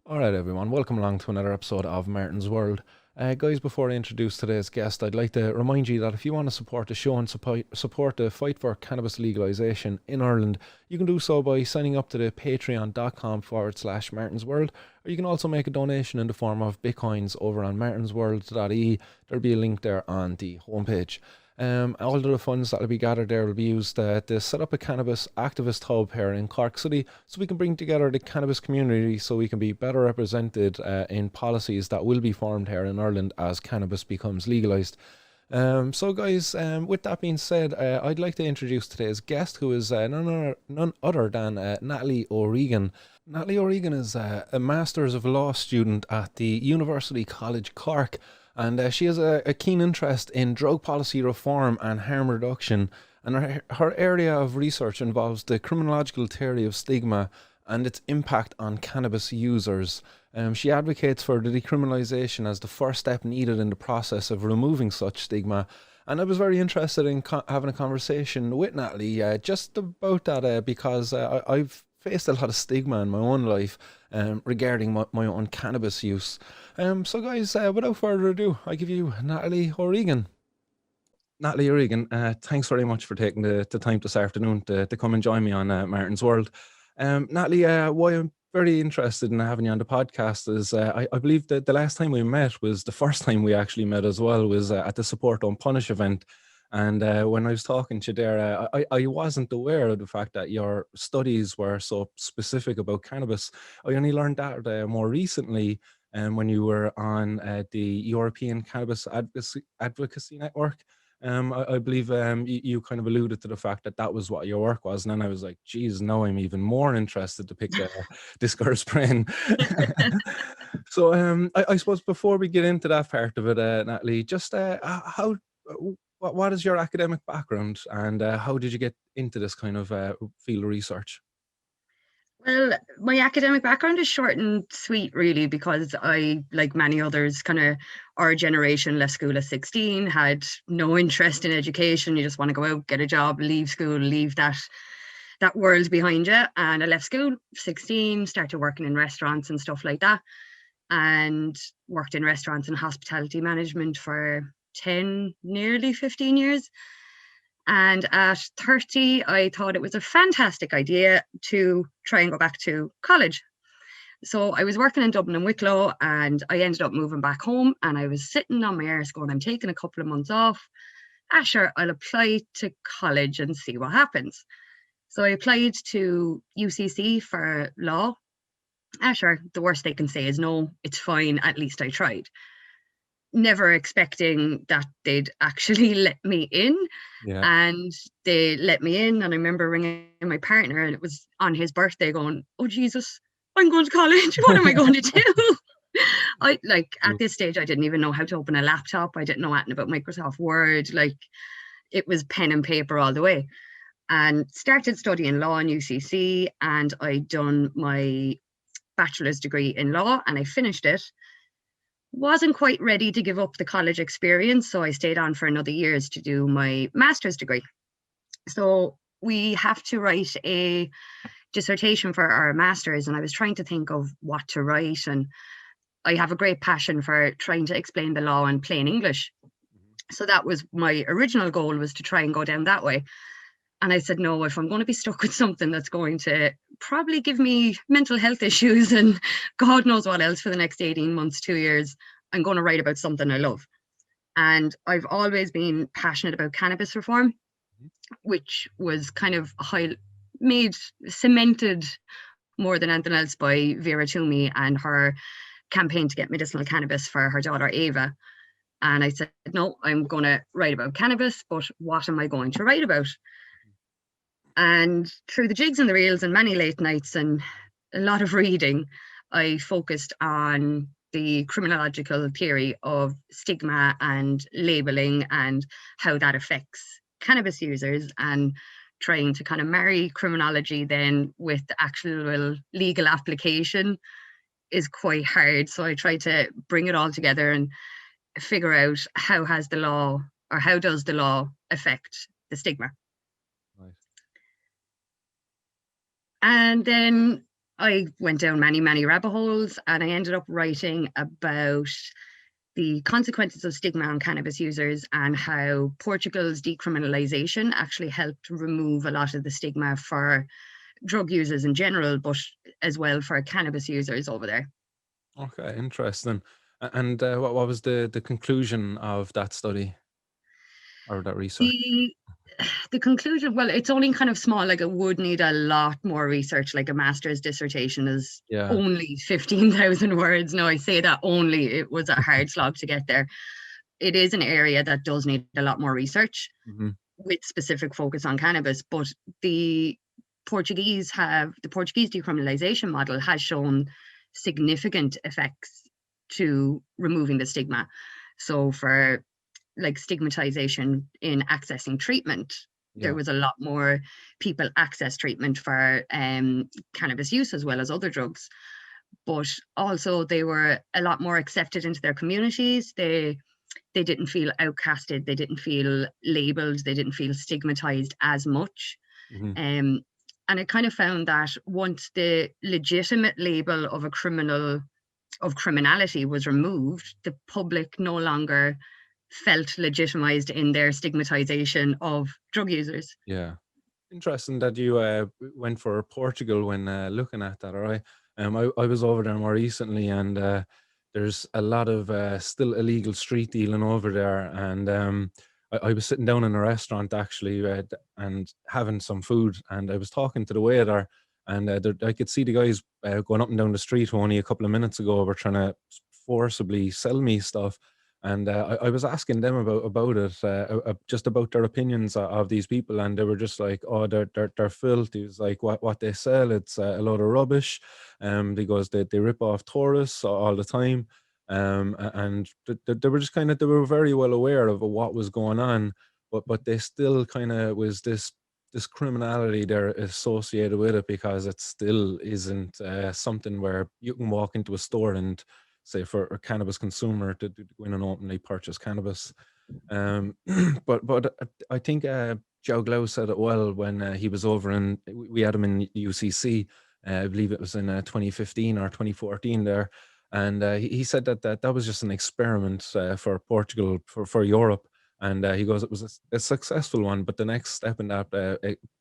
All right, everyone, welcome along to another episode of Martin's World. Guys, before I introduce today's guest, I'd like to remind you that if you want to support the show and support the fight for cannabis legalisation in Ireland, you can do so by signing up to the patreon.com/Martin's World, or you can also make a donation in the form of bitcoins over on martinsworld.ie. There'll be a link there on the homepage. All of the funds that will be gathered there will be used to set up a cannabis activist hub here in Cork City so we can bring together the cannabis community so we can be better represented in policies that will be formed here in Ireland as cannabis becomes legalised. So, guys, with that being said, I'd like to introduce today's guest, who is none other than Natalie O Regan. Natalie O Regan is a Masters of Law student at the University College Cork, and she has a keen interest in drug policy reform and harm reduction. And her area of research involves the criminological theory of stigma and its impact on cannabis users. She advocates for the decriminalisation as the first step needed in the process of removing such stigma. And I was very interested in having a conversation with Natalie just about that because I've faced a lot of stigma in my own life regarding my own cannabis use. So, guys, without further ado, I give you Natalie O Regan. Natalie O Regan, thanks very much for taking the time this afternoon to come and join me on Martin's World. Natalie, why I'm very interested in having you on the podcast is I believe that the last time we met was the first time we actually met as well, was at the Support Don't Punish event. And when I was talking to you there, I wasn't aware of the fact that your studies were so specific about cannabis. I only learned that more recently when you were on the European Cannabis Advocacy Network. I believe you kind of alluded to the fact that that was what your work was. And then I was like, geez, now I'm even more interested to pick this girl's brain. So I suppose before we get into that part of it, Natalie, just what is your academic background, and how did you get into this kind of field of research? Well, my academic background is short and sweet, really, because I, like many others, kind of our generation, left school at 16, had no interest in education. You just want to go out, get a job, leave school, leave that world behind you. And I left school 16, started working in restaurants and stuff like that, and worked in restaurants and hospitality management for 10, nearly 15 years. And at 30, I thought it was a fantastic idea to try and go back to college. So I was working in Dublin and Wicklow, and I ended up moving back home. And I was sitting on my arse going, I'm taking a couple of months off. Sure, I'll apply to college and see what happens. So I applied to UCC for law. Sure, the worst they can say is no, it's fine, at least I tried. Never expecting that they'd actually let me in. Yeah. And they let me in, and I remember ringing my partner, and it was on his birthday, going, oh Jesus, I'm going to college, what am I going to do? At this stage, I didn't even know how to open a laptop. I didn't know anything about Microsoft Word. Like, it was pen and paper all the way. And started studying law in UCC, and I'd done my bachelor's degree in law, and I finished it. Wasn't quite ready to give up the college experience, so I stayed on for another years to do my master's degree. So we have to write a dissertation for our master's, and I was trying to think of what to write, and I have a great passion for trying to explain the law in plain English. So that was my original goal, was to try and go down that way. And I said, no, if I'm going to be stuck with something that's going to probably give me mental health issues and God knows what else for the next 18 months, 2 years, I'm going to write about something I love. And I've always been passionate about cannabis reform, which was kind of cemented more than anything else by Vera Toomey and her campaign to get medicinal cannabis for her daughter, Ava. And I said, no, I'm going to write about cannabis, but what am I going to write about? And through the jigs and the reels and many late nights and a lot of reading, I focused on the criminological theory of stigma and labeling and how that affects cannabis users, and trying to kind of marry criminology then with the actual legal application is quite hard. So I tried to bring it all together and figure out how does the law affect the stigma. Right. And then I went down many, many rabbit holes, and I ended up writing about the consequences of stigma on cannabis users and how Portugal's decriminalisation actually helped remove a lot of the stigma for drug users in general, but as well for cannabis users over there. Okay, interesting. And what was the conclusion of that study or that research? The the conclusion, well, it's only kind of small, like it would need a lot more research. Like a master's dissertation is Yeah. only 15,000 words. No, I say that only, it was a hard slog to get there. It is an area that does need a lot more research Hmm. with specific focus on cannabis, but the the Portuguese decriminalisation model has shown significant effects to removing the stigma. So for like stigmatization in accessing treatment, there Yeah. was a lot more people access treatment for cannabis use as well as other drugs. But also they were a lot more accepted into their communities. They didn't feel outcasted, they didn't feel labeled, they didn't feel stigmatized as much. Hmm. Um, and I kind of found that once the legitimate label of a criminal of criminality was removed, the public no longer felt legitimized in their stigmatization of drug users. Yeah. Interesting that you went for Portugal when looking at that. All right. I was over there more recently, and there's a lot of still illegal street dealing over there. And I was sitting down in a restaurant actually and having some food, and I was talking to the waiter, and I could see the guys going up and down the street who only a couple of minutes ago were trying to forcibly sell me stuff. And I was asking them about it, just about their opinions of these people, and they were just like, "Oh, they're filthy." It's like what they sell, it's a lot of rubbish, because they rip off tourists all the time, and they were just kind of they were very well aware of what was going on, but they still kind of was this criminality there associated with it because it still isn't something where you can walk into a store and say for a cannabis consumer to go in and openly purchase cannabis. Um, but I think Joe Glow said it well when he was over in. We had him in UCC. I believe it was in 2015 or 2014 there, and he said that was just an experiment for Portugal for Europe. And he goes, it was a successful one, but the next step in that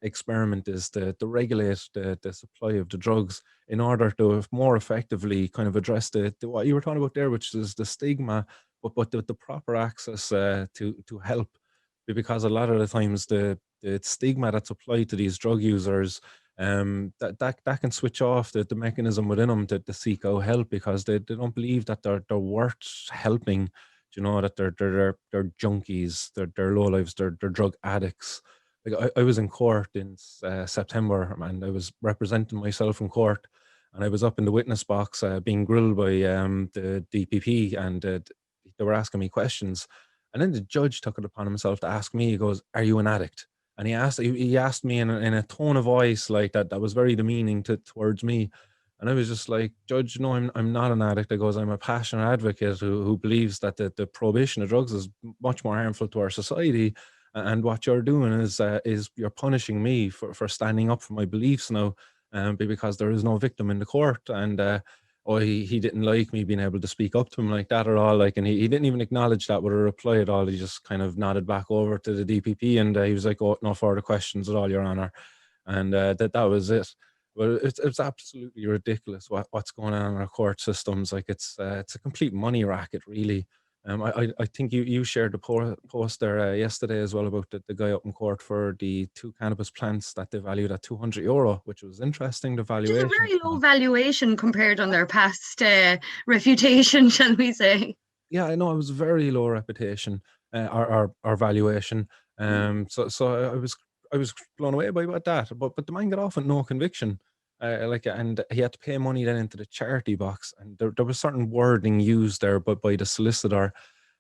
experiment is to regulate the supply of the drugs in order to more effectively kind of address what you were talking about there, which is the stigma, but the proper access to help, because a lot of the times the stigma that's applied to these drug users, that can switch off the mechanism within them to seek out help because they don't believe that they're worth helping. You know that they're junkies, they're low lives, they're drug addicts. Like I was in court in September, and I was representing myself in court, and I was up in the witness box being grilled by the DPP, and they were asking me questions. And then the judge took it upon himself to ask me, he goes, "Are you an addict?" And he asked me in a tone of voice like that was very demeaning towards me. And I was just like, "Judge, no, I'm not an addict." I goes, "I'm a passionate advocate who believes that the prohibition of drugs is much more harmful to our society. And what you're doing is you're punishing me for standing up for my beliefs now, because there is no victim in the court." And oh, he didn't like me being able to speak up to him like that at all. Like, and he didn't even acknowledge that with a reply at all. He just kind of nodded back over to the DPP, and he was like, "Oh, no further questions at all, Your Honor." And that was it. But it's absolutely ridiculous what's going on in our court systems. Like it's a complete money racket, really. I think you shared the post there yesterday as well about the guy up in court for the two cannabis plants that they valued at €200, which was interesting. The Which is a valuation. very low valuation compared on their past reputation, shall we say. Yeah, I know it was very low reputation, our valuation. So I was blown away by what that. But the man got off with no conviction. And he had to pay money then into the charity box, and there was certain wording used there, but by the solicitor,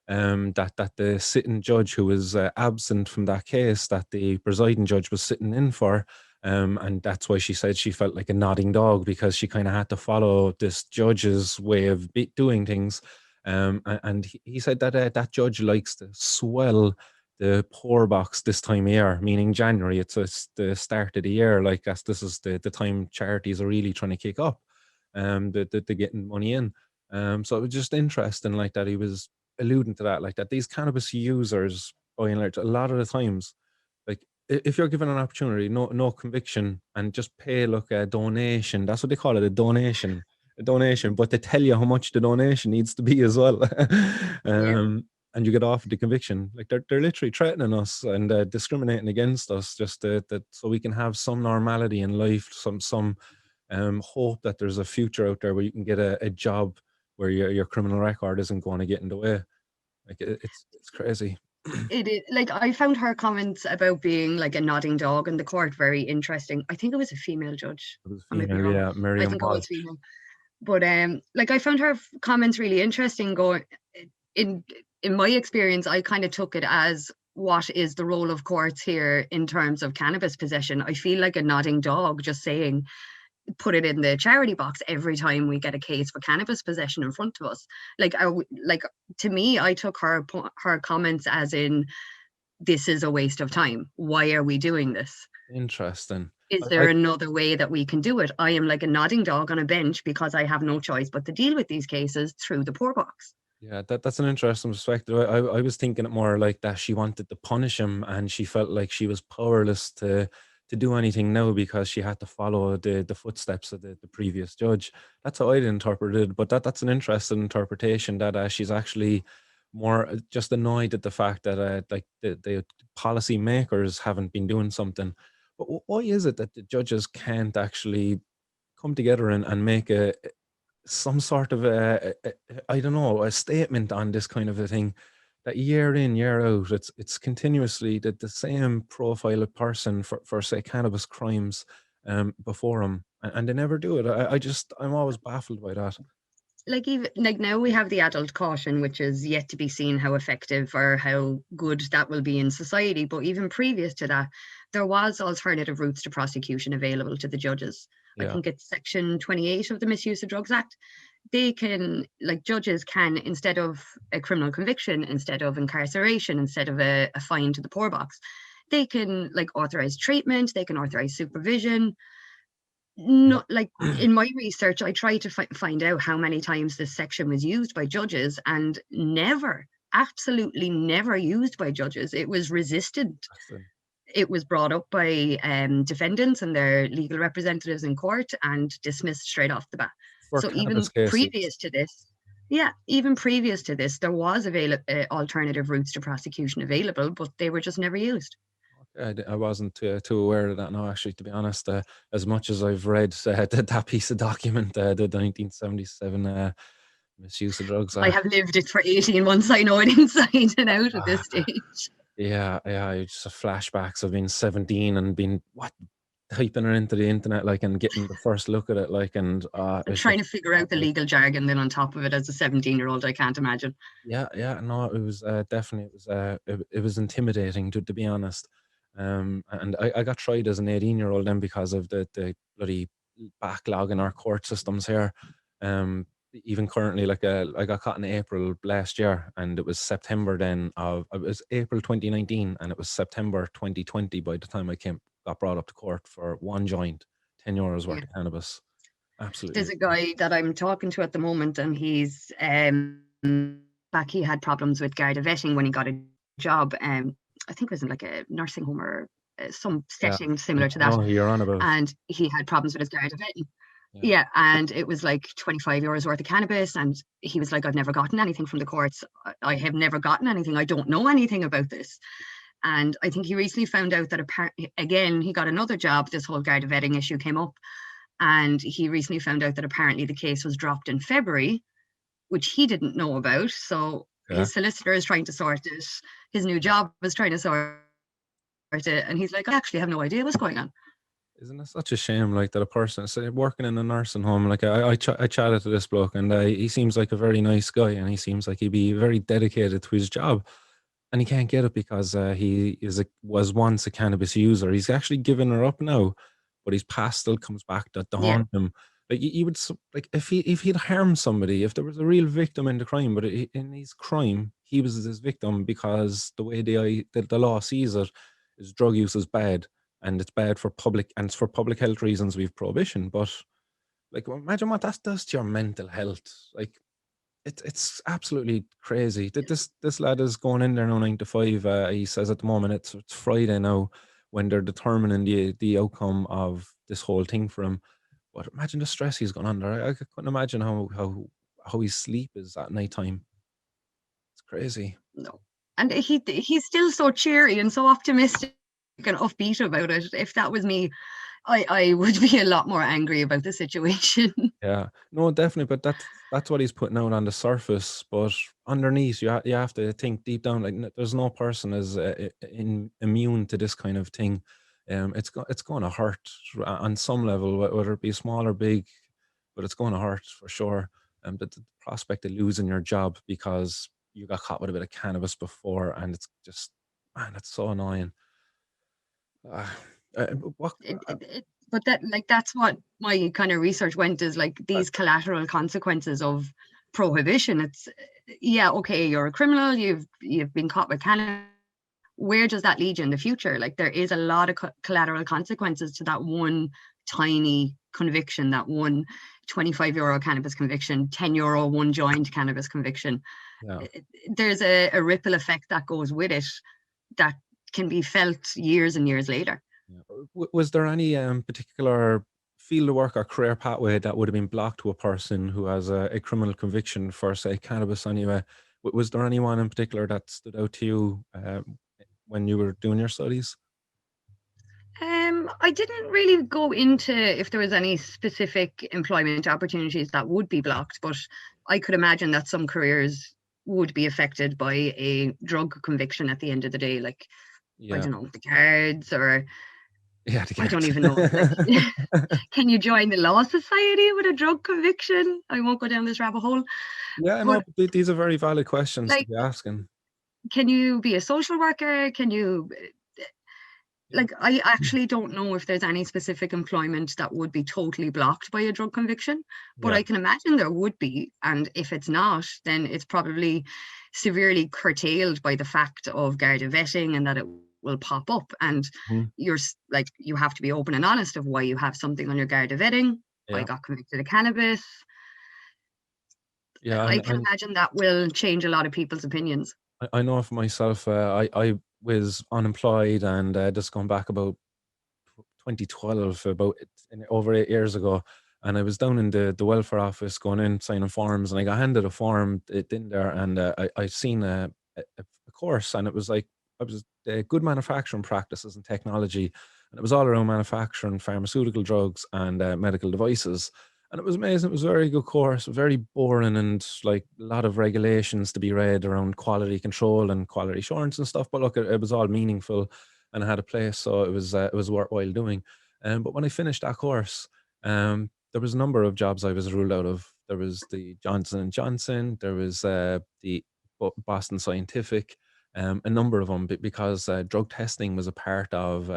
that the sitting judge who was absent from that case, that the presiding judge was sitting in for, and that's why she said she felt like a nodding dog because she kind of had to follow this judge's way of doing things. And he said that that judge likes to swell the poor box this time of year, meaning January. It's the start of the year. Like this is the time charities are really trying to kick up, the getting money in. So it was just interesting, like that he was alluding to that, like that these cannabis users, by and large, a lot of the times, like if you're given an opportunity, no conviction, and just pay, look, a donation. That's what they call it, a donation. But they tell you how much the donation needs to be as well. Yeah. And you get offered the conviction. Like they're literally threatening us and discriminating against us, just that so we can have some normality in life, some hope that there's a future out there where you can get a job where your criminal record isn't going to get in the way. Like it's crazy. It is like I found her comments about being like a nodding dog in the court very interesting. I think it was a female judge. It was I might be female, wrong. yeah, I Miriam think it was Walsh. female. But like I found her comments really interesting. Going in my experience, I kind of took it as, what is the role of courts here in terms of cannabis possession? I feel like a nodding dog, just saying, put it in the charity box every time we get a case for cannabis possession in front of us. Like, to me, I took her comments as in, this is a waste of time. Why are we doing this? Interesting. Is there another way that we can do it? I am like a nodding dog on a bench because I have no choice but to deal with these cases through the poor box. Yeah, that's an interesting perspective. I was thinking it more like that she wanted to punish him, and she felt like she was powerless to do anything now because she had to follow the footsteps of the previous judge. That's how I'd interpreted it, but that's an interesting interpretation, that she's actually more just annoyed at the fact that like the policy makers haven't been doing something. But why is it that the judges can't actually come together and make some sort of I don't know, a statement on this kind of a thing, that year in, year out, it's continuously the same profile of person for say cannabis crimes before them, and they never do it. I'm always baffled by that. Like, even like now we have the adult caution, which is yet to be seen how effective or how good that will be in society. But even previous to that, there was alternative routes to prosecution available to the judges. I Yeah. think it's section 28 of the Misuse of Drugs Act. They can, like, judges can, instead of a criminal conviction, instead of incarceration, instead of a fine to the poor box, they can like authorize treatment, they can authorize supervision. Not like, in my research, I tried to find out how many times this section was used by judges, and never, absolutely never used by judges. It was resisted. Interesting. It was brought up by defendants and their legal representatives in court and dismissed straight off the bat. For So cannabis even cases. previous to this, yeah, even previous to this, there was alternative routes to prosecution available, but they were just never used. I wasn't too aware of that now, actually, to be honest. As much as I've read that piece of document, the 1977 Misuse of Drugs I Act. have lived it for 18 months. I know it inside and out at this Ah, stage. yeah, it's just flashbacks of being 17 and being typing it into the internet, like, and getting the first look at it, like, and And it's trying just to figure out the legal jargon then on top of it as a 17-year-old, I can't imagine. yeah, no, it was definitely, it was intimidating, to be honest. And I got tried as an 18-year-old then because of the bloody backlog in our court systems here. Even currently, like, I got caught in April last year, and it was September then of it was April 2019, and it was September 2020 by the time I got brought up to court for one joint, €10 worth Yeah. of cannabis. Absolutely. There's a guy that I'm talking to at the moment, and he's back. He had problems with Garda vetting when he got a job. I think it was in like a nursing home or some Yeah, setting I similar to that. know who you're on about. And he had problems with his Garda vetting. Yeah. Yeah, and it was like €25 worth of cannabis, and he was like, "I've never gotten anything from the courts. I have never gotten anything. I don't know anything about this." And I think he recently found out that apparently, again, he got another job. This whole Garda vetting issue came up, and he recently found out that apparently the case was dropped in February, which he didn't know about. So Yeah. his solicitor is trying to sort it. His new job is trying to sort it. And he's like, "I actually have no idea what's going on." Isn't it such a shame, like, that a person, say, working in a nursing home, like, I chatted to this bloke, and he seems like a very nice guy, and he seems like he'd be very dedicated to his job, and he can't get it because he was once a cannabis user. He's actually given her up now, but his past still comes back to Yeah. haunt him. Like, you would like, if he'd harmed somebody, if there was a real victim in the crime, but in his crime he was this victim because the way the law sees it is drug use is bad, and it's bad for public, and it's for public health reasons we've prohibition. But like, imagine what that does to your mental health. Like, it's absolutely crazy. This lad is going in there now 9 to 5. He says at the moment it's Friday now when they're determining the outcome of this whole thing for him. But imagine the stress he's gone under. I couldn't imagine how his sleep is at night time. It's crazy. No. And he's still so cheery and so optimistic and upbeat about it. If that was me, I would be a lot more angry about the situation. Yeah, no, definitely. But that's what he's putting out on the surface. But underneath, you have to think deep down. Like, there's no person is immune to this kind of thing. It's going to hurt on some level, whether it be small or big, but it's going to hurt for sure. The prospect of losing your job because you got caught with a bit of cannabis before, and it's just, man, that's so annoying. Uh, what? But that's what my kind of research went, is like these collateral consequences of prohibition. It's, yeah, okay, you're a criminal, you've been caught with cannabis. Where does that lead you in the future? Like, there is a lot of collateral consequences to that one tiny conviction, that one €25 cannabis conviction, €10 one joint cannabis conviction. Yeah. There's a ripple effect that goes with it that can be felt years and years later. Yeah. Was there any particular field of work or career pathway that would have been blocked to a person who has a criminal conviction for, say, cannabis anyway? Was there anyone in particular that stood out to you when you were doing your studies? I didn't really go into if there was any specific employment opportunities that would be blocked, but I could imagine that some careers would be affected by a drug conviction at the end of the day. Like, I don't know, the guards, or Yeah, I don't even know. Like, can you join the law society with a drug conviction? I won't go down this rabbit hole. Yeah, no, but these are very valid questions like, to be asking. Can you be a social worker? Can you, like, I actually don't know if there's any specific employment that would be totally blocked by a drug conviction, but Yeah. I can imagine there would be. And if it's not, then it's probably severely curtailed by the fact of Garda vetting, and that it will pop up. And you're like, you have to be open and honest of why you have something on your Garda vetting. Yeah. I got convicted of cannabis. Yeah, I can imagine that will change a lot of people's opinions. I know for myself, I was unemployed, and just going back about 2012, about over 8 years ago, and I was down in the welfare office going in signing forms, and I got handed a form in there, and I seen a course, and it was like, it was good manufacturing practices and technology, and it was all around manufacturing pharmaceutical drugs and medical devices. And it was amazing. It was a very good course, very boring, and like a lot of regulations to be read around quality control and quality assurance and stuff. But look, it was all meaningful, and it had a place, so it was worthwhile doing. But when I finished that course, there was a number of jobs I was ruled out of. There was the Johnson and Johnson. There was the Boston Scientific. A number of them, because drug testing was a part of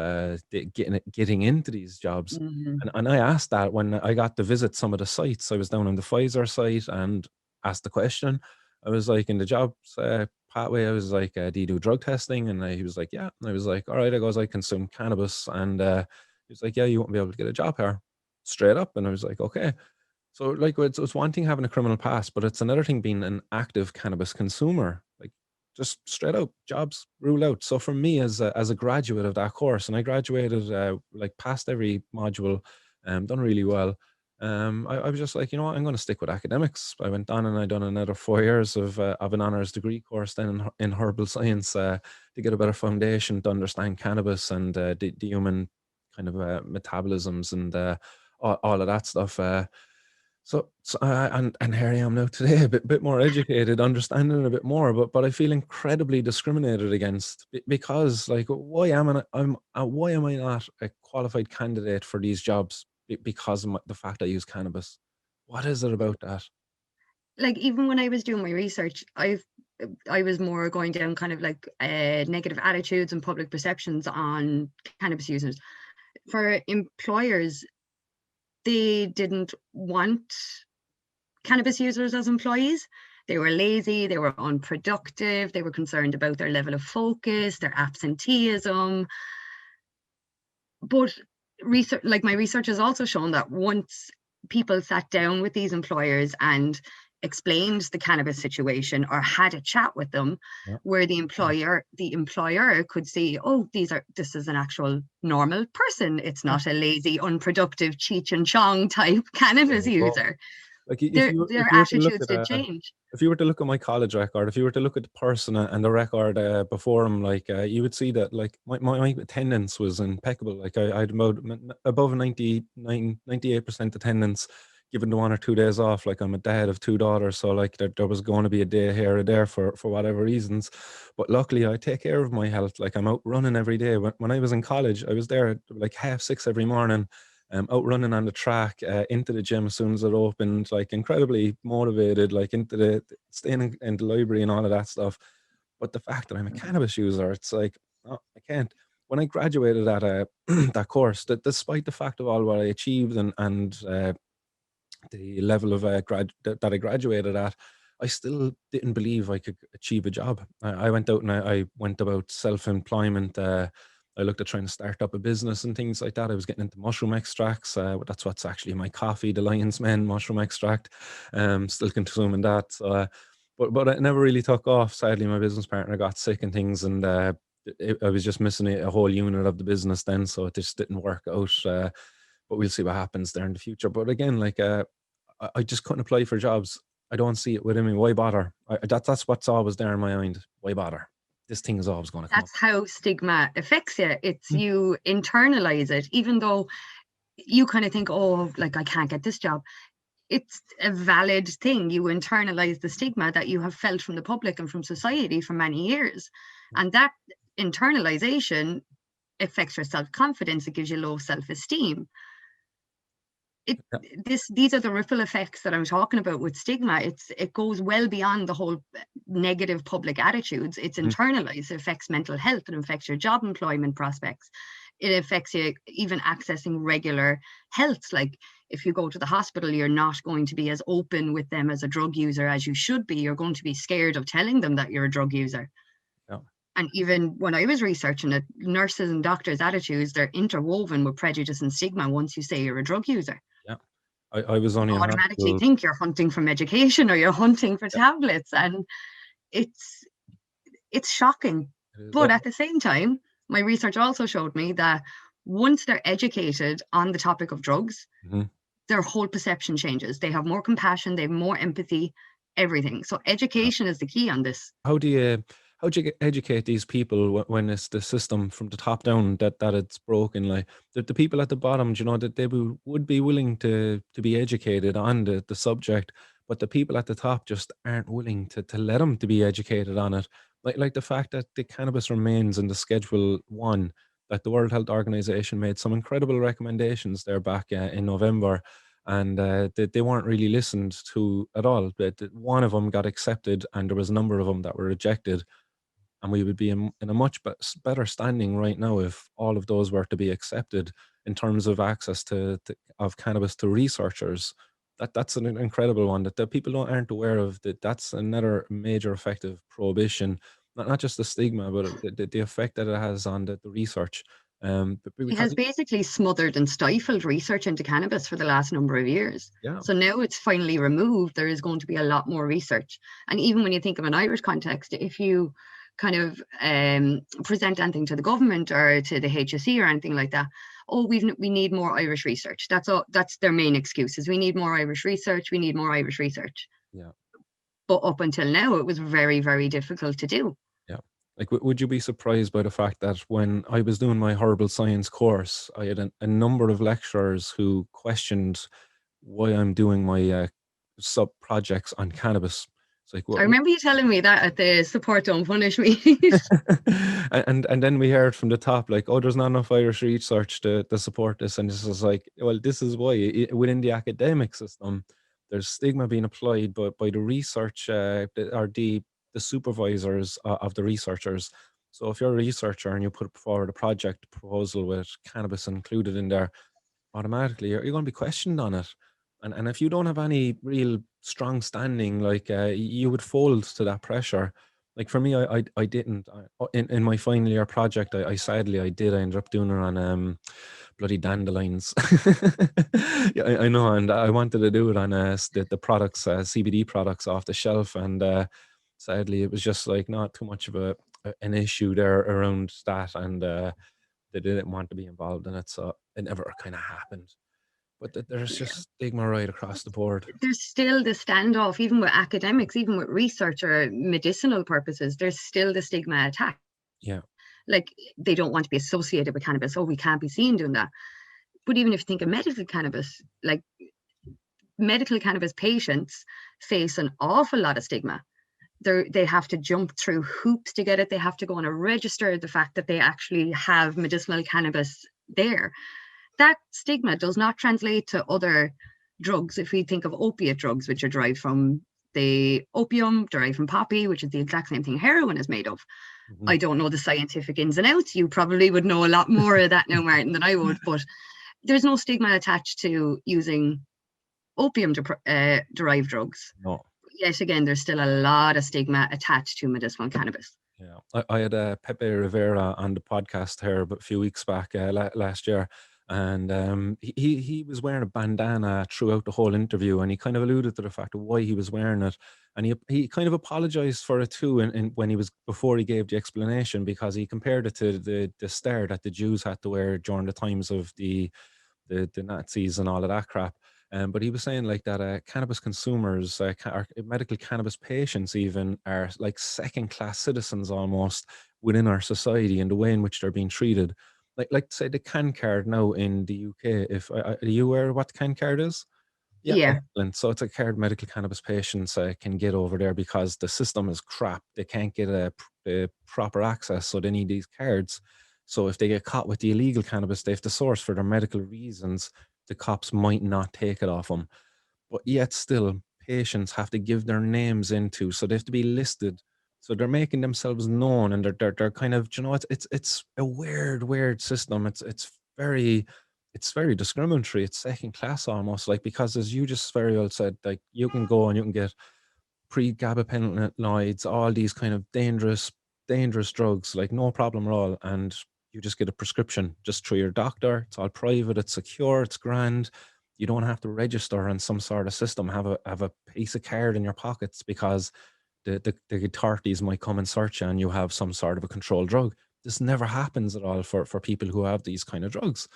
getting into these jobs. And I asked that when I got to visit some of the sites. I was down on the Pfizer site and asked the question. I was like, in the jobs pathway, I was like, do you do drug testing? And he was like, yeah. And I was like, all right. I goes, I consume cannabis. And he was like, yeah, you won't be able to get a job here. Straight up. And I was like, okay. So like, it's one thing having a criminal past, but it's another thing being an active cannabis consumer. Like, just straight out jobs rule out. So for me, as a graduate of that course, and I graduated like passed every module, done really well. I was just like, you know what, I'm going to stick with academics. I went on and I done another 4 years of an honors degree course then in herbal science to get a better foundation to understand cannabis and the human kind of metabolisms and all of that stuff. So and here I am now today, a bit more educated, understanding a bit more, but I feel incredibly discriminated against because, like, why am I not a qualified candidate for these jobs because of the fact I use cannabis? What is it about that? Like, even when I was doing my research, I was more going down kind of like negative attitudes and public perceptions on cannabis users. For employers, they didn't want cannabis users as employees. They were lazy, they were unproductive, they were concerned about their level of focus, their absenteeism. But research, like my research has also shown that once people sat down with these employers and explained the cannabis situation or had a chat with them, Yeah. where the employer could see, oh, this is an actual normal person. It's not a lazy, unproductive Cheech and Chong type cannabis user. Like Their if you were to look attitudes at did change. if you were to look at my college record, if you were to look at the person and the record before him, like you would see that like my attendance was impeccable. Like I had about above 98% attendance, given the 1 or 2 days off. Like I'm a dad of 2 daughters, so like there was going to be a day here or there for whatever reasons. But luckily, I take care of my health. Like I'm out running every day. When I was in college, I was there at like 6:30 every morning, out running on the track, into the gym as soon as it opened, like incredibly motivated, like into staying in the library and all of that stuff. But the fact that I'm a cannabis user, it's like, oh, I can't. When I graduated at that course, that despite the fact of all what I achieved and the level of that I graduated at, I still didn't believe I could achieve a job. I went out and I went about self-employment. I looked at trying to start up a business and things like that. I was getting into mushroom extracts. That's what's actually in my coffee, the Lion's Mane mushroom extract. Still consuming that. So, but it never really took off. Sadly, my business partner got sick and things, and I was just missing a whole unit of the business then, so it just didn't work out. But we'll see what happens there in the future. But again, like I just couldn't apply for jobs. I don't see it within me. Why bother? That's what's always there in my mind. Why bother? This thing is always going to come up. That's how stigma affects you. It's you internalize it, even though you kind of think, oh, like I can't get this job. It's a valid thing. You internalize the stigma that you have felt from the public and from society for many years. And that internalization affects your self-confidence. It gives you low self-esteem. These are the ripple effects that I'm talking about with stigma. It goes well beyond the whole negative public attitudes. It's internalized. It affects mental health. It affects your job employment prospects. It affects you even accessing regular health. Like if you go to the hospital, you're not going to be as open with them as a drug user as you should be. You're going to be scared of telling them that you're a drug user. Yeah. And even when I was researching it, nurses and doctors' attitudes, they're interwoven with prejudice and stigma once you say you're a drug user. Yeah. I was only you automatically think you're hunting for medication or you're hunting for tablets, and it's shocking. But at the same time, my research also showed me that once they're educated on the topic of drugs, their whole perception changes. They have more compassion, they have more empathy, everything. So education is the key on this. How do you educate these people when it's the system from the top down that it's broken? Like the people at the bottom, you know, that they would be willing to be educated on the subject, but the people at the top just aren't willing to let them to be educated on it. Like the fact that the cannabis remains in the Schedule 1, that the World Health Organization made some incredible recommendations there back in November, and they weren't really listened to at all. But one of them got accepted, and there was a number of them that were rejected. And we would be in a much better standing right now if all of those were to be accepted in terms of access of cannabis to researchers. That's an incredible one that the people aren't aware of. That's another major effect of prohibition. Not just the stigma, but the effect that it has on the research. It has basically smothered and stifled research into cannabis for the last number of years. Yeah. So now it's finally removed. There is going to be a lot more research. And even when you think of an Irish context, if you kind of present anything to the government or to the HSE or anything like that, oh, we need more Irish research. That's all. That's their main excuse, is we need more Irish research. We need more Irish research. Yeah. But up until now, it was very, very difficult to do. Yeah. Like, would you be surprised by the fact that when I was doing my herbal science course, I had a number of lecturers who questioned why I'm doing my sub projects on cannabis. It's like, I remember you telling me that at the Support Don't Punish meeting. and then we heard from the top, like, oh, there's not enough Irish research to support this. And this is like, well, this is why within the academic system, there's stigma being applied by the research or the supervisors of the researchers. So if you're a researcher and you put forward a project proposal with cannabis included in there, automatically you're going to be questioned on it. And if you don't have any real strong standing, like you would fold to that pressure. Like for me, I didn't. In my final year project, I sadly I did. I ended up doing it on bloody dandelions. Yeah, I know, and I wanted to do it on the products, CBD products off the shelf, and sadly it was just like not too much of an issue there around that, and they didn't want to be involved in it, so it never kind of happened. But there's Yeah. just stigma right across the board. There's still the standoff, even with academics, even with research or medicinal purposes, there's still the stigma attached. Yeah. Like, they don't want to be associated with cannabis. Oh, we can't be seen doing that. But even if you think of medical cannabis, like medical cannabis patients face an awful lot of stigma. They have to jump through hoops to get it. They have to go on a register the fact that they actually have medicinal cannabis there. That stigma does not translate to other drugs. If we think of opiate drugs, which are derived from the opium, derived from poppy, which is the exact same thing heroin is made of. Mhm. I don't know the scientific ins and outs. You probably would know a lot more of that now, Martin, than I would, but there's no stigma attached to using opium derived drugs. No. Yet again, there's still a lot of stigma attached to medicinal cannabis. Yeah, I had Pepe Rivera on the podcast here about a few weeks back last year, and he was wearing a bandana throughout the whole interview, and he kind of alluded to the fact of why he was wearing it, and he kind of apologized for it too, and when he was before he gave the explanation, because he compared it to the stare that the Jews had to wear during the times of the Nazis and all of that crap. But he was saying like that cannabis consumers, or medical cannabis patients even, are like second class citizens almost within our society and the way in which they're being treated. Like say the can card now in the UK. If are you aware of what the can card is? Yeah, Yeah. excellent. So it's a card medical cannabis patients can get over there because the system is crap. They can't get a proper access, so they need these cards. So if they get caught with the illegal cannabis, they have to source for their medical reasons. The cops might not take it off them, but yet still, patients have to give their names into, so they have to be listed. So they're making themselves known, and they're kind of, you know, it's a weird system. It's very discriminatory. It's second class almost, like, because as you just very well said, like you can go and you can get pre-gabapentinoids, all these kind of dangerous drugs, like no problem at all, and you just get a prescription just through your doctor. It's all private, it's secure, it's grand. You don't have to register in some sort of system, have a piece of card in your pockets because the authorities might come and search you and you have some sort of a controlled drug. This never happens at all for people who have these kind of drugs.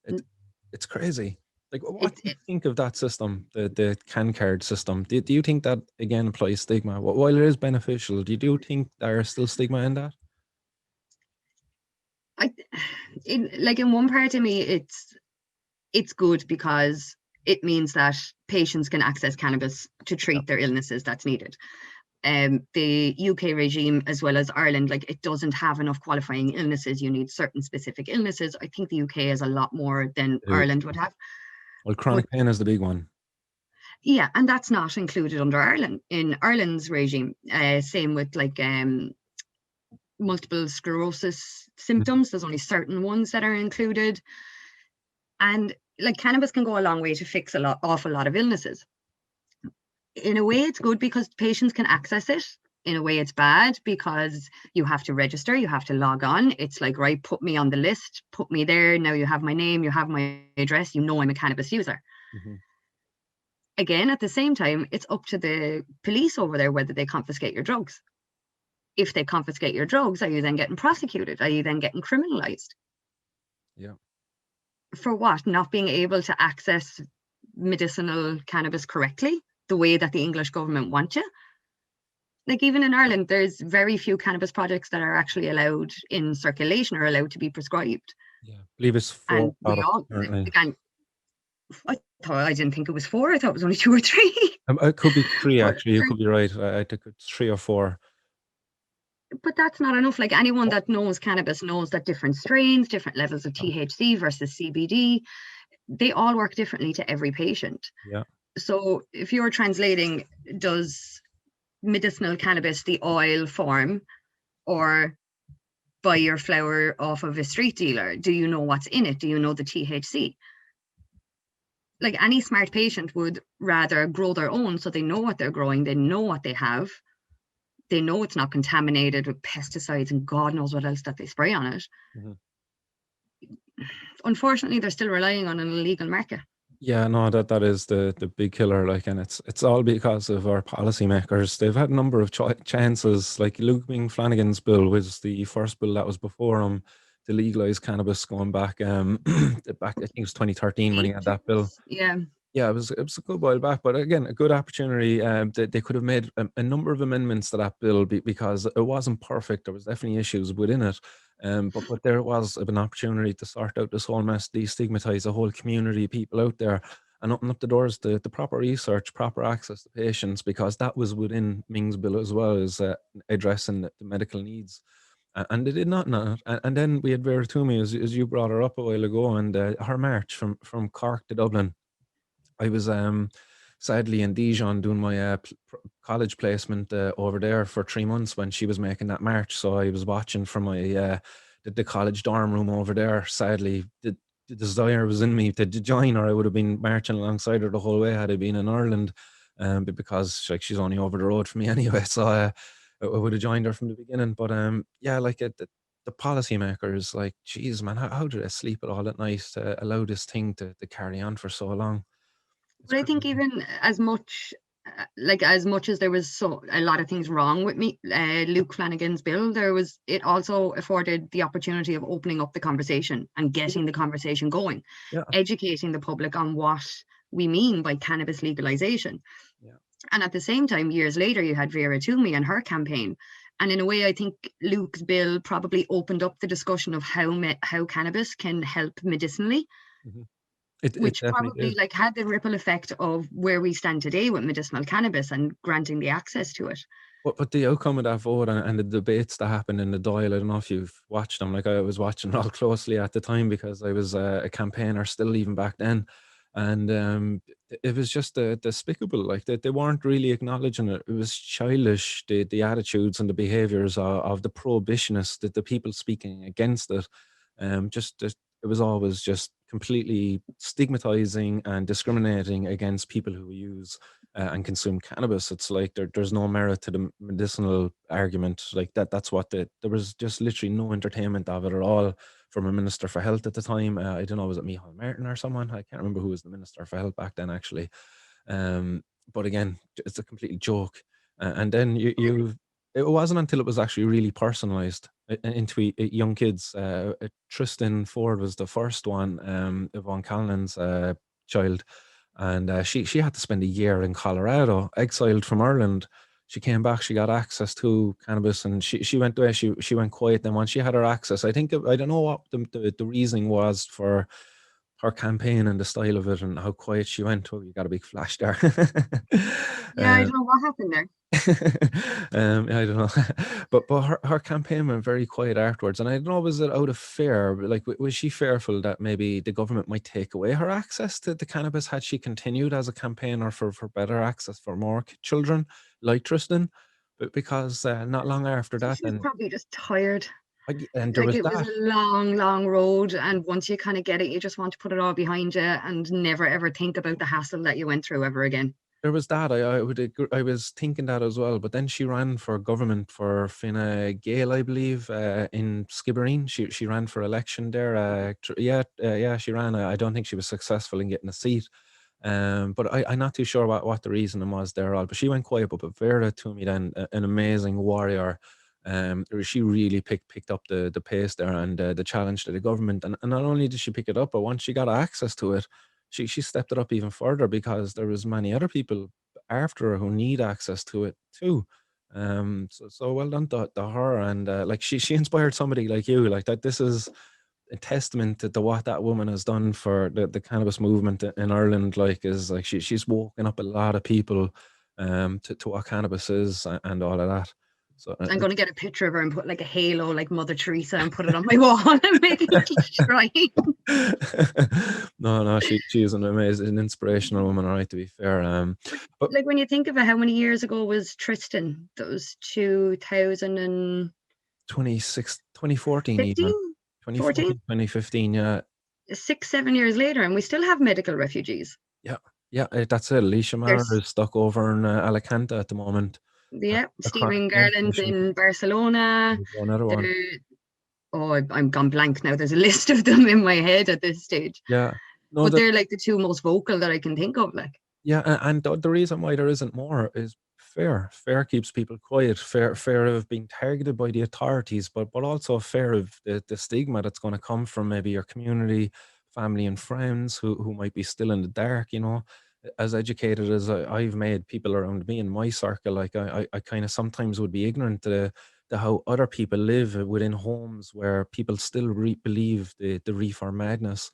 It it's crazy. Like, what It, do you it, think of that system, the can card system? Do you think that again applies stigma? While it is beneficial, do you think there is still stigma in that? I, like in one part of me, it's good because it means that patients can access cannabis to Yeah. treat their illnesses that's needed. The UK regime, as well as Ireland, like it doesn't have enough qualifying illnesses. You need certain specific illnesses. I think the UK has a lot more than I do. Ireland would have. Well, But chronic pain is the big one. yeah, and that's not included under Ireland in Ireland's regime. Same with like multiple sclerosis Mhm. symptoms. There's only certain ones that are included. And like cannabis can go a long way to fix awful lot of illnesses. In a way, it's good because patients can access it. In a way, it's bad because you have to register, you have to log on. It's like, right, put me on the list, put me there. Now you have my name, you have my address, you know I'm a cannabis user. Mhm. Again, at the same time, it's up to the police over there whether they confiscate your drugs. If they confiscate your drugs, are you then getting prosecuted? Are you then getting criminalized? Yeah. For what? Not being able to access medicinal cannabis correctly, the way that the English government want you. Like even in Ireland, there's very few cannabis products that are actually allowed in circulation or allowed to be prescribed. Yeah. I believe it's four And we products all, currently. again, I didn't think it was four. I thought it was only two or three. It could be three but actually. You could be right. I think it's three or four. but that's not enough. Like anyone that knows cannabis knows that different strains, different levels of THC versus CBD, they all work differently to every patient. Yeah. So if you're translating, does medicinal cannabis, the oil form, or buy your flower off of a street dealer? Do you know what's in it? Do you know the THC? like any smart patient would rather grow their own, so they know what they're growing, they know what they have, they know it's not contaminated with pesticides and God knows what else that they spray on it. Mhm. Unfortunately, they're still relying on an illegal market. Yeah, no, that is the big killer, like, and it's all because of our policymakers. They've had a number of chances, like Luke Flanagan's bill was the first bill that was before him to legalize cannabis, going back back, I think it was 2013 when he had that bill. Yeah. Yeah, it was a good while back, but again, a good opportunity. They could have made a number of amendments to that bill because it wasn't perfect. There was definitely issues within it, but there was an opportunity to sort out this whole mess, destigmatize a whole community of people out there, and open up the doors to proper research, proper access to patients, because that was within Ming's bill as well as addressing the medical needs. And they did not know. And then we had Vera Toomey, as you brought her up a while ago, and her march from Cork to Dublin. I was sadly in Dijon doing my college placement over there for 3 months when she was making that march. So I was watching from my the college dorm room over there. Sadly, the desire was in me to join her. I would have been marching alongside her the whole way had I been in Ireland, but because like she's only over the road from me anyway. So I would have joined her from the beginning. But yeah, like the policymakers, like, geez, man, how do they sleep at all at night to allow this thing to carry on for so long? It's But I think crazy. even as much, like as much as there was so a lot of things wrong with me, Luke Flanagan's bill, it also afforded the opportunity of opening up the conversation and getting the conversation going, Yeah, educating the public on what we mean by cannabis legalization. yeah, And at the same time, years later, you had Vera Toomey and her campaign. And in a way, I think Luke's bill probably opened up the discussion of how cannabis can help medicinally, hmm. It which definitely probably did. like had the ripple effect of where we stand today with medicinal cannabis and granting the access to it. But the outcome of that vote and the debates that happened in the Dáil, I don't know if you've watched them. Like, I was watching it all closely at the time because I was a campaigner still even back then, and it was just despicable. Like, they weren't really acknowledging it. It was childish, the attitudes and the behaviors of the prohibitionists, the people speaking against it. Just it was always just completely stigmatizing and discriminating against people who use and consume cannabis. It's like there's no merit to the medicinal argument. Like that's what there was just literally no entertainment of it at all from a minister for health at the time. I don't know, was it Micheál Martin or someone? I can't remember who was the minister for health back then actually. Um, but again, it's a complete joke. And then it wasn't until it was actually really personalized into young kids. Tristan Ford was the first one, Yvonne Callanan's child, and she had to spend a year in Colorado, exiled from Ireland. She came back. She got access to cannabis, and she went away. She went quiet. Then once she had her access, I think I don't know what the reasoning was for her campaign and the style of it and how quiet she went. Oh, you got a big flash there. Yeah, I um, don't know what happened there. I don't know, but her campaign went very quiet afterwards, and I don't know, was it out of fear? Like, was she fearful that maybe the government might take away her access to the cannabis had she continued as a campaigner for better access for more children like Tristan? But because not long after I think that, she was probably just tired. and there Like was it was that. a long, long road, and once you kind of get it, you just want to put it all behind you and never ever think about the hassle that you went through ever again. There was that. I would agree, I was thinking that as well. But then she ran for government for Fine Gael, I believe, in Skibbereen. She ran for election there. Yeah, she ran. I don't think she was successful in getting a seat. But I'm not too sure what the reason was there. All, but she went quiet. But Vera Toomey, then an amazing warrior. She really picked up the pace there and the challenge to the government. And not only did she pick it up, but once she got access to it, she stepped it up even further because there was many other people after her who need access to it too. So well done to her, and like she inspired somebody like you, like that. This is a testament to what that woman has done for the cannabis movement in Ireland. Like, is like she's woken up a lot of people to what cannabis is and all of that. So I'm going to get a picture of her and put like a halo, like Mother Teresa, and put it on my wall and make a little shrine. no, she is an amazing, inspirational woman. All right, to be fair. But Like when you think of it, how many years ago was Tristan? That was 2015, 2014 even 14, 2014, 2015. Yeah, 6, 7 years later, and we still have medical refugees. Yeah, yeah, that's it. Alicia Mara There's is stuck over in Alicante at the moment. yeah, The Cork Stephen train Garland's station. in Barcelona. There's another one. There, oh, I'm gone blank now. There's a list of them in my head at this stage, Yeah. No, but that they're like the two most vocal that I can think of. Like, yeah, and the reason why there isn't more is fear. Fear keeps people quiet. Fear of being targeted by the authorities, but also fear of the stigma that's going to come from maybe your community, family, and friends who might be still in the dark. You know, as educated as I've made people around me in my circle, like I kind of sometimes would be ignorant to how other people live within homes where people still believe the reefer madness.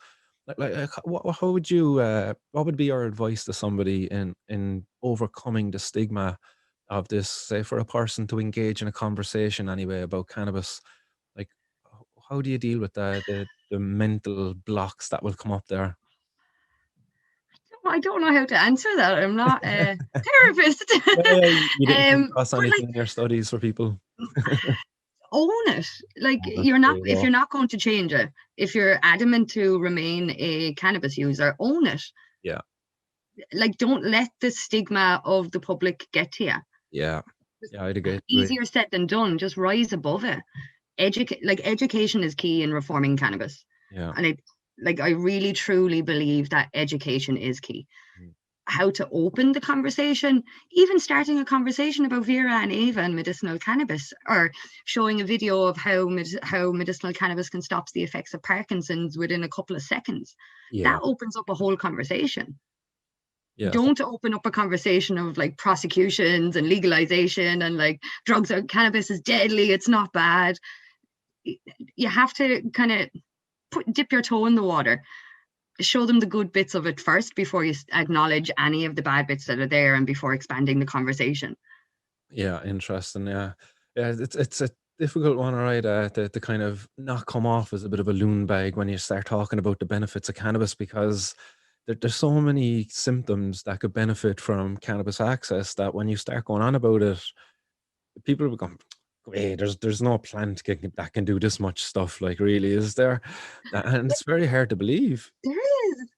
How would you what would be your advice to somebody in overcoming the stigma of this, say for a person to engage in a conversation anyway about cannabis? Like how do you deal with the mental blocks that will come up there? I don't know how to answer that. I'm not a therapist. Yeah, yeah, you didn't come across But like, anything in your studies for people. own it. Like, Oh, you're there not, you if go. you're not going to change it, if you're adamant to remain a cannabis user, own it. Yeah, Like, don't let the stigma of the public get to you. yeah, yeah, I'd agree. Easier said than done. Just rise above it. Education is key in reforming cannabis, Yeah. and I really truly believe that education is key. Mm. How to open the conversation, even starting a conversation about Vera and Ava and medicinal cannabis, or showing a video of how medicinal cannabis can stop the effects of Parkinson's within a couple of seconds. Yeah, That opens up a whole conversation. yeah, Don't open up a conversation of like prosecutions and legalization and like drugs or cannabis is deadly, it's not bad. You have to kind of dip your toe in the water, show them the good bits of it first before you acknowledge any of the bad bits that are there and before expanding the conversation. yeah. Interesting. Yeah, yeah. It's a difficult one, all right, to kind of not come off as a bit of a loon bag when you start talking about the benefits of cannabis, because there's so many symptoms that could benefit from cannabis access that when you start going on about it, people will go, "Hey, there's no plant that can do this much stuff. Like, really, is there?" And it's very hard to believe. There is.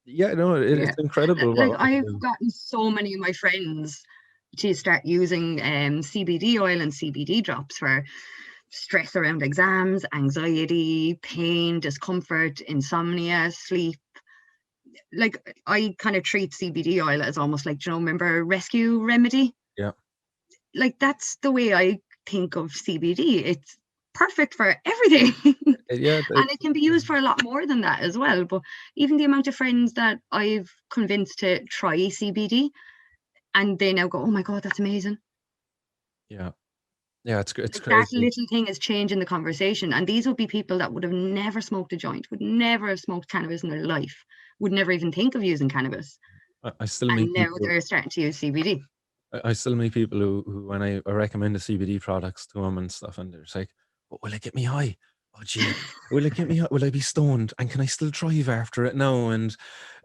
Yeah, no, Yeah. it's incredible Like, what we can I've do. gotten so many of my friends to start using CBD oil and CBD drops for stress around exams, anxiety, pain, discomfort, insomnia, sleep. Like, I kind of treat CBD oil as almost like, remember Rescue Remedy? Yeah, Like, that's the way I think of CBD. It's perfect for everything. yeah. And it can be used for a lot more than that as well. But even the amount of friends that I've convinced to try CBD and they now go, oh my God, that's amazing. Yeah, yeah. It's Like, that crazy. little thing is changing the conversation. And these would be people that would have never smoked a joint, would never have smoked cannabis in their life, would never even think of using cannabis. I still And meet now people. they're starting to use CBD. I still meet people who when I recommend the CBD products to them and stuff, and they're just like, "But will it get me high? Oh, gee, will it get me high? Will I be stoned? And can I still drive after it now?" And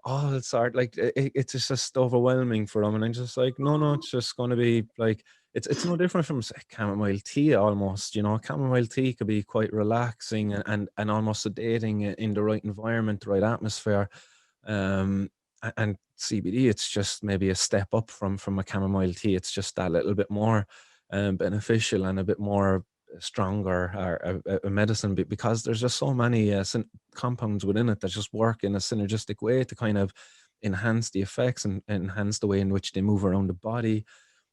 oh, it's hard. Like it's just overwhelming for them. And I'm just like, no, no, it's just going to be like it's no different from say, chamomile tea almost. You know, chamomile tea could be quite relaxing and almost sedating in the right environment, the right atmosphere. Um, and CBD, it's just maybe a step up from a chamomile tea. It's just that little bit more beneficial and a bit more stronger a medicine because there's just so many compounds within it that just work in a synergistic way to kind of enhance the effects and enhance the way in which they move around the body.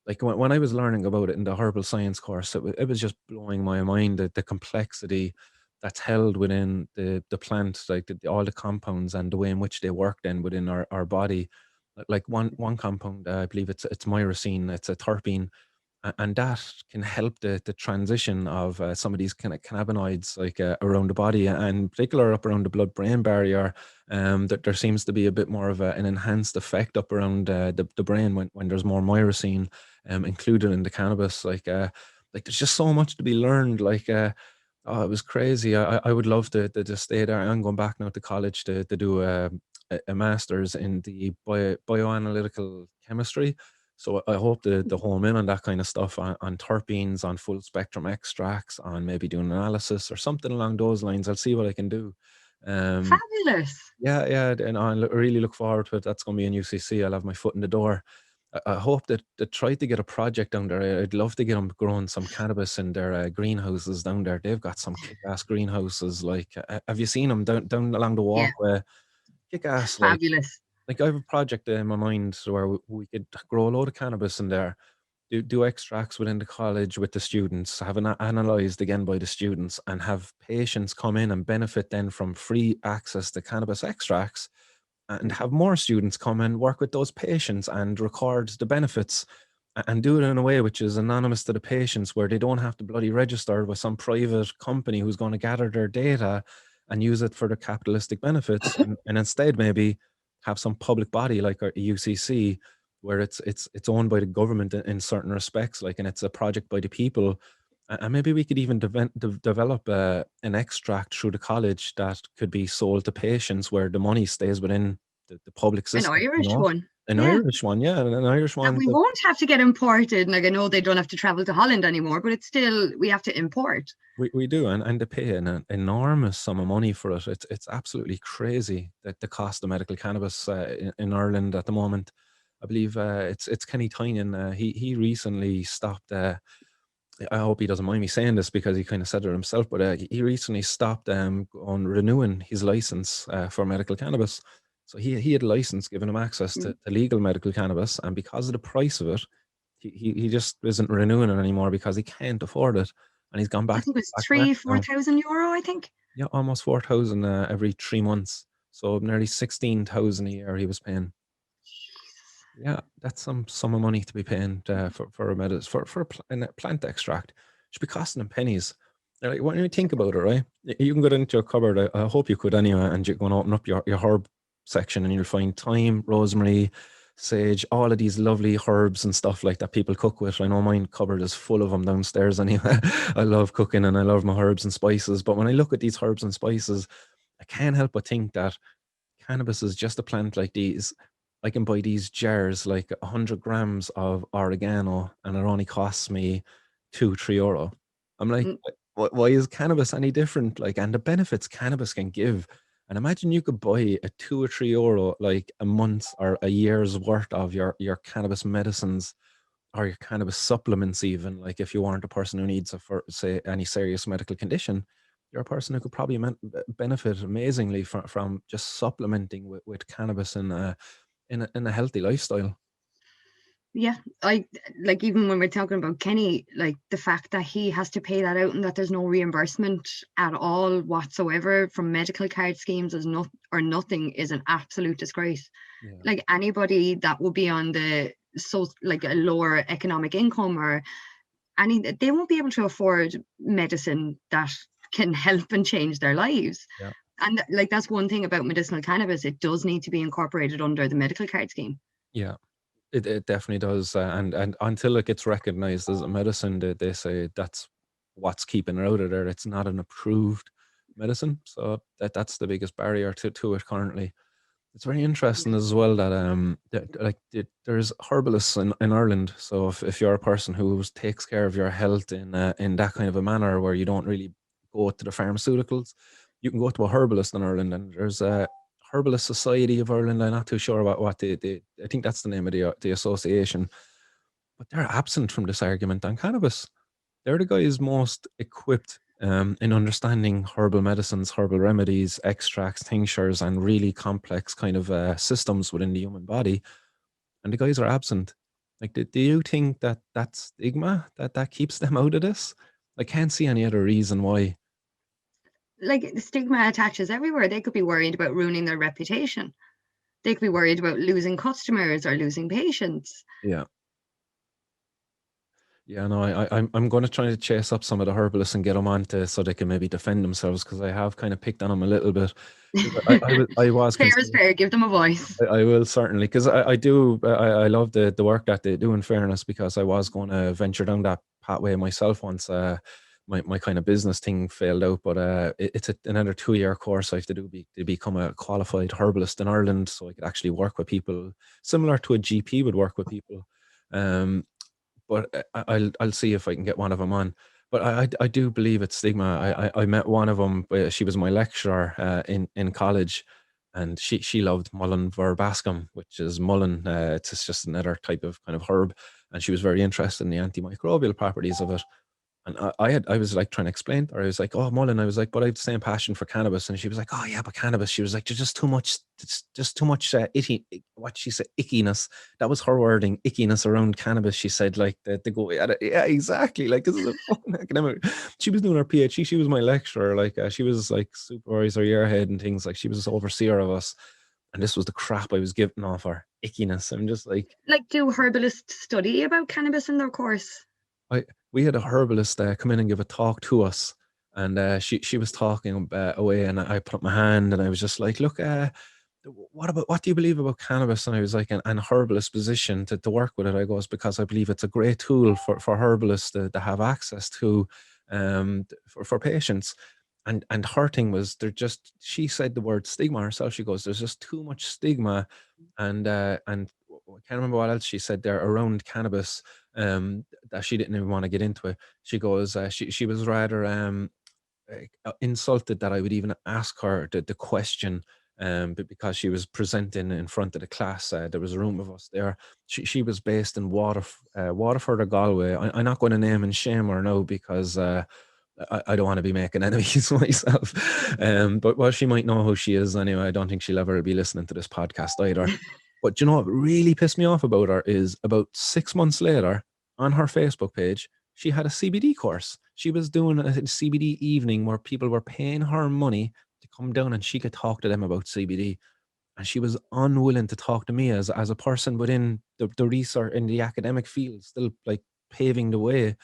Like when I was learning about it in the herbal science course, it was just blowing my mind the complexity that's held within the plant, like all the compounds and the way in which they work then within our body. Like one compound, I believe it's myrcene, it's a terpene, and that can help the transition of some of these kind of cannabinoids like around the body and in particular up around the blood brain barrier. That there seems to be a bit more of an enhanced effect up around the brain when there's more myrcene included in the cannabis. Like there's just so much to be learned. Oh, it was crazy. I would love to just stay there. I'm going back now to college to do a master's in the bioanalytical chemistry. So I hope to home in on that kind of stuff on terpenes, on full spectrum extracts, on maybe doing analysis or something along those lines. I'll see what I can do. Fabulous. Yeah, and I really look forward to it. That's going to be in UCC. I'll have my foot in the door. I hope that they try to get a project down there. I'd love to get them growing some cannabis in their greenhouses down there. They've got some kick-ass greenhouses. Like, have you seen them down along the Yeah, walkway? Kick-ass, like. fabulous. Like I have a project in my mind where we could grow a load of cannabis in there, do extracts within the college with the students, have it analyzed again by the students, and have patients come in and benefit then from free access to cannabis extracts, and have more students come and work with those patients and record the benefits, and do it in a way which is anonymous to the patients, where they don't have to bloody register with some private company who's going to gather their data and use it for their capitalistic benefits, and instead maybe have some public body like our UCC, where it's owned by the government in certain respects, like, and it's a project by the people. And maybe we could even develop an extract through the college that could be sold to patients, where the money stays within the public An system, Irish one. An Yeah. Irish one, yeah, an Irish That one. we won't have to get imported. Like, I know they don't have to travel to Holland anymore, but it's still, we have to import. We do, and they pay an enormous sum of money for it. It's absolutely crazy that the cost of medical cannabis in Ireland at the moment. I believe it's Kenny Tynan. He recently stopped. I hope he doesn't mind me saying this, because he kind of said it himself, but he recently stopped on renewing his license for medical cannabis. So he had a license giving him access to legal medical cannabis, and because of the price of it, he just isn't renewing it anymore because he can't afford it, and he's gone I back think it was back to 4,000 euro, I think. yeah, almost 4,000 every 3 months, so nearly 16,000 a year he was paying. Yeah, that's some sum of money to be paying for a for a plant extract. Should be costing them pennies. They're like, when you think about it, right? You can go into a cupboard. I hope you could anyway, and you can open up your herb section, and you'll find thyme, rosemary, sage, all of these lovely herbs and stuff like that people cook with. I know mine cupboard is full of them downstairs anyway. I love cooking and I love my herbs and spices. But when I look at these herbs and spices, I can't help but think that cannabis is just a plant like these. I can buy these jars, like 100 grams of oregano, and it only costs me €2, €3. I'm like, Mm, why is cannabis any different? Like, and the benefits cannabis can give. And imagine you could buy a €2 or €3, like a month or a year's worth of your cannabis medicines, or your cannabis supplements, even, like if you weren't a person who needs for, say, any serious medical condition. You're a person who could probably benefit amazingly from just supplementing with cannabis in a healthy lifestyle. yeah, I like, even when we're talking about Kenny, like the fact that he has to pay that out and that there's no reimbursement at all whatsoever from medical card schemes is not or nothing is an absolute disgrace. Yeah. Like, anybody that will be on the like a lower economic income, or they won't be able to afford medicine that can help and change their lives. Yeah. And like, that's one thing about medicinal cannabis, it does need to be incorporated under the medical card scheme. Yeah. It definitely does, and until it gets recognized as a medicine, they say that's what's keeping it out of there. It's not an approved medicine, so that's the biggest barrier to it currently. It's very interesting as well that there's herbalists in Ireland. So if you're a person who takes care of your health in that kind of a manner, where you don't really go to the pharmaceuticals, you can go to a herbalist in Ireland, and there's a Herbalist Society of Ireland. I'm not too sure about what I think that's the name of the association, but they're absent from this argument on cannabis. They're the guys most equipped in understanding herbal medicines, herbal remedies, extracts, tinctures, and really complex kind of systems within the human body. And the guys are absent. Like, do you think that that's stigma that keeps them out of this? I can't see any other reason why. Like, the stigma attaches everywhere. They could be worried about ruining their reputation. They could be worried about losing customers or losing patients. Yeah. Yeah, no, I'm going to try to chase up some of the herbalists and get them on to, so they can maybe defend themselves, because I have kind of picked on them a little bit. I was Fair is fair. Give them a voice. I will certainly, because I do I love the work that they do, in fairness, because I was going to venture down that pathway myself once my kind of business thing failed out, but it's another 2-year course I have to do to become a qualified herbalist in Ireland, so I could actually work with people similar to a GP would work with people. But I'll see if I can get one of them on. But I do believe it's stigma. I met one of them. She was my lecturer in college, and she loved mullen verbascum, which is mullen. It's just another type of kind of herb, and she was very interested in the antimicrobial properties of it. And I was like trying to explain to her. I was like, oh, Mullen. I was like, but I have the same passion for cannabis. And she was like, oh yeah, but cannabis. She was like, there's just too much. It's just too much what she said, ickiness. That was her wording, ickiness around cannabis. She said like the go. Yeah, exactly. Like this is a fucking academic. She was doing her PhD. She was my lecturer. Like she was like supervisor, yearhead, and things. Like she was overseer of us. And this was the crap I was giving off her ickiness. I'm just like, Like, do herbalists study about cannabis in their course? I we had a herbalist come in and give a talk to us, and she was talking away, and I put up my hand, and I was just like, look, what do you believe about cannabis? And I was like, an herbalist position to work with it. I goes, because I believe it's a great tool for herbalists to have access to, for patients. And her thing was, she said the word stigma herself. She goes, there's just too much stigma, and I can't remember what else she said there around cannabis, that she didn't even want to get into it. She goes, she was rather insulted that I would even ask her the question, but because she was presenting in front of the class. There was a room of us there. She was based in Waterford or Galway. I'm not going to name and shame her now, because I don't want to be making enemies myself. But well, she might know who she is anyway. I don't think she'll ever be listening to this podcast either. But you know what really pissed me off about her is, about 6 months later, on her Facebook page, she had a CBD course. She was doing a CBD evening where people were paying her money to come down and she could talk to them about CBD. And she was unwilling to talk to me as a person within the research in the academic field, still like paving the way.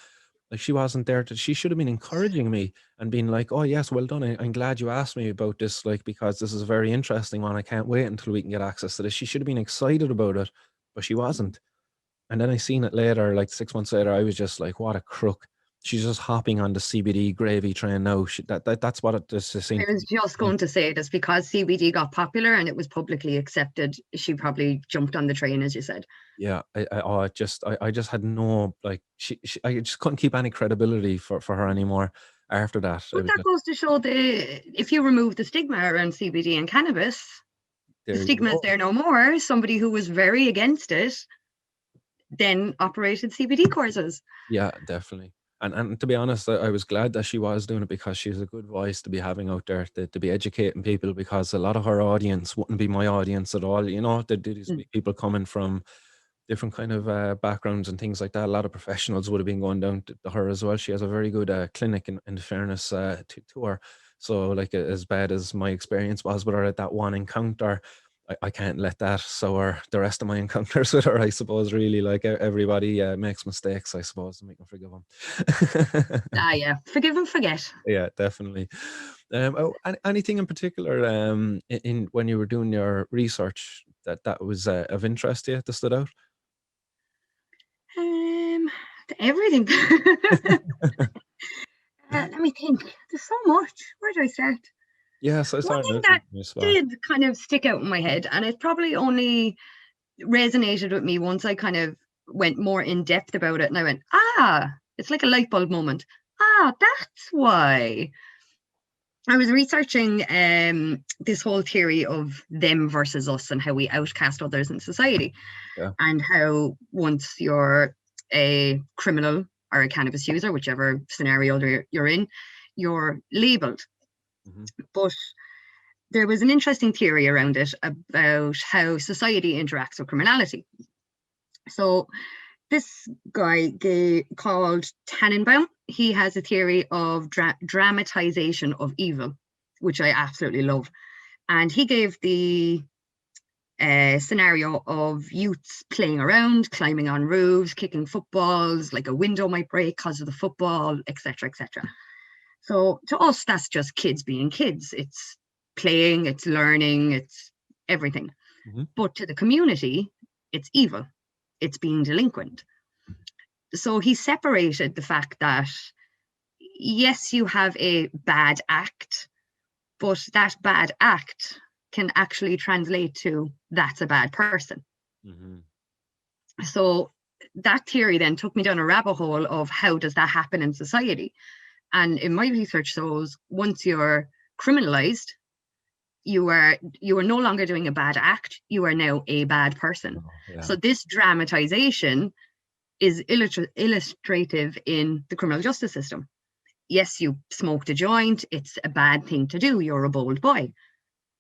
Like she wasn't there she should have been encouraging me and being like, oh yes, well done. I'm glad you asked me about this, like, because this is a very interesting one. I can't wait until we can get access to this. She should have been excited about it, but she wasn't. And then I seen it later, like 6 months later. I was just like, what a crook. She's just hopping on the CBD gravy train now. That's what it just I seemed to was just be. going to say this, because CBD got popular and it was publicly accepted. She probably jumped on the train, as you said. Yeah, I just had no, like, I just couldn't keep any credibility for her anymore after that. It But was that just, goes to show if you remove the stigma around CBD and cannabis, the there you stigma is go. there no more. Somebody who was very against it then operated CBD courses. Yeah, definitely. And to be honest, I was glad that she was doing it, because she's a good voice to be having out there, to be educating people, because a lot of her audience wouldn't be my audience at all. You know, there these Mm. people coming from different kind of backgrounds and things like that. A lot of professionals would have been going down to her as well. She has a very good clinic, in fairness to her. So, like, as bad as my experience was with her at that one encounter, I can't let that sour the rest of my encounters with her, I suppose. Really, like, everybody makes mistakes, I suppose, and we can forgive them. Ah, yeah. Forgive and forget. Yeah, definitely. Anything in particular, in when you were doing your research, that was of interest to you, that stood out? Um, everything. Let me think. There's so much. Where do I start? Yes, I One started thing out that in your spot. did kind of stick out in my head, and it probably only resonated with me once I kind of went more in depth about it, and I went, it's like a light bulb moment. That's why. I was researching this whole theory of them versus us and how we outcast others in society, Yeah. and how once you're a criminal or a cannabis user, whichever scenario you're in, you're labeled. Hmm. But there was an interesting theory around it about how society interacts with criminality. So this guy called Tannenbaum, he has a theory of dramatization of evil, which I absolutely love. And he gave the scenario of youths playing around, climbing on roofs, kicking footballs, like a window might break because of the football, etc., etc. So to us, that's just kids being kids. It's playing, it's learning, it's everything. Hmm. But to the community, it's evil. It's being delinquent. So he separated the fact that, yes, you have a bad act, but that bad act can actually translate to that's a bad person. Hmm. So that theory then took me down a rabbit hole of how does that happen in society. And in my research shows, once you're criminalized, you are no longer doing a bad act, you are now a bad person. Oh, yeah. So this dramatization is illustrative in the criminal justice system. Yes, you smoked a joint, it's a bad thing to do, you're a bold boy.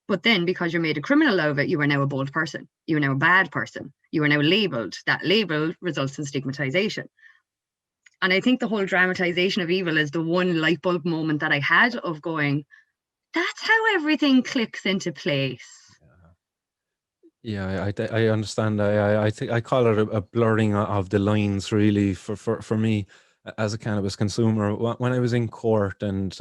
But then because you're made a criminal out of it, you are now a bold person. You are now a bad person. You are now labeled. That label results in stigmatization. And I think the whole dramatization of evil is the one light bulb moment that I had of going, that's how everything clicks into place. Yeah, I understand. I think I call it a blurring of the lines, really, for me as a cannabis consumer. When I was in court and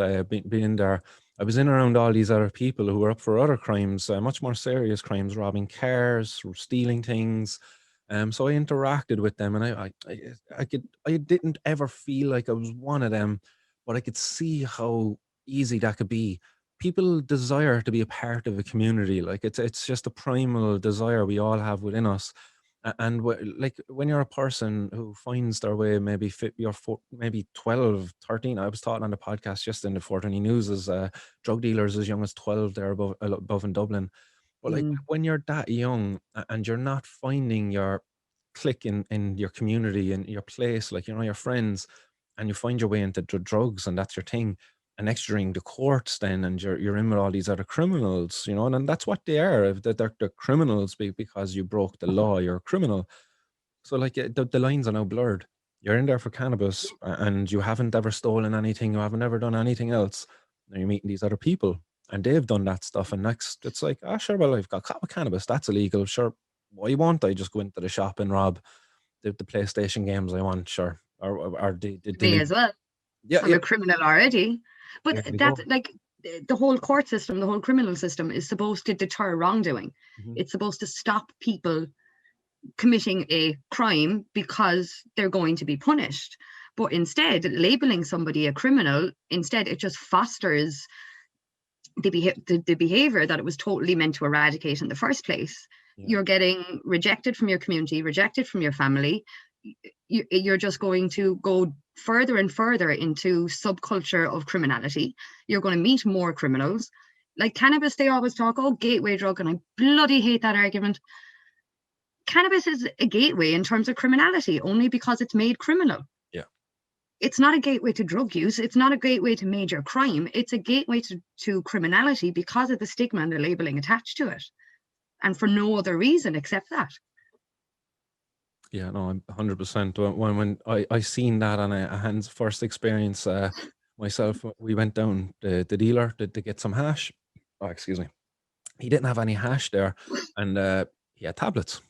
being there, I was in around all these other people who were up for other crimes, much more serious crimes, robbing cars, stealing things. So I interacted with them, and I didn't ever feel like I was one of them, but I could see how easy that could be. People desire to be a part of a community. Like it's just a primal desire we all have within us. And like when you're a person who finds their way, maybe maybe 12, 13. I was taught on the podcast just in the 420 News as drug dealers as young as 12 there above in Dublin. But like when you're that young and you're not finding your click in your community and your place, like, your friends, and you find your way into drugs and that's your thing, and next you're in the courts then, and you're in with all these other criminals, and that's what they are. They're criminals because you broke the law, you're a criminal. So like the lines are now blurred. You're in there for cannabis and you haven't ever stolen anything, you haven't ever done anything else. Now you're meeting these other people and they've done that stuff, and next it's like, sure, well, I've got caught with cannabis, that's illegal, sure, why won't I just go into the shop and rob the PlayStation games I want, sure, or Me as well. yeah, I'm a criminal already. But there we that's go. like the whole court system, the whole criminal system is supposed to deter wrongdoing. Mhm. It's supposed to stop people committing a crime because they're going to be punished. But instead, labeling somebody a criminal, instead, it just fosters the behavior that it was totally meant to eradicate in the first place. Yeah. You're getting rejected from your community, rejected from your family. You're just going to go further and further into subculture of criminality. You're going to meet more criminals. Like cannabis, they always talk, oh, gateway drug, and I bloody hate that argument. Cannabis is a gateway in terms of criminality only because it's made criminal. Yeah. It's not a gateway to drug use. It's not a gateway to major crime. It's a gateway to criminality because of the stigma and the labeling attached to it. And for no other reason except that. Yeah, no, I'm 100%. When I seen that on a hands first experience, myself, we went down the dealer to get some hash. Oh, excuse me. He didn't have any hash there, and he had tablets.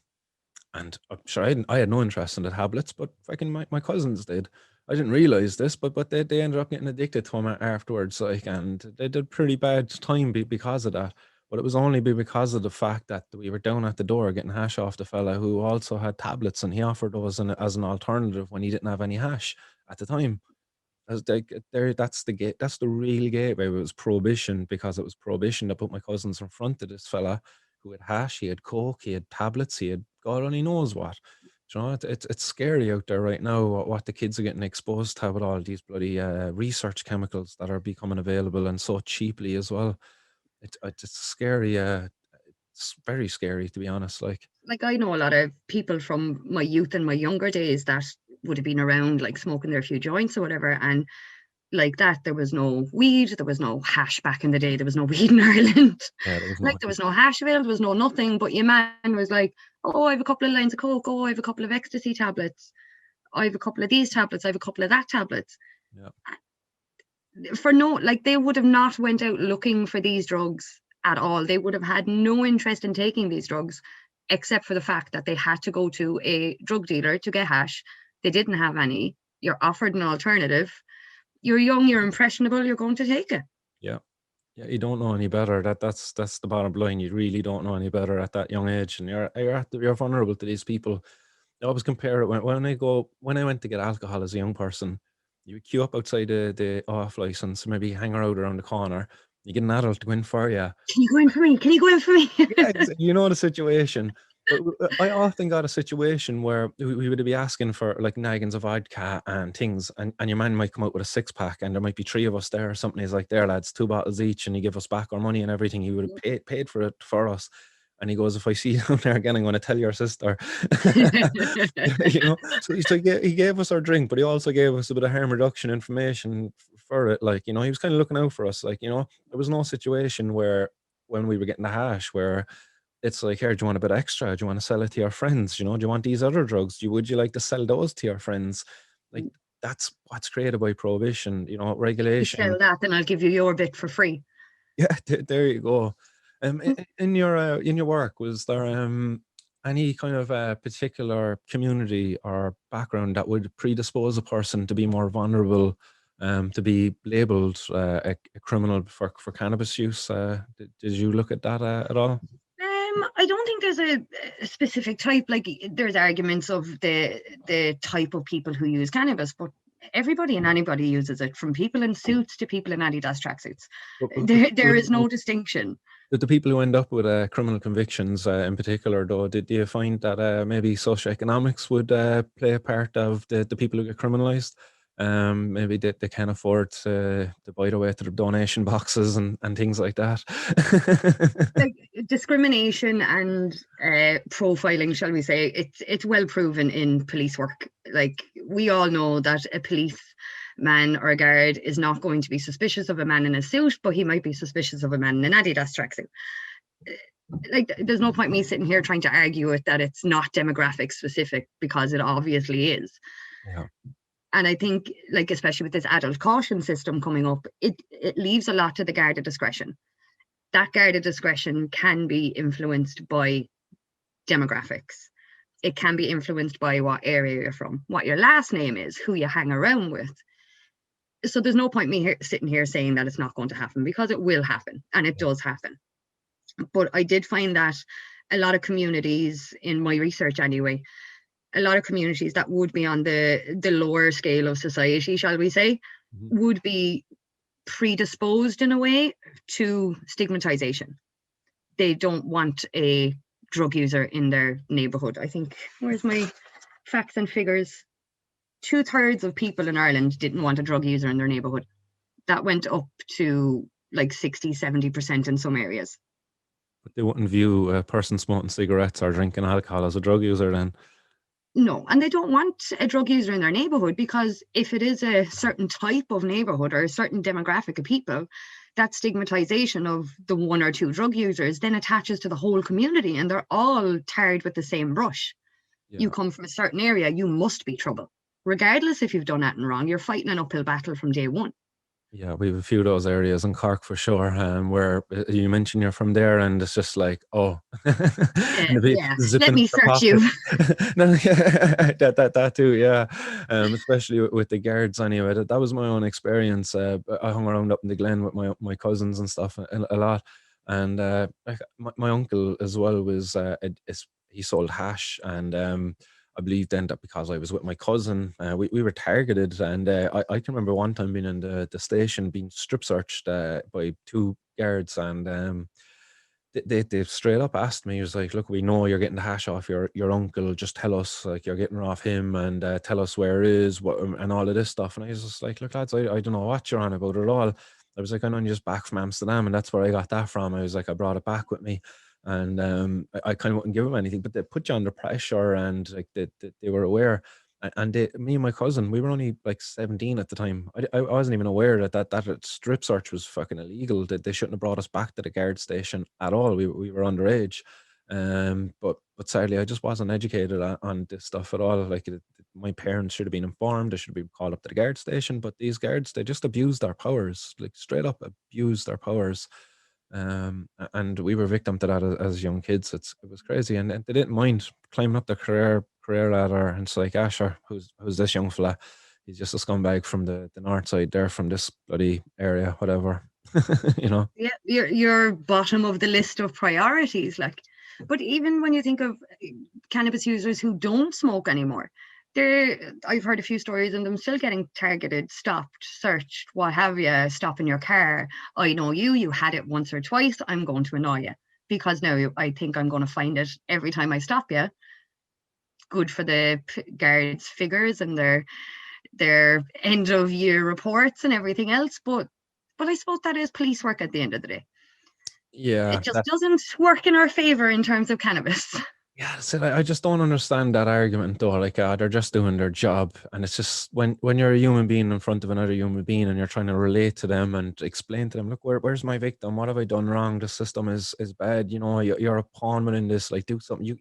And I'm sure I had no interest in the tablets, but fucking my cousins did. I didn't realize this, but they ended up getting addicted to them afterwards, like, and they did pretty bad time because of that. But it was only because of the fact that we were down at the door getting hash off the fella who also had tablets, and he offered those as an alternative when he didn't have any hash at the time. As that's the gate. That's the real gateway. It was prohibition, because it was prohibition that put my cousins in front of this fella who had hash, he had coke, he had tablets, he had God only knows what. It's scary out there right now what the kids are getting exposed to with all these bloody research chemicals that are becoming available, and so cheaply as well. It's scary. It's very scary, to be honest. Like I know a lot of people from my youth and my younger days that would have been around, like smoking their few joints or whatever, and like that there was no weed, there was no hash back in the day, there was no weed in Ireland. yeah, there was Like there was no hash available, there was no nothing, but your man was like, oh, I have a couple of lines of coke, oh, I have a couple of ecstasy tablets, I have a couple of these tablets, I have a couple of that tablets. Yeah. For no, like they would have not went out looking for these drugs at all. They would have had no interest in taking these drugs, except for the fact that they had to go to a drug dealer to get hash. They didn't have any. You're offered an alternative. You're young, you're impressionable, you're going to take it. Yeah. Yeah, you don't know any better. That's the bottom line. You really don't know any better at that young age, and you're vulnerable to these people. I always compare it when I went to get alcohol as a young person. You would queue up outside the off license, maybe hang around the corner. You get an adult to go in for you. Can you go in for me? Can you go in for me? Yeah, you know the situation. I often got a situation where we would be asking for like naggins of vodka and things, and your man might come out with a 6-pack, and there might be 3 of us there or something. He's like, "There, lads, 2 bottles each," and he give us back our money and everything. He would have paid for it for us. And he goes, "If I see you down there again, I'm going to tell your sister." So he gave us our drink, but he also gave us a bit of harm reduction information for it. Like, he was kind of looking out for us. Like, there was no situation where when we were getting the hash where it's like, "Here, do you want a bit extra? Do you want to sell it to your friends? Do you want these other drugs? Would you like to sell those to your friends?" Like, that's what's created by prohibition, You regulation. sell that, then I'll give you your bit for free. Yeah, there you go. In your work, was there any kind of particular community or background that would predispose a person to be more vulnerable, to be labelled a criminal for cannabis use? Did you look at that at all? I don't think there's a specific type. Like, there's arguments of the type of people who use cannabis, but everybody and anybody uses it, from people in suits to people in Adidas tracksuits. There is no distinction. The people who end up with criminal convictions, in particular, though, did you find that maybe socioeconomics would play a part of the people who get criminalised? Maybe they can't afford to buy their way to the donation boxes and things like that. Like, discrimination and profiling, shall we say, it's well proven in police work. Like, we all know that a policeman or a guard is not going to be suspicious of a man in a suit, but he might be suspicious of a man in an Adidas tracksuit. Like, there's no point me sitting here trying to argue it that it's not demographic specific, because it obviously is. Yeah. And I think, like, especially with this adult caution system coming up, it leaves a lot to the guarded discretion. That guarded discretion can be influenced by demographics. It can be influenced by what area you're from, what your last name is, who you hang around with. So there's no point me sitting here saying that it's not going to happen, because it will happen, and it does happen. But I did find that a lot of communities, in my research anyway, a lot of communities that would be on the lower scale of society, shall we say, would be predisposed in a way to stigmatization. They don't want a drug user in their neighborhood. I think, where's my facts and figures? 2/3 of people in Ireland didn't want a drug user in their neighborhood. That went up to like 60-70% in some areas. But they wouldn't view a person smoking cigarettes or drinking alcohol as a drug user then. No, and they don't want a drug user in their neighborhood, because if it is a certain type of neighborhood or a certain demographic of people, that stigmatization of the 1 or 2 drug users then attaches to the whole community, and they're all tarred with the same brush. Yeah. You come from a certain area, you must be trouble. Regardless if you've done anything wrong, you're fighting an uphill battle from day one. Yeah, we have a few of those areas in Cork for sure, where you mentioned you're from there, and it's just like, oh, yeah. Let me search you. No, that too, yeah. Especially with the guards anyway. That was my own experience. I hung around up in the Glen with my cousins and stuff a lot, and like my uncle as well was he sold hash, and I believe then that because I was with my cousin, we were targeted, and I can remember one time being in the station being strip searched by 2 guards, and they straight up asked me, he was like, "Look, we know you're getting the hash off your uncle, just tell us, like, you're getting it off him, and tell us where it is, and all of this stuff." And I was just like, "Look, lads, I don't know what you're on about at all." I was like, "I'm only just back from Amsterdam, and that's where I got that from." I was like, "I brought it back with me." And I kind of wouldn't give them anything, but they put you under pressure, and like they were aware. And me and my cousin, we were only like 17 at the time. I wasn't even aware that strip search was fucking illegal. That they shouldn't have brought us back to the guard station at all. We were underage, but sadly I just wasn't educated on this stuff at all. Like, my parents should have been informed. They should have been called up to the guard station. But these guards, they just abused their powers, like straight up abused their powers. And we were victim to that as young kids. It was crazy, and they didn't mind climbing up the career ladder. And it's like, Asher, who's this young fella? He's just a scumbag from the north side there, from this bloody area, whatever. Yeah, you're bottom of the list of priorities. Like, but even when you think of cannabis users who don't smoke anymore, I've heard a few stories of them still getting targeted, stopped, searched, what have you, stopping your car. I know you had it once or twice, I'm going to annoy you. because now I think I'm going to find it every time I stop you. Good for the guards' figures and their end of year reports and everything else, but I suppose that is police work at the end of the day. Yeah, It just doesn't work in our favor in terms of cannabis. yeah, so I just don't understand that argument though. Like, they're just doing their job, and it's just when you're a human being in front of another human being, and you're trying to relate to them and explain to them, look, where's my victim? What have I done wrong? The system is bad. You know, you're a pawn within this. Like, do something.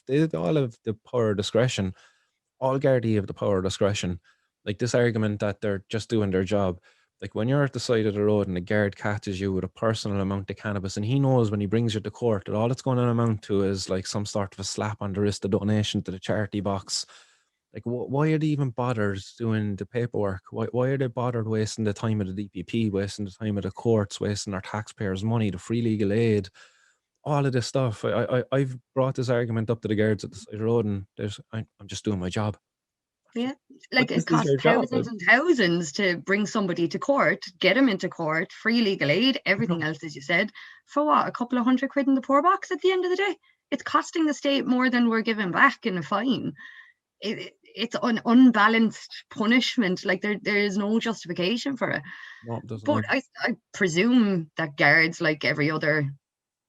They all have the power of discretion. All Gardaí have the power of discretion. Like this argument that they're just doing their job. Like when you're at the side of the road and the guard catches you with a personal amount of cannabis, and he knows when he brings you to court that all it's going to amount to is like some sort of a slap on the wrist, a donation to the charity box. Like, why are they even bothered doing the paperwork? Why are they bothered wasting the time of the DPP, wasting the time of the courts, wasting our taxpayers' money, the free legal aid, all of this stuff? I've brought this argument up to the guards at the side of the road, and I'm just doing my job. Yeah, But like it this is costs your job. thousands and thousands to bring somebody to court, get them into court, free legal aid, everything else, as you said, for what, a couple of £100 in the poor box at the end of the day? It's costing the state more than we're giving back in a fine. It's an unbalanced punishment. Like there is no justification for it. No, it doesn't. But I presume that guards, like every other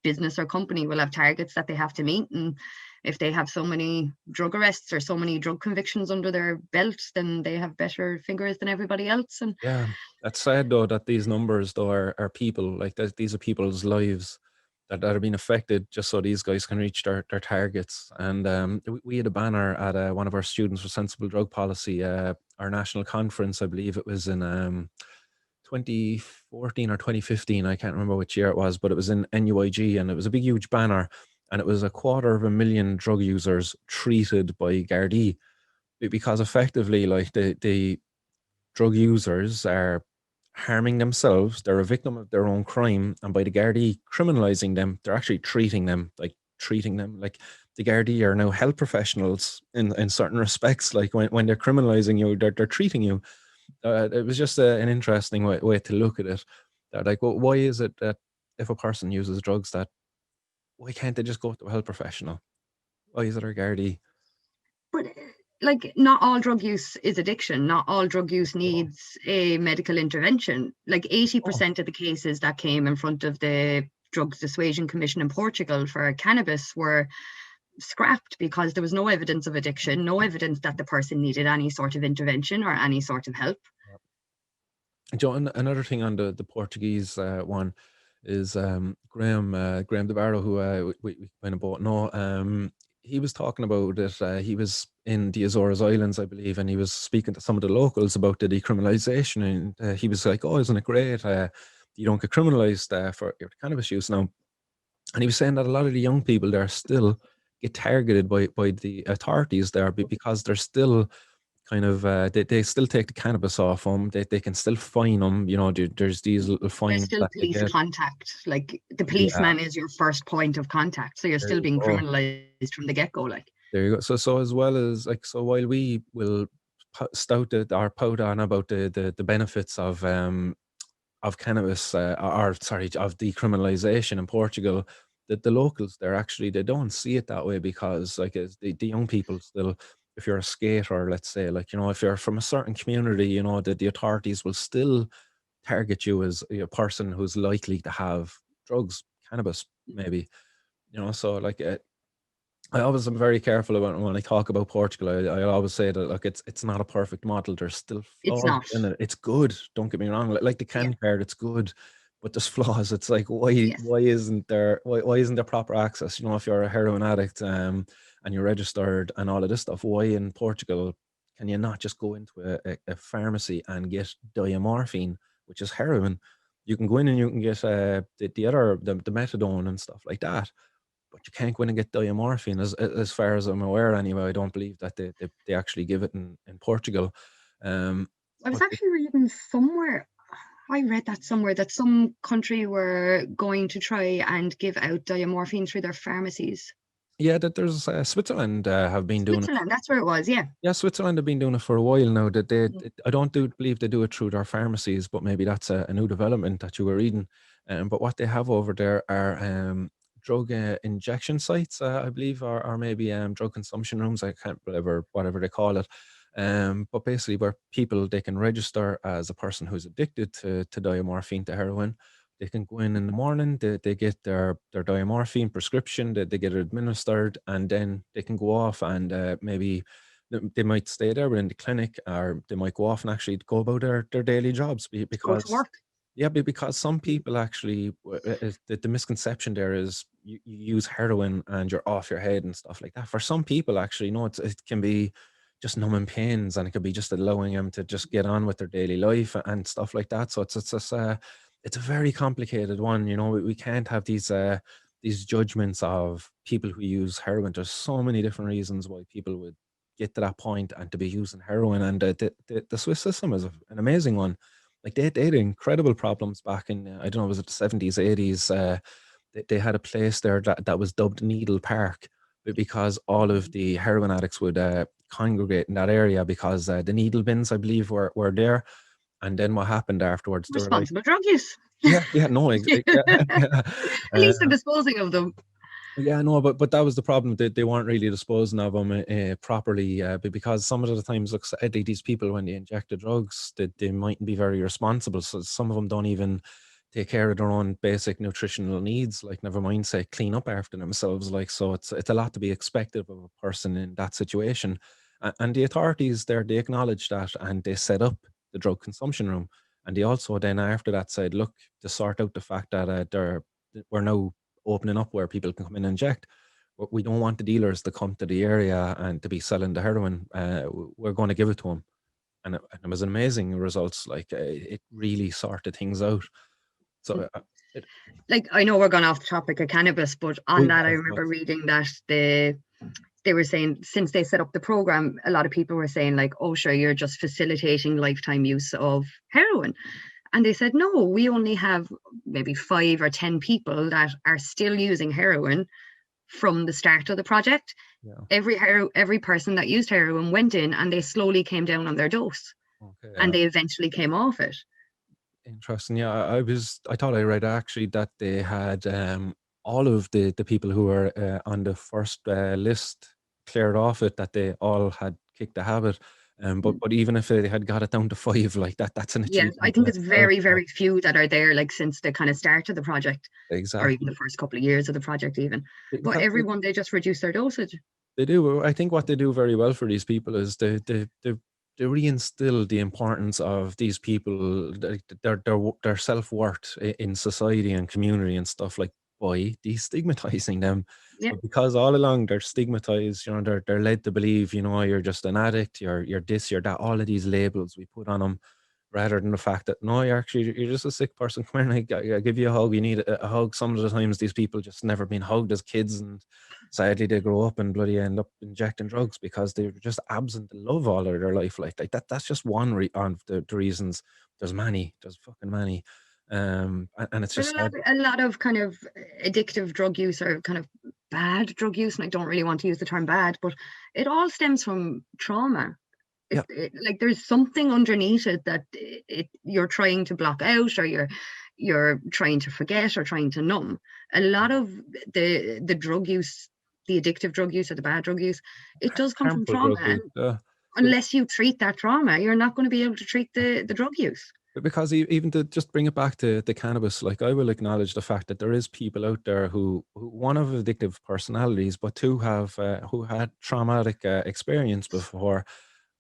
business or company, will have targets that they have to meet, and if they have so many drug arrests or so many drug convictions under their belt, then they have better figures than everybody else. And yeah, that's sad though that these numbers though are people, like these are people's lives that are being affected just so these guys can reach their targets. And we had a banner at one of our Students for Sensible Drug Policy, our national conference. I believe it was in 2014 or 2015. I can't remember which year it was, but it was in NUIG, and it was a big, huge banner, and it was 250,000 drug users treated by Gardaí, because effectively, like the drug users are harming themselves. They're a victim of their own crime, and by the Gardaí criminalizing them, they're actually treating them like the Gardaí are now health professionals in certain respects. Like when they're criminalizing you, they're treating you. It was just an interesting way to look at it. That like, well, why is it that if a person uses drugs, that why can't they just go to a health professional? Why is it our Gardaí? but like, not all drug use is addiction. Not all drug use needs a medical intervention. Like 80% of the cases that came in front of the Drugs Dissuasion Commission in Portugal for cannabis were scrapped because there was no evidence of addiction, no evidence that the person needed any sort of intervention or any sort of help. John, another thing on the Portuguese one is Graham De Barro, who we kind of both know. He was talking about it. He was in the Azores Islands, I believe, and he was speaking to some of the locals about the decriminalisation, and he was like, "Oh, isn't it great? You don't get criminalised for your cannabis use now." And he was saying that a lot of the young people there still get targeted by the authorities there because they're still kind of they still take the cannabis off them. They can still fine them. You know, there's these little There's fines still that they police get. contact. Like the Yeah, policeman is your first point of contact, so you're there still you being go. criminalized from the get-go. Like, There you go. So as well as like, so while we will our pout on about the benefits of cannabis, or sorry, of decriminalisation in Portugal, that the locals there actually they don't see it that way, because like the young people still, if you're a skater, let's say, like, you know, if you're from a certain community, you know, that the authorities will still target you as a person who's likely to have drugs, cannabis, maybe, you know. So like, I always am very careful about when I talk about Portugal. I always say that, like, it's not a perfect model. There's still it's flaws not. in it. It's good. Don't get me wrong. Like the Yeah. can card, it's good, but there's flaws. It's like, Yes. why isn't there proper access? You know, if you're a heroin addict and you're registered and all of this stuff, why in Portugal can you not just go into a pharmacy and get diamorphine, which is heroin? You can go in and you can get the methadone and stuff like that, but you can't go in and get diamorphine, as far as I'm aware anyway. I don't believe that they actually give it in Portugal. I was But actually reading somewhere, I read that somewhere, that some country were going to try and give out diamorphine through their pharmacies. yeah, that there's Switzerland have been doing it. Switzerland, that's where it was, yeah. Yeah, Switzerland have been doing it for a while now. That I don't believe they do it through their pharmacies, but maybe that's a new development that you were reading. But what they have over there are drug injection sites, I believe, or maybe drug consumption rooms. I can't whatever they call it. But basically, where people, they can register as a person who's addicted to diamorphine, to heroin. They can go in the morning. They get their diamorphine prescription. They get it administered, and then they can go off and maybe they might stay there in the clinic, or they might go off and actually go about their daily jobs Go to because work. yeah, because some people actually, the misconception there is you use heroin and you're off your head and stuff like that. For some people, actually, no, it can be just numbing pains, and it could be just allowing them to just get on with their daily life and stuff like that. So it's a very complicated one. You know, we can't have these judgments of people who use heroin. There's so many different reasons why people would get to that point and to be using heroin, and the Swiss system is an amazing one. Like they had incredible problems back in I don't know, was it the 70s, 80s? They had a place there that was dubbed Needle Park, because all of the heroin addicts would congregate in that area, because the needle bins, I believe, were there. And then what happened afterwards? They were like, Responsible drug use. yeah, no, yeah, yeah. At least they're disposing of them. Yeah, no, but that was the problem. They weren't really disposing of them properly, because some of the times, look, these people, when they inject the drugs, they mightn't be very responsible. So some of them don't even take care of their own basic nutritional needs. Like, never mind, say, clean up after themselves. Like, so it's a lot to be expected of a person in that situation. And the authorities there, they acknowledged that, and they set up the drug consumption room. And they also then after that said, look, to sort out the fact that we're now opening up where people can come in and inject. But we don't want the dealers to come to the area and to be selling the heroin. We're going to give it to them. And it was amazing results. Like, it really sorted things out. So Like, I know we're going off the topic of cannabis, but on that, I remember reading that they were saying, since they set up the program, a lot of people were saying, like, oh, sure, you're just facilitating lifetime use of heroin. And they said, no, we only have maybe 5 or 10 people that are still using heroin from the start of the project. Yeah. Every person that used heroin went in and they slowly came down on their dose. Okay, and they eventually came off it. Interesting. Yeah, I thought I read actually that they had all of the people who were on the first list cleared off it, that they all had kicked the habit. But even if they had got it down to 5, like that's an achievement. Yeah, I think it's very few that are there, like, since the kind of start of the project. Exactly. Or even the first couple of years of the project even. But everyone, they just reduce their dosage. They do. I think what they do very well for these people is they reinstill the importance of these people, their self-worth in society and community and stuff, like, by destigmatizing them. Yeah. Because all along they're stigmatized, you know, they're led to believe, you know, you're just an addict, you're this, you're that, all of these labels we put on them, rather than the fact that, no, you're just a sick person. Come here, I give you a hug. You need a hug. Some of the times these people just never been hugged as kids, and sadly they grow up and bloody end up injecting drugs because they're just absent of love all of their life. Like that's just one of the reasons. There's fucking many. And it's just a lot of kind of addictive drug use, or kind of bad drug use, and I don't really want to use the term bad, but it all stems from trauma. Yeah. Like, there's something underneath it that you're trying to block out, or you're trying to forget, or trying to numb. A lot of the drug use, the addictive drug use, or the bad drug use, it does come from trauma. And unless you treat that trauma, you're not going to be able to treat the drug use. Because even to just bring it back to the cannabis, like, I will acknowledge the fact that there is people out there who one, have addictive personalities, but two, have who had traumatic experience before,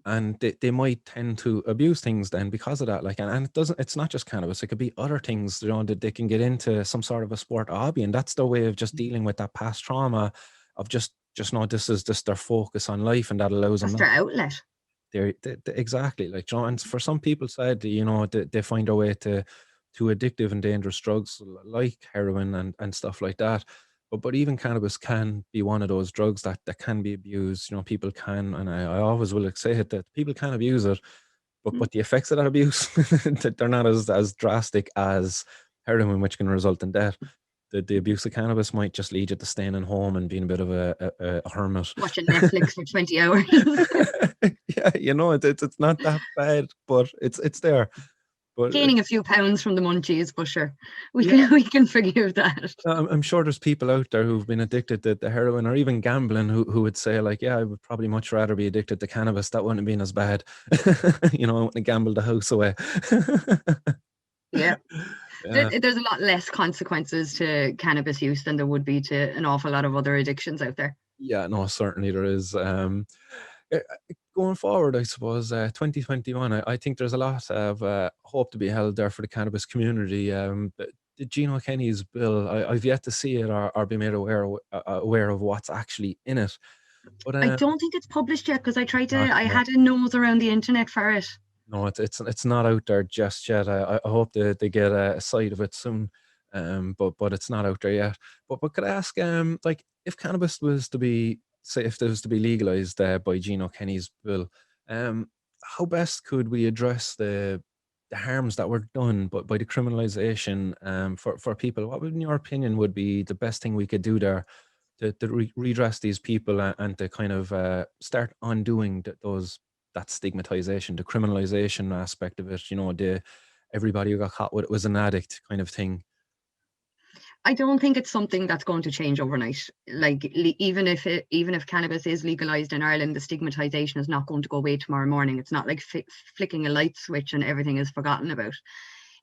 and they might tend to abuse things then because of that. Like, and it's not just cannabis, it could be other things, you know, that they can get into some sort of a sport or hobby, and that's their way of just dealing with that past trauma, of just know this is just their focus on life, and that allows them. That's their outlet. They're exactly, like, you know, and for some people said, you know, they find a way to addictive and dangerous drugs like heroin and stuff like that. But even cannabis can be one of those drugs that can be abused. You know, people can, and I always will say it, that people can abuse it, but the effects of that abuse, they're not as drastic as heroin, which can result in death. The abuse of cannabis might just lead you to staying at home and being a bit of a hermit. Watching Netflix for 20 hours. Yeah, you know, it's not that bad, but it's there. But Gaining a few pounds from the munchies, but sure, yeah, we can forgive that. I'm sure there's people out there who've been addicted to heroin or even gambling who would say like, yeah, I would probably much rather be addicted to cannabis. That wouldn't have been as bad. You know, I wouldn't have gambled the house away. Yeah. Yeah, There's a lot less consequences to cannabis use than there would be to an awful lot of other addictions out there. yeah, no, certainly there is. Going forward, I suppose 2021, I think there's a lot of hope to be held there for the cannabis community. The Gino Kenny's bill, I've yet to see it or be made aware of what's actually in it. But I don't think it's published yet because not I yet. had a nose around the internet for it. No, it's not out there just yet. I hope that they get a sight of it soon. But it's not out there yet. But could I ask, like, if cannabis was to be, say, if it was to be legalized by Gino Kenny's bill, how best could we address the harms that were done but by the criminalization for people? What would, in your opinion, would be the best thing we could do there to redress these people and to kind of start undoing that stigmatization, the criminalization aspect of it, you know, the everybody who got caught with it was an addict kind of thing. I don't think it's something that's going to change overnight. Like even if cannabis is legalized in Ireland, the stigmatization is not going to go away tomorrow morning. It's not like flicking a light switch and everything is forgotten about.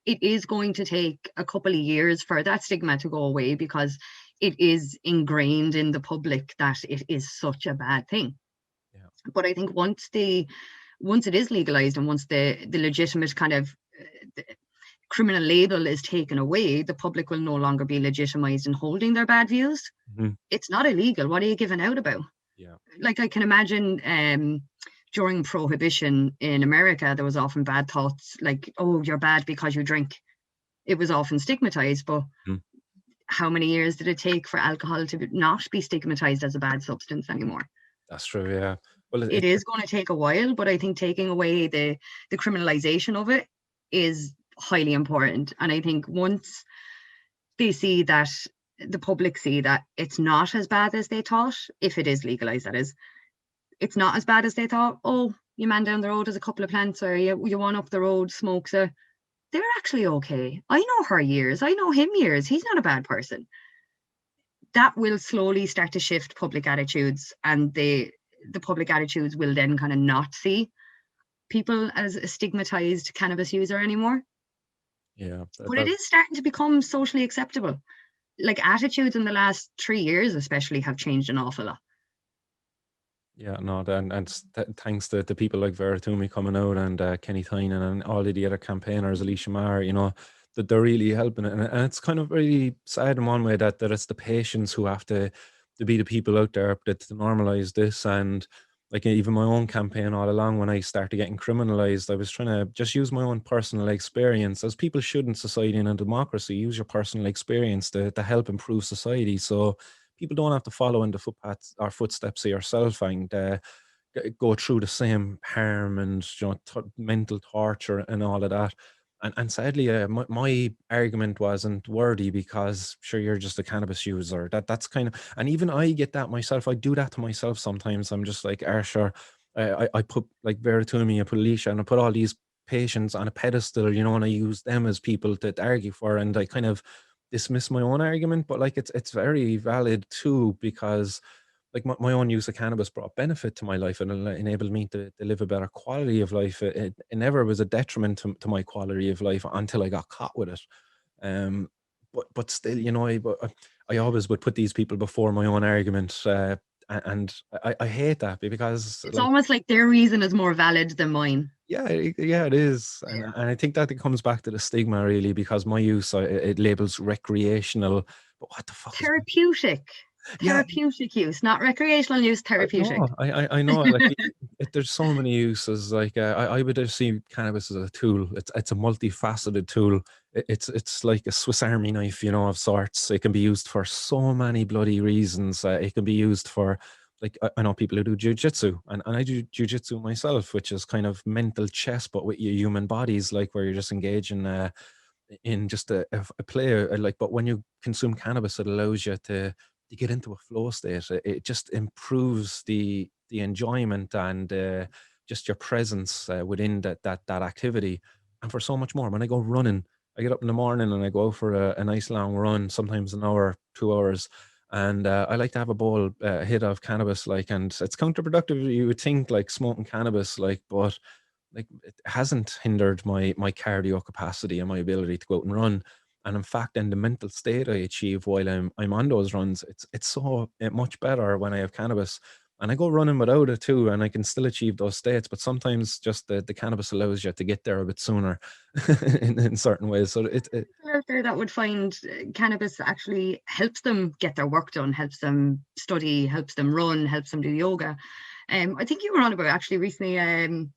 It is going to take a couple of years for that stigma to go away because it is ingrained in the public that it is such a bad thing. Yeah. But I think once it is legalized and once the legitimate kind of criminal label is taken away, the public will no longer be legitimized in holding their bad views. Mhm. It's not illegal. What are you giving out about? Yeah. Like I can imagine during Prohibition in America, there was often bad thoughts like, oh, you're bad because you drink. It was often stigmatized, but Mhm. how many years did it take for alcohol to not be stigmatized as a bad substance anymore? That's true. Yeah. Well, It is going to take a while, but I think taking away the criminalization of it is highly important. And I think once they see that the public see that it's not as bad as they thought, if it is legalized, that is, it's not as bad as they thought. Oh, your man down the road has a couple of plants, or you one up the road smokes a. They're actually okay. I know her years. I know him years. He's not a bad person. That will slowly start to shift public attitudes, and the public attitudes will then kind of not see people as a stigmatized cannabis user anymore. yeah. But it is starting to become socially acceptable. Like attitudes in the last 3 years, especially, have changed an awful lot. Yeah, no, thanks to people like Vera Toomey coming out and Kenny Tynan and all of the other campaigners, Alicia Maher, you know, that they're really helping it. And it's kind of really sad in one way that it's the patients who have to be the people out there that to normalize this. And like even my own campaign all along, when I started getting criminalized, I was trying to just use my own personal experience, as people should in society and in democracy, use your personal experience to help improve society. So people don't have to follow in the footpaths or footsteps of yourself and go through the same harm and, you know, mental torture and all of that. And sadly, my argument wasn't worthy because sure you're just a cannabis user. That's kind of, and even I get that myself. I do that to myself sometimes. I'm just like, sure. I put like Vera Toomey, I put Alicia, and I put all these patients on a pedestal, you know, and I use them as people to argue for, and I kind of dismiss my own argument. But like it's very valid too, because like my own use of cannabis brought benefit to my life and enabled me to live a better quality of life. It never was a detriment to my quality of life until I got caught with it. Um, but still, you know, I always would put these people before my own argument, and I hate that because It's like, almost like their reason is more valid than mine. yeah, yeah, it is, Yeah. and I think that it comes back to the stigma really, because my use it labels recreational, but what the fuck is, Therapeutic. yeah. Therapeutic use, not recreational use, I therapeutic. know, I know. Like, there's so many uses. Like, I would just see cannabis as a tool. It's a multifaceted tool. It's like a Swiss Army knife, you know, of sorts. It can be used for so many bloody reasons. It can be used for, like, I know people who do jujitsu, and I do jujitsu myself, which is kind of mental chess, but with your human bodies, like where you're just engaging in just a play. Like, but when you consume cannabis, it allows you to get into a flow state. It just improves the enjoyment and just your presence within that activity. and for so much more. When I go running, I get up in the morning and I go out for a nice long run, sometimes an hour, 2 hours. And I like to have a bowl, a hit of cannabis, like, and it's counterproductive. You would think, like, smoking cannabis, like, but like, it hasn't hindered my cardio capacity and my ability to go out and run. And in fact, in the mental state I achieve while I'm on those runs, it's so much better when I have cannabis. And I go running without it too, and I can still achieve those states. But sometimes just the cannabis allows you to get there a bit sooner in certain ways. So People out there that would find cannabis actually helps them get their work done, helps them study, helps them run, helps them do yoga. I think you were on about actually recently.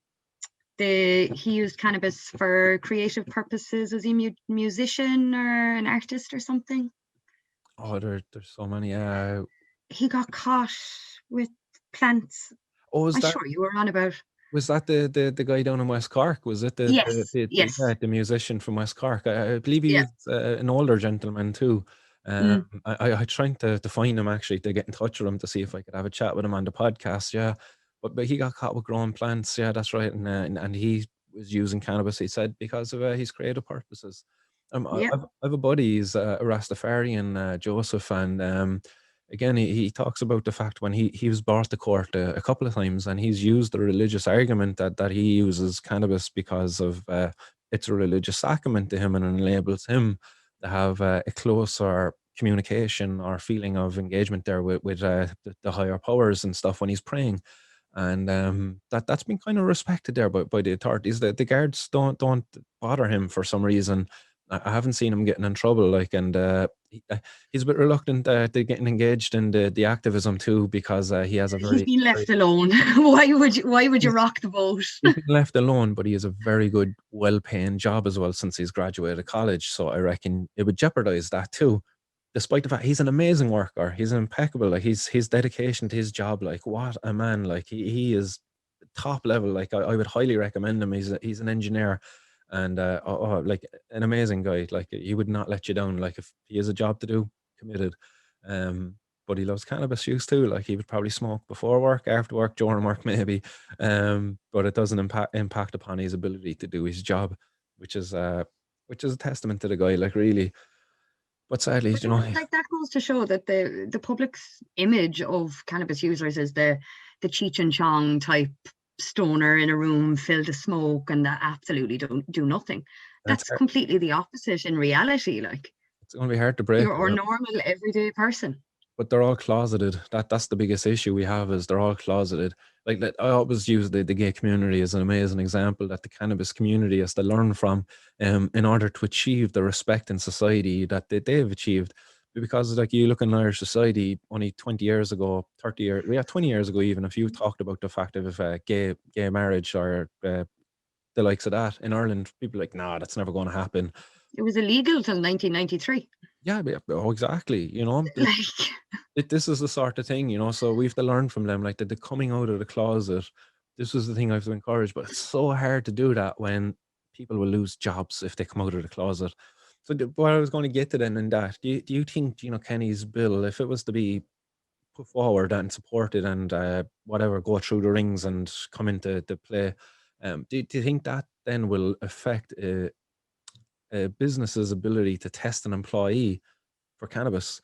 He used cannabis for creative purposes. Was he a musician or an artist or something? oh, there's so many. He got caught with plants. Oh, is I'm that sure you were on about. Was that the guy down in West Cork? Was it Yes, yes, the musician from West Cork? I believe he yeah. was an older gentleman too. Mm. I tried to find him, actually, to get in touch with him to see if I could have a chat with him on the podcast. Yeah, but he got caught with growing plants. Yeah, that's right. And he was using cannabis, he said, because of his creative purposes. Yeah. I've a buddy, he's a Rastafarian, Joseph, and again, he talks about the fact when he was brought to court a couple of times, and he's used the religious argument that he uses cannabis because of it's a religious sacrament to him, and it enables him to have a closer communication or feeling of engagement there with the higher powers and stuff when he's praying. And that's been kind of respected there by the authorities. The guards don't bother him for some reason. I haven't seen him getting in trouble, like, and he's a bit reluctant to getting engaged in the activism too, because he has a He's very, been very left alone. Why would you he's, rock the boat? he's been left alone, but he has a very good, well-paying job as well since he's graduated college. So I reckon it would jeopardize that too. Despite the fact he's an amazing worker, he's impeccable. Like, his dedication to his job, like, what a man! Like, he is top level. Like, I would highly recommend him. He's an engineer, and like, an amazing guy. Like, he would not let you down. Like, if he has a job to do, committed. Um, but he loves cannabis use too. Like, he would probably smoke before work, after work, during work, maybe. But it doesn't impact upon his ability to do his job, which is a testament to the guy. Like, really. But sadly, But like that goes to show that the public's image of cannabis users is the Cheech and Chong type stoner in a room filled with smoke and that absolutely don't do nothing. it's That's completely the opposite in reality. Like, it's going to be hard to break. you're a normal everyday person. But they're all closeted. That's the biggest issue we have, is they're all closeted. Like, I always use the gay community as an amazing example that the cannabis community has to learn from, in order to achieve the respect in society that they've achieved. Because, like, you look in Irish society only 20 years ago, 30 years, yeah, 20 years ago, even if you talked about the fact of gay marriage or the likes of that in Ireland, people are like, nah, that's never going to happen. It was illegal till 1993. Yeah, oh, exactly. Like, This is the sort of thing, so we have to learn from them, like, the coming out of the closet. This was the thing I have to encourage, but it's so hard to do that when people will lose jobs if they come out of the closet. So what I was going to get to then in that, do you think Gino Kenny's bill, if it was to be put forward and supported and whatever, go through the rings and come into the play, do you think that then will affect a business's ability to test an employee for cannabis?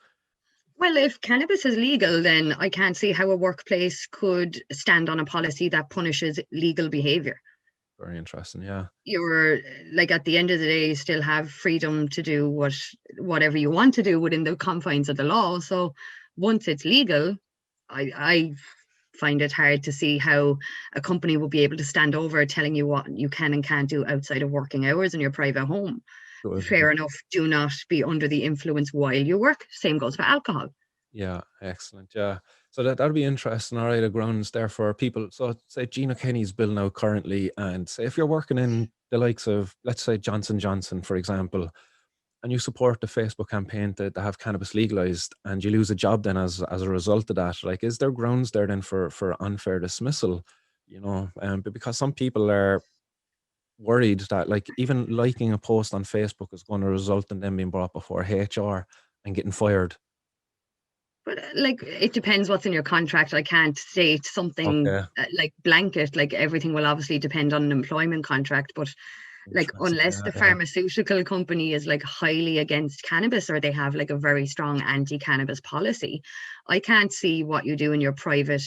well, if cannabis is legal, then I can't see how a workplace could stand on a policy that punishes legal behavior. Very interesting, yeah. You're like, at the end of the day, you still have freedom to do whatever you want to do within the confines of the law. So once it's legal, I find it hard to see how a company will be able to stand over telling you what you can and can't do outside of working hours in your private home. Good. Fair enough. Do not be under the influence while you work. Same goes for alcohol. Yeah, excellent. Yeah. So that'll be interesting. All right, a grounds there for people. So say Gina Kenny's bill now currently, and say if you're working in the likes of, let's say, Johnson Johnson, for example, and you support the Facebook campaign to have cannabis legalized, and you lose a job then as a result of that, like, is there grounds there then for unfair dismissal? But because some people are worried that, like, even liking a post on Facebook is going to result in them being brought before HR and getting fired. But like, it depends what's in your contract. I can't state something Okay. like blanket. Like, everything will obviously depend on an employment contract. But Like, Interesting. unless Yeah, the yeah. pharmaceutical company is like highly against cannabis, or they have like a very strong anti-cannabis policy, I can't see what you do in your private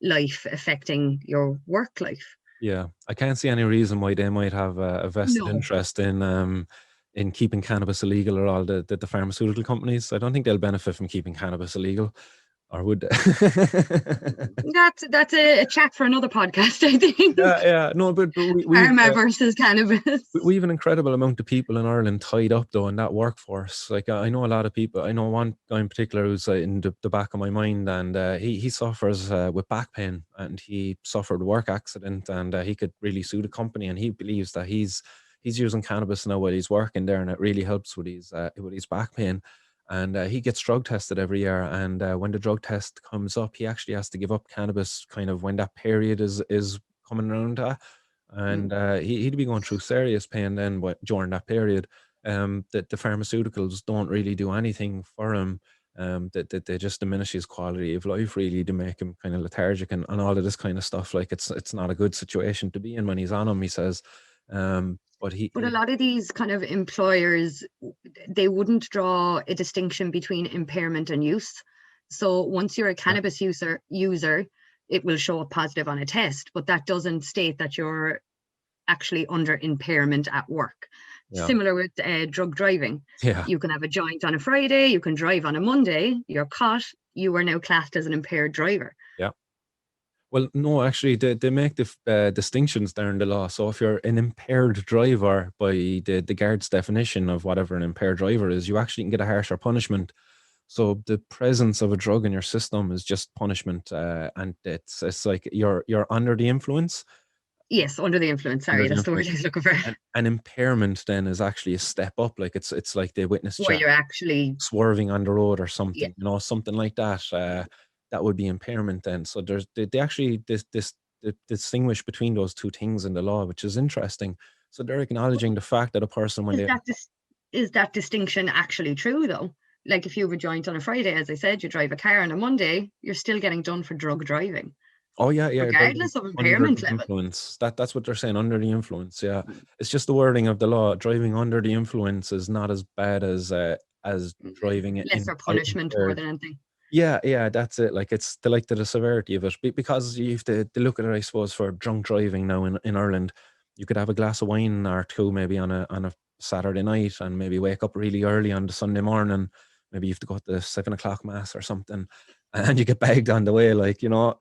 life affecting your work life. Yeah, I can't see any reason why they might have a vested No. interest in keeping cannabis illegal, or all the pharmaceutical companies. I don't think they'll benefit from keeping cannabis illegal, or would they? That's a chat for another podcast, I Yeah, think. yeah. No, but Pharma versus cannabis. we've an incredible amount of people in Ireland tied up though in that workforce. Like I know a lot of people. I know one guy in particular who's in the back of my mind, and he suffers with back pain, and he suffered a work accident, and he could really sue the company, and he believes that he's using cannabis now while he's working there, and it really helps with his back pain. And he gets drug tested every year, and when the drug test comes up, he actually has to give up cannabis kind of when that period is coming around. And Mm. he'd be going through serious pain then during that period. The pharmaceuticals don't really do anything for him. That they just diminish his quality of life, really, to make him kind of lethargic, and all of this kind of stuff. Like it's not a good situation to be in when he's on them, he says. But But a lot of these kind of employers, they wouldn't draw a distinction between impairment and use. So once you're a yeah, cannabis user, it will show up positive on a test, but that doesn't state that you're actually under impairment at work. yeah, Similar with drug driving. yeah, You can have a joint on a Friday, you can drive on a Monday, you're caught, you are now classed as an impaired driver. yeah. Well, no, actually, they make the distinctions there in the law. So if you're an impaired driver by the guard's definition of whatever an impaired driver is, you actually can get a harsher punishment. So the presence of a drug in your system is just punishment, and it's like you're under the influence. Yes, under the influence. Under Sorry, the that's the word influence. I was looking for. An impairment then is actually a step up. Like it's like the witness Where chat you're actually, swerving on the road or yeah, something, something like that. That would be impairment then. So they actually distinguish between those two things in the law, which is interesting. So they're acknowledging the fact that a person when is they that distinction actually true though? Like, if you have a joint on a Friday, as I said, you drive a car on a Monday, you're still getting done for drug driving, oh yeah, yeah, driving regardless of under impairment the level. influence. That's what they're saying, under the influence. Yeah, it's just the wording of the law. Driving under the influence is not as bad as driving it Lesser punishment more impaired. than anything. Yeah, yeah, that's it. Like it's the severity of it. Because you have to look at it, I suppose, for drunk driving now in Ireland. You could have a glass of wine or two maybe on a Saturday night, and maybe wake up really early on the Sunday morning. Maybe you have to go to the 7 o'clock mass or something, and you get bagged on the way, like you are,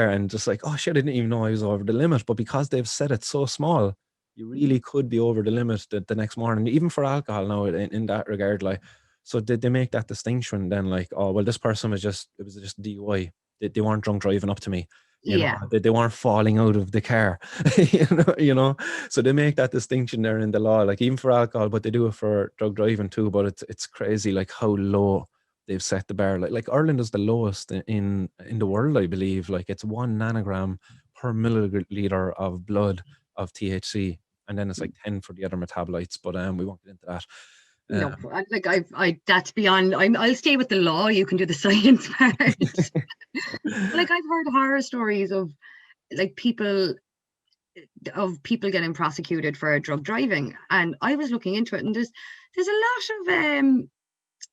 and just like, oh shit, I didn't even know I was over the limit. But because they've set it so small, you really could be over the limit the next morning, even for alcohol now in that regard, like. So did they make that distinction then, like, oh well, this person was just DUI. They weren't drunk driving up to me, Yeah. they weren't falling out of the car, So they make that distinction there in the law, like even for alcohol, but they do it for drug driving too. But it's crazy, like how low they've set the bar. Like Ireland is the lowest in the world, I believe. Like it's 1 nanogram per milliliter of blood of THC, and then it's like 10 for the other metabolites. But we won't get into that. No, like I that's beyond. I'll stay with the law. You can do the science part. Like, I've heard horror stories of like people getting prosecuted for drug driving, and I was looking into it, and there's a lot of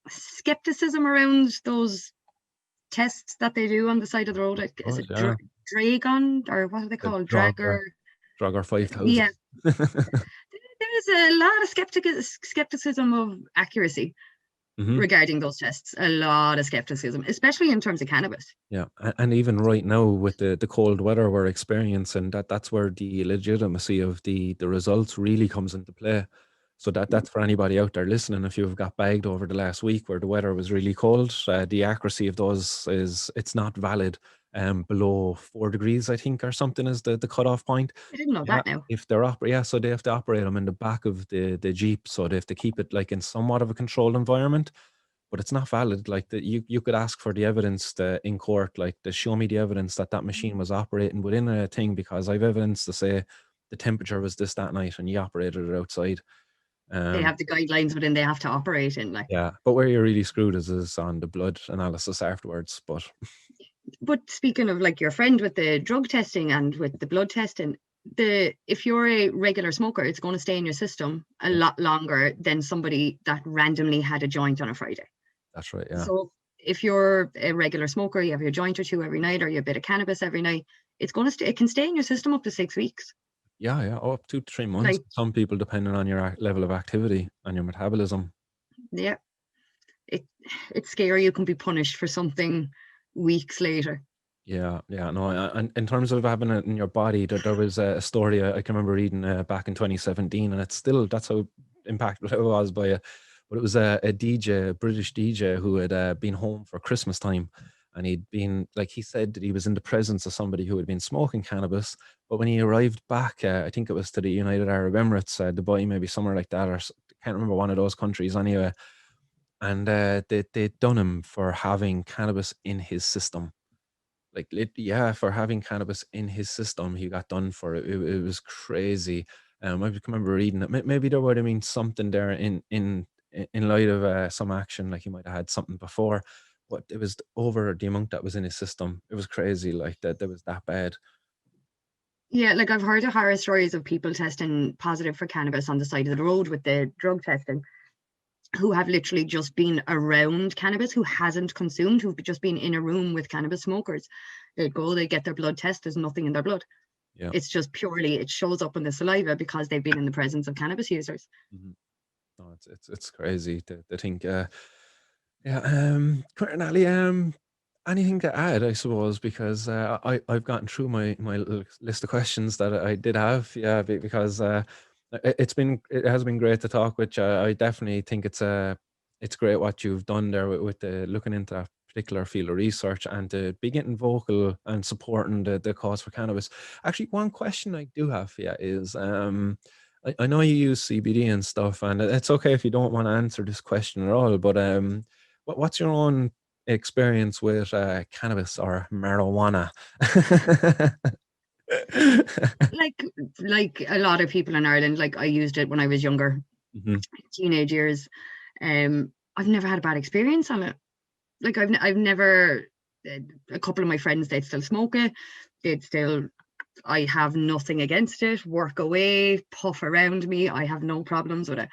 skepticism around those tests that they do on the side of the road. Like, is Oh, it yeah. Dragon, or what are they The called? Drogger, Dragger. Drogger 5000. Yeah, there's a lot of skepticism of accuracy Hmm. regarding those tests. A lot of skepticism, especially in terms of cannabis. Yeah, and even right now with the cold weather we're experiencing, that's where the legitimacy of the results really comes into play. So that's for anybody out there listening. If you've got bagged over the last week where the weather was really cold, the accuracy of those it's not valid. Below 4 degrees, I think, or something is the cutoff point. I didn't know Yeah, that now. if so they have to operate them in the back of the Jeep, so they have to keep it like in somewhat of a controlled environment. But it's not valid. Like you could ask for the evidence in court, like to show me the evidence that that machine was operating within a thing, because I've evidence to say the temperature was this that night and you operated it outside. They Um, have the guidelines within they have to operate in. Like, yeah, but where you're really screwed is on the blood analysis afterwards. But but speaking of like your friend with the drug testing and with the blood testing, if you're a regular smoker, it's going to stay in your system a lot longer than somebody that randomly had a joint on a Friday. That's right. Yeah. So if you're a regular smoker, you have your joint or two every night, or you have a bit of cannabis every night, it's going to it can stay in your system up to 6 weeks. Yeah. Yeah. Up to 3 months. Like, Some people, depending on your level of activity and your metabolism. yeah, it's scary. You can be punished for something weeks later. Yeah, yeah, no, and in terms of having it in your body, there was a story I can remember reading back in 2017, and it's still, that's how impacted I was by it. But it was a DJ, a British DJ, who had been home for Christmas time, and he'd been, like, he said that he was in the presence of somebody who had been smoking cannabis. But when he arrived back, I think it was to the United Arab Emirates, Dubai, maybe somewhere like that, or can't remember, one of those countries anyway. And they'd done him for having cannabis in his system, like yeah, for having cannabis in his system. He got done for it. It was crazy. I can remember reading it. Maybe there would have been something there in light of some action, like he might have had something before, but it was over the amount that was in his system. It was crazy, like that was that bad. Yeah, like I've heard of horror stories of people testing positive for cannabis on the side of the road with the drug testing, who have literally just been around cannabis, who hasn't consumed, who've just been in a room with cannabis smokers. They go, they get their blood test, there's nothing in their blood. Yeah. It's just purely, it shows up in the saliva because they've been in the presence of cannabis users. Mm-hmm. No, it's crazy to think. Yeah. Natalie, anything to add, I suppose, because I've gotten through my little list of questions that I did have. Yeah, because it has been great to talk with you. I definitely think it's great what you've done there with the looking into that particular field of research, and to be getting vocal and supporting the cause for cannabis. Actually, one question I do have for you is I know you use CBD and stuff, and it's okay if you don't want to answer this question at all, but what's your own experience with cannabis or marijuana? Like a lot of people in Ireland, like I used it when I was younger, Mhm. teenage years. I've never had a bad experience on it. Like I've never. A couple of my friends, they'd still smoke it. They'd still. I have nothing against it. Work away, puff around me. I have no problems with it.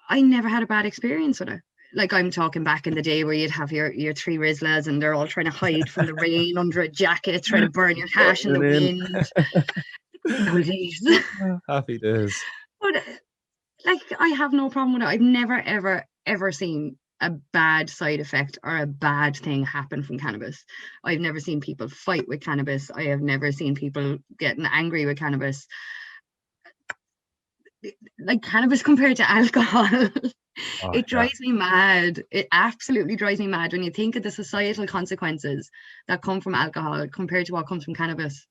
I never had a bad experience with it. Like I'm talking back in the day where you'd have your three Rizlas and they're all trying to hide from the rain under a jacket, trying to burn your hat in the wind. Old days. Happy days. But like I have no problem with it. I've never ever seen a bad side effect or a bad thing happen from cannabis. I've never seen people fight with cannabis. I have never seen people getting angry with cannabis. Like cannabis compared to alcohol. Oh, It yeah. drives me mad. It absolutely drives me mad when you think of the societal consequences that come from alcohol compared to what comes from cannabis.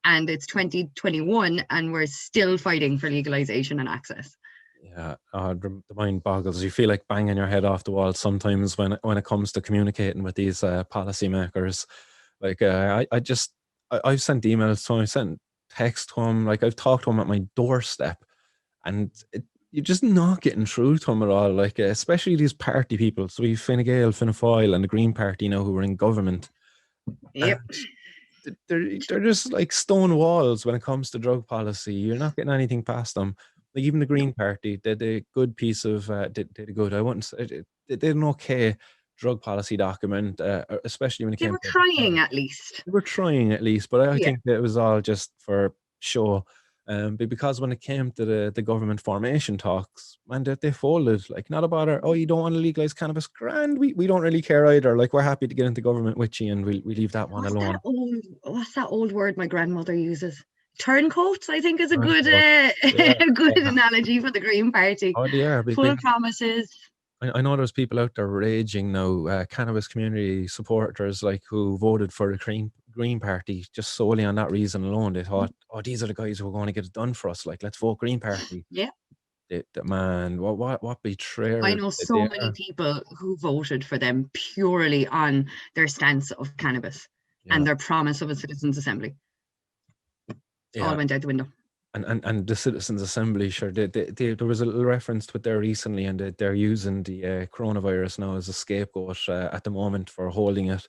And it's 2021 and we're still fighting for legalization and access. Yeah, the mind boggles. You feel like banging your head off the wall sometimes when it comes to communicating with these policymakers. Like I've sent emails to him, I sent text to him, like I've talked to him at my doorstep, and you're just not getting through to him at all. Like especially these party people. So we Fine Gael, Fianna Fáil, and the Green Party now, who are in government. Yep. They're just like stone walls when it comes to drug policy. You're not getting anything past them. Like even the Green Party did a good piece of did a good. I wouldn't say they did an okay drug policy document, especially when it They came were to trying at least. they were trying at least, but I Yeah. think that it was all just for show. But because when it came to the government formation talks, man, they folded. Like, not a bother. Oh, you don't want to legalize cannabis? Grand. We don't really care either. Like, we're happy to get into government with you, and we leave that one alone. What's that old word my grandmother uses? Turncoats, I think, is a good Yeah, a good yeah. analogy for the Green Party. Oh, yeah. Full promises. I know there's people out there raging now, cannabis community supporters, like, who voted for the Green Party just solely on that reason alone. They thought, oh, these are the guys who are going to get it done for us. Like, let's vote Green Party. Yeah. Man, what betrayers I know so they many are. people who voted for them purely on their stance of cannabis Yeah, and their promise of a citizens' assembly. All yeah. went out the window. And the Citizens Assembly, sure, there was a little reference to it there recently, and they're using the coronavirus now as a scapegoat at the moment for holding it.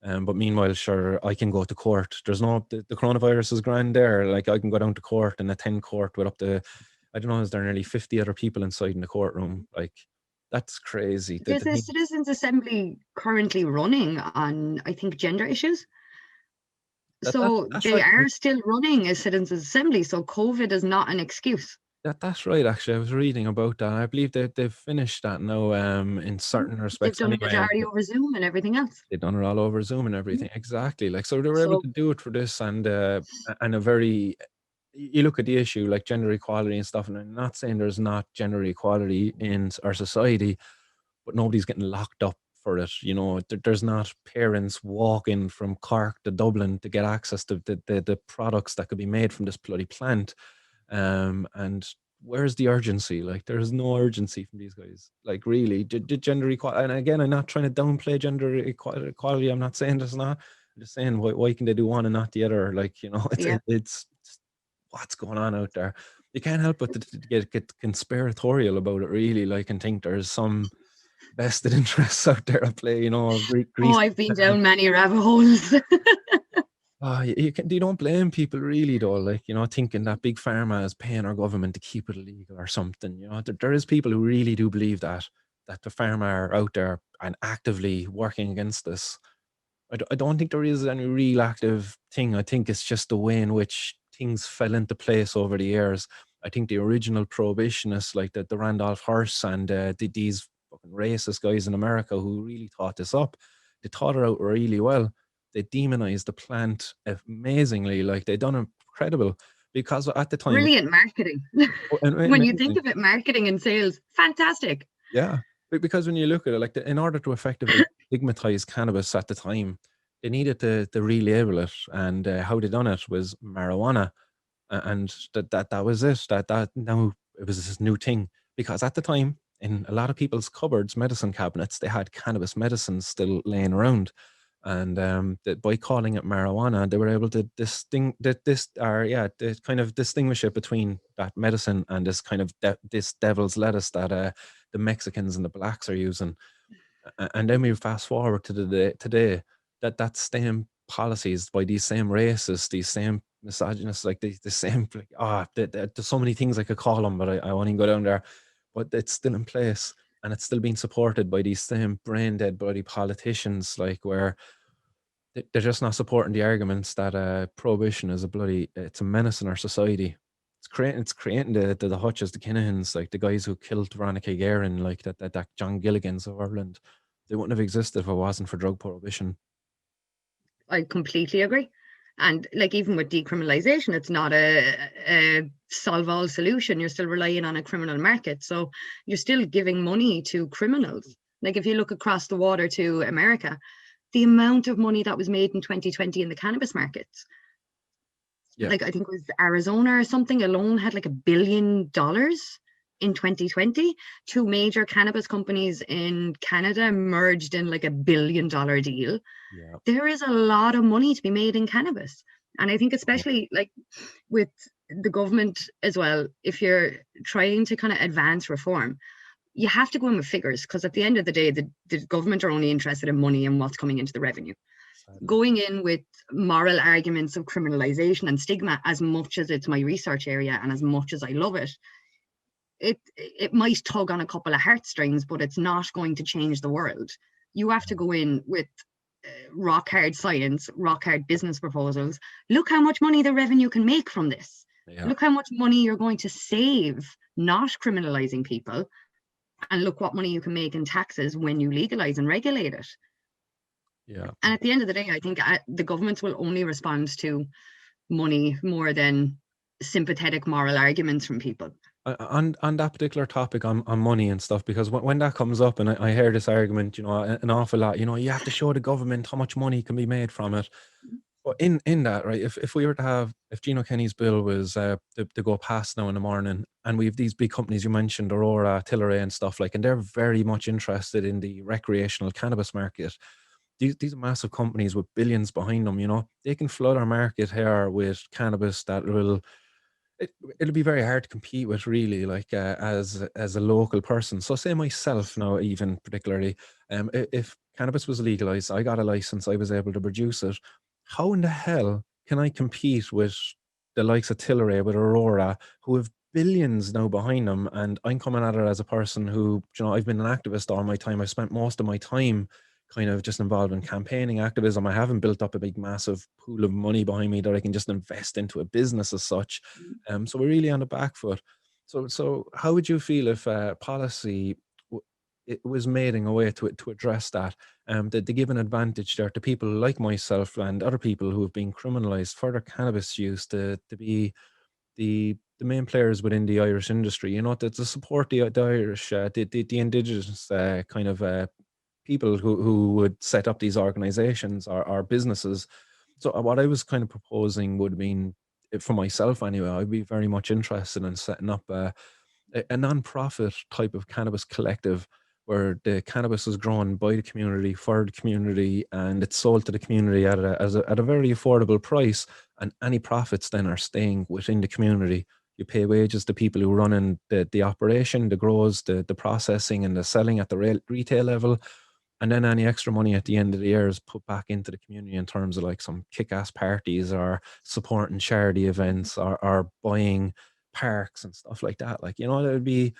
But meanwhile, sure, I can go to court. There's no, the coronavirus is grand there. Like, I can go down to court and attend court with up to, I don't know, is there nearly 50 other people inside in the courtroom? Like, that's crazy. There's a citizens' assembly currently running on, I think, gender issues. So that's they right. are still running a citizens' assembly. So COVID is not an excuse. That's right. Actually, I was reading about that. I believe they've finished that now. In certain They've respects, done a anyway. majority over Zoom and everything else. They've done it all over Zoom and everything. Exactly. Like, so they were able So to do it for this, and a very. You look at the issue like gender equality and stuff, and I'm not saying there's not gender equality in our society, but nobody's getting locked up for it. You know, there's not parents walking from Cork to Dublin to get access to the products that could be made from this bloody plant. And where's the urgency? Like, there's no urgency from these guys. Like, really, did gender equality? And again, I'm not trying to downplay gender equality. I'm not saying there's not. I'm just saying, why can they do one and not the other? Like, you know, yeah, it's what's going on out there. You can't help but to get conspiratorial about it, really. Like, and think there's some vested interests out there at play. You know, oh, Greece. I've been down many rabbit holes. Oh, you don't blame people, really, though. Like, you know, thinking that big pharma is paying our government to keep it illegal or something. You know, there is people who really do believe that the pharma are out there and actively working against this. I don't think there is any real active thing. I think it's just the way in which things fell into place over the years. I think the original prohibitionists, like the Randolph Hearst and these fucking racist guys in America who really thought this up, they thought it out really well. They demonized the plant amazingly. Like, they done incredible, because at the time, Brilliant marketing. When you think amazing. of it, marketing and sales, fantastic. Yeah, because when you look at it, like, in order to effectively stigmatize cannabis at the time, they needed to relabel it, and how they done it was marijuana, and that was it. That now it was this new thing, because at the time, in a lot of people's cupboards, medicine cabinets, they had cannabis medicines still laying around, and by calling it marijuana, they were able to kind of distinguish it between that medicine and this kind of this devil's lettuce that the Mexicans and the blacks are using. And then we fast forward to the day today, that same policies by these same racists, these same misogynists, like the same, like, there's so many things I could call them, but I won't even go down there. But it's still in place, and it's still being supported by these same brain dead bloody politicians, like, where they're just not supporting the arguments that prohibition is it's a menace in our society. It's creating the Hutches, the Kinahans, like the guys who killed Veronica Guerin, like that John Gilligan's of Ireland. They wouldn't have existed if it wasn't for drug prohibition. I completely agree. And like, even with decriminalisation, it's not a solve all solution. You're still relying on a criminal market. So you're still giving money to criminals. Like, if you look across the water to America, the amount of money that was made in 2020 in the cannabis markets, Yeah, like, I think it was Arizona or something alone had like $1 billion in 2020. Two major cannabis companies in Canada merged in like $1 billion deal. yeah, There is a lot of money to be made in cannabis. And I think, especially like with the government as well, if you're trying to kind of advance reform, you have to go in with figures, because at the end of the day, the government are only interested in money and what's coming into the revenue. sadly. Going in with moral arguments of criminalization and stigma, as much as it's my research area and as much as I love it, it might tug on a couple of heartstrings, but it's not going to change the world. You have to go in with rock hard science, rock hard business proposals. Look how much money the revenue can make from this. Yeah, Look how much money you're going to save not criminalizing people, and look what money you can make in taxes when you legalize and regulate it. yeah. And at the end of the day, I think the governments will only respond to money more than sympathetic moral arguments from people. On that particular topic on money and stuff, because when that comes up, and I hear this argument, you know, an awful lot, you know, you have to show the government how much money can be made from it. But in that, right, if we were to have, if Gino Kenny's bill was to go past now in the morning, and we have these big companies you mentioned, Aurora, Tilray and stuff, like, and they're very much interested in the recreational cannabis market. These are massive companies with billions behind them, you know, they can flood our market here with cannabis that it'll be very hard to compete with, really, like, as a local person. So say myself now, even particularly, If cannabis was legalized, I got a license, I was able to produce it. How in the hell can I compete with the likes of Tilray, with Aurora, who have billions now behind them? And I'm coming at it as a person who, I've been an activist all my time. I've spent most of my time kind of just involved in campaigning activism. I haven't built up a big, massive pool of money behind me that I can just invest into a business as such. So we're really on the back foot. So how would you feel if policy it was made in a way to address that, that they give an advantage there to people like myself and other people who have been criminalized for their cannabis use to be the main players within the Irish industry, to support the Irish, the indigenous kind of people who would set up these organizations or businesses. So what I was kind of proposing would mean, for myself anyway, I'd be very much interested in setting up a non-profit type of cannabis collective where the cannabis is grown by the community for the community and it's sold to the community at a very affordable price, and any profits then are staying within the community. You pay wages to people who run in the operation, the grows, the processing and the selling at the retail level, and then any extra money at the end of the year is put back into the community in terms of like some kick-ass parties or supporting charity events or buying parks and stuff like that. Like, that would be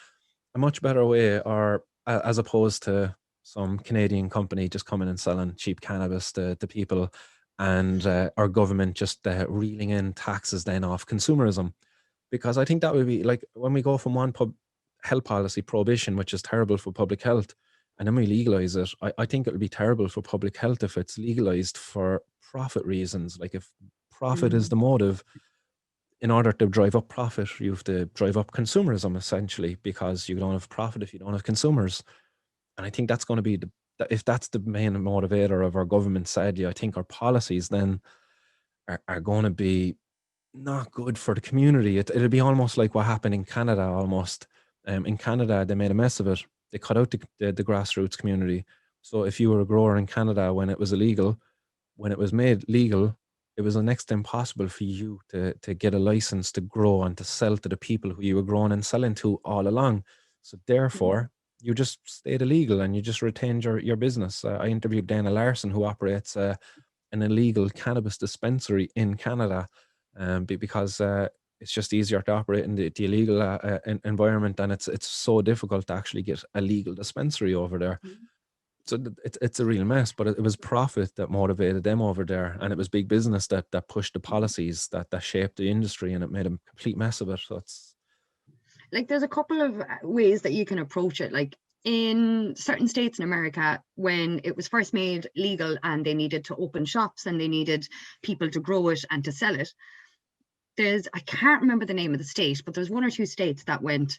a much better way, or as opposed to some Canadian company just coming and selling cheap cannabis to people, and our government just reeling in taxes then off consumerism. Because I think that would be like when we go from one health policy, prohibition, which is terrible for public health, and then we legalize it. I think it would be terrible for public health if it's legalized for profit reasons. Like if profit is the motive, in order to drive up profit, you have to drive up consumerism essentially, because you don't have profit if you don't have consumers. And I think that's going to be if that's the main motivator of our government, sadly, I think our policies then are going to be not good for the community. It'll be almost like what happened in Canada almost. In Canada, they made a mess of it. They cut out the grassroots community. So if you were a grower in Canada when it was illegal, when it was made legal, it was next to impossible for you to get a license to grow and to sell to the people who you were growing and selling to all along. So therefore, you just stayed illegal and you just retained your business. I interviewed Dana Larson, who operates an illegal cannabis dispensary in Canada, because it's just easier to operate in the illegal environment, and it's so difficult to actually get a legal dispensary over there. So it's a real mess, but it was profit that motivated them over there, and it was big business that pushed the policies that shaped the industry, and it made a complete mess of it. So it's like there's a couple of ways that you can approach it. Like in certain states in America, when it was first made legal and they needed to open shops and they needed people to grow it and to sell it, I can't remember the name of the state, but there's one or two states that went,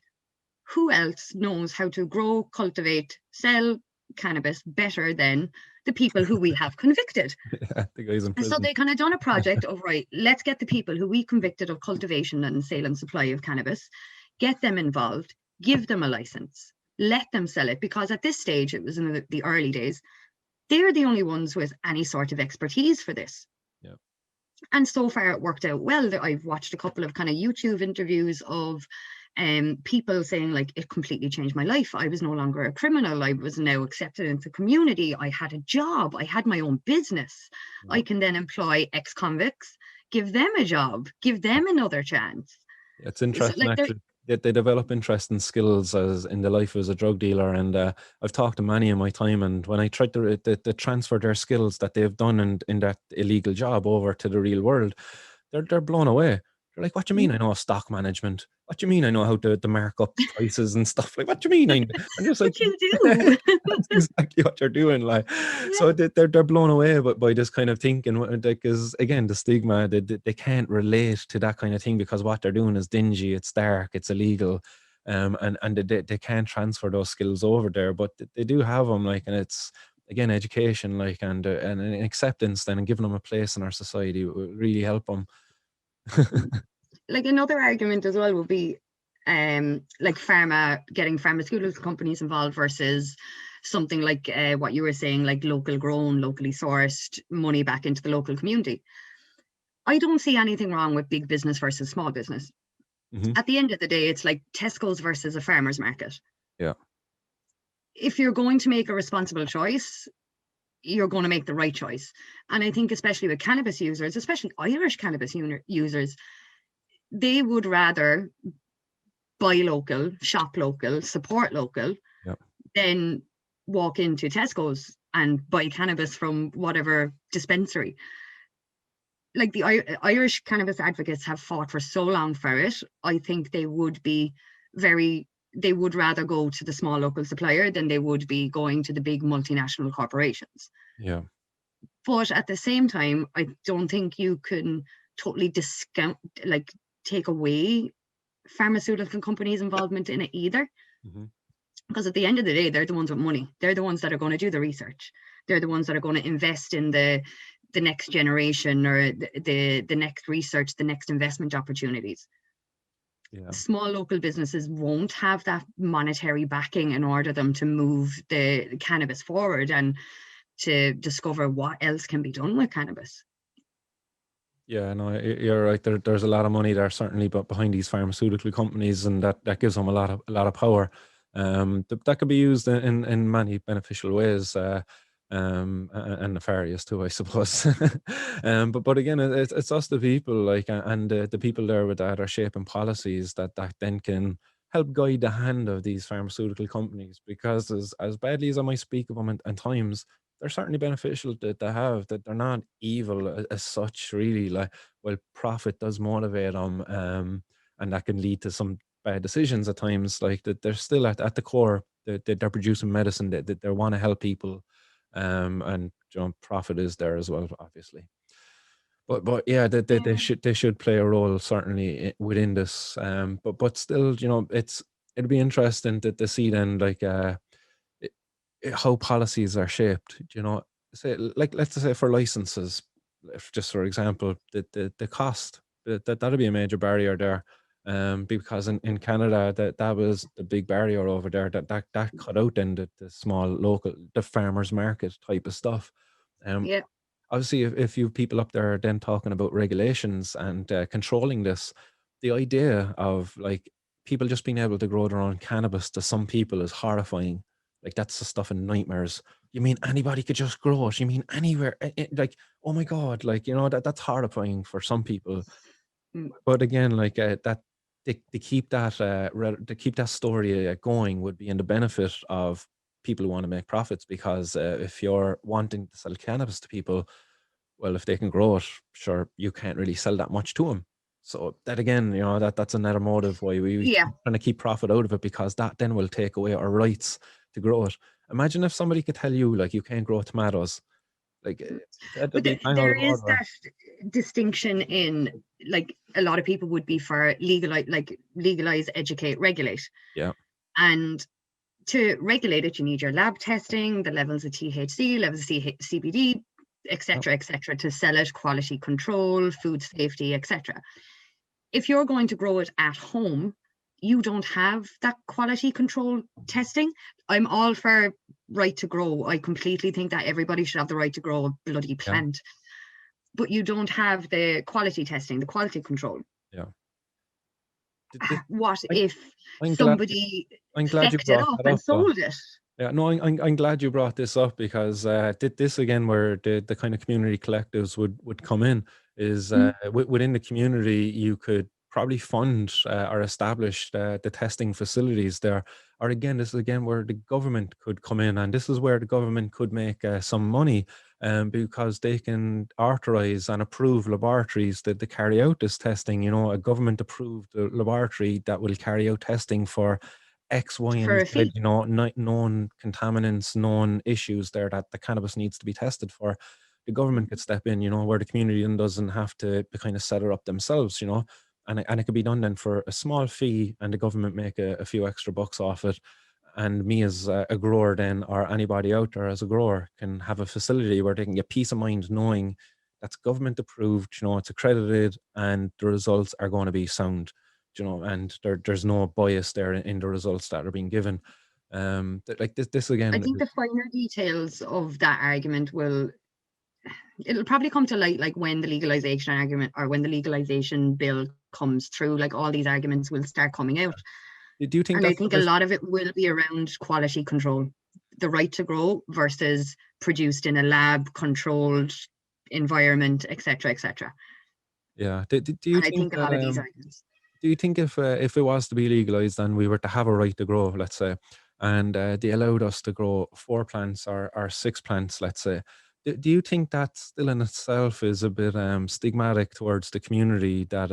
who else knows how to grow, cultivate, sell cannabis better than the people who we have convicted? Yeah, the guys in prison. So they kind of done a project of, right, let's get the people who we convicted of cultivation and sale and supply of cannabis, get them involved, give them a license, let them sell it, because at this stage, it was in the early days, they're the only ones with any sort of expertise for this. Yeah. And so far it worked out well. I've watched a couple of kind of YouTube interviews of people saying, like, it completely changed my life. I was no longer a criminal. I was now accepted into the community. I had a job. I had my own business. I can then employ ex-convicts, give them a job, give them another chance. It's interesting, like, actually. They develop interesting skills as in the life as a drug dealer, and I've talked to many in my time, and when I tried to transfer their skills that they've done in that illegal job over to the real world, they're blown away. They're like, what do you mean I know stock management? What do you mean I know how to mark up prices and stuff? Like, what do you mean? I'm just like, what you do? That's exactly what you're doing. Like, yeah. So they're blown away by this kind of thinking, because again, the stigma, they can't relate to that kind of thing because what they're doing is dingy, it's dark, it's illegal, and they can't transfer those skills over there, but they do have them. Like, and it's again education, like, and an acceptance then, and giving them a place in our society will really help them. Like another argument as well would be like getting pharmaceutical companies involved versus something like what you were saying, like local grown, locally sourced, money back into the local community. I don't see anything wrong with big business versus small business. At the end of the day, it's like Tesco's versus a farmer's market. Yeah. if you're going to make a responsible choice, you're going to make the right choice. And I think especially with cannabis users, especially Irish cannabis users, they would rather buy local, shop local, support local, Yep. than walk into Tesco's and buy cannabis from whatever dispensary. Like the Irish cannabis advocates have fought for so long for it. I think they would rather go to the small local supplier than they would be going to the big multinational corporations. Yeah. But at the same time, I don't think you can totally discount, like take away pharmaceutical companies' involvement in it either. Mm-hmm. Because at the end of the day, they're the ones with money. They're the ones that are going to do the research. They're the ones that are going to invest in the next generation, or the next research, the next investment opportunities. Yeah. Small local businesses won't have that monetary backing in order for them to move the cannabis forward and to discover what else can be done with cannabis. Yeah, no, you're right. There's a lot of money there certainly, but behind these pharmaceutical companies, and that gives them a lot of power. That could be used in many beneficial ways, and nefarious too, I suppose. But again, it's us, the people, like, and the people there with that are shaping policies that then can help guide the hand of these pharmaceutical companies. Because as badly as I might speak of them at times, they're certainly beneficial to have, that they're not evil as such, really. Like, well, profit does motivate them, and that can lead to some bad decisions at times. Like, that they're still at the core, that they're producing medicine, that they want to help people, and profit is there as well, obviously. But yeah, they should play a role certainly within this. But still, it'll be interesting to see then, like, how policies are shaped. Say, like, let's say for licenses, if just for example, the cost, that'll be a major barrier there. Because in Canada, that was the big barrier over there, that cut out then the small local, the farmers market type of stuff. Yeah. Obviously, if you have people up there then talking about regulations and controlling this, the idea of, like, people just being able to grow their own cannabis to some people is horrifying. Like, that's the stuff in nightmares. You mean anybody could just grow it? You mean anywhere? Like, oh my God, like, that's horrifying for some people. Mm. But again, like, that to keep that to keep that story going would be in the benefit of people who want to make profits. Because if you're wanting to sell cannabis to people, well, if they can grow it, sure, you can't really sell that much to them. So that again, that's another motive why we Yeah. trying to keep profit out of it, because that then will take away our rights to grow it. Imagine if somebody could tell you, like, you can't grow tomatoes. Like, that'd But be bang out there of is order. that distinction in, like, a lot of people would be for legalize, educate, regulate. Yeah. And to regulate it, you need your lab testing, the levels of THC, levels of CBD, etc., to sell it, quality control, food safety, etc. If you're going to grow it at home, you don't have that quality control testing. I'm all for right to grow. I completely think that everybody should have the right to grow a bloody plant. But you don't have the quality testing, the quality control. Yeah. What I, if I'm somebody glad you fecked it brought up that and up, though. sold it? Yeah, no, I'm glad you brought this up, because this again, where the kind of community collectives would come in, is within the community you could probably fund or establish the testing facilities there. Or again, this is again where the government could come in, and this is where the government could make some money, because they can authorize and approve laboratories that to carry out this testing. A government approved laboratory that will carry out testing for X, Y, For and a Z, fee. known contaminants, known issues there that the cannabis needs to be tested for. The government could step in, where the community then doesn't have to kind of set it up themselves, and it could be done then for a small fee, and the government make a few extra bucks off it. And me as a grower then, or anybody out there as a grower, can have a facility where they can get peace of mind knowing that's government approved, it's accredited, and the results are going to be sound. And there's no bias there in the results that are being given. Like this again. I think the finer details of that argument it'll probably come to light, like, when the legalization argument, or when the legalization bill comes through. Like, all these arguments will start coming out. Do you think And I that's think a lot of it will be around quality control. the right to grow versus produced in a lab controlled environment, etc., etc. Yeah. Do you And I think think a that lot of these arguments. do you think if it was to be legalized and we were to have a right to grow, let's say, and they allowed us to grow 4 plants or 6 plants, let's say, do you think that still in itself is a bit stigmatic towards the community that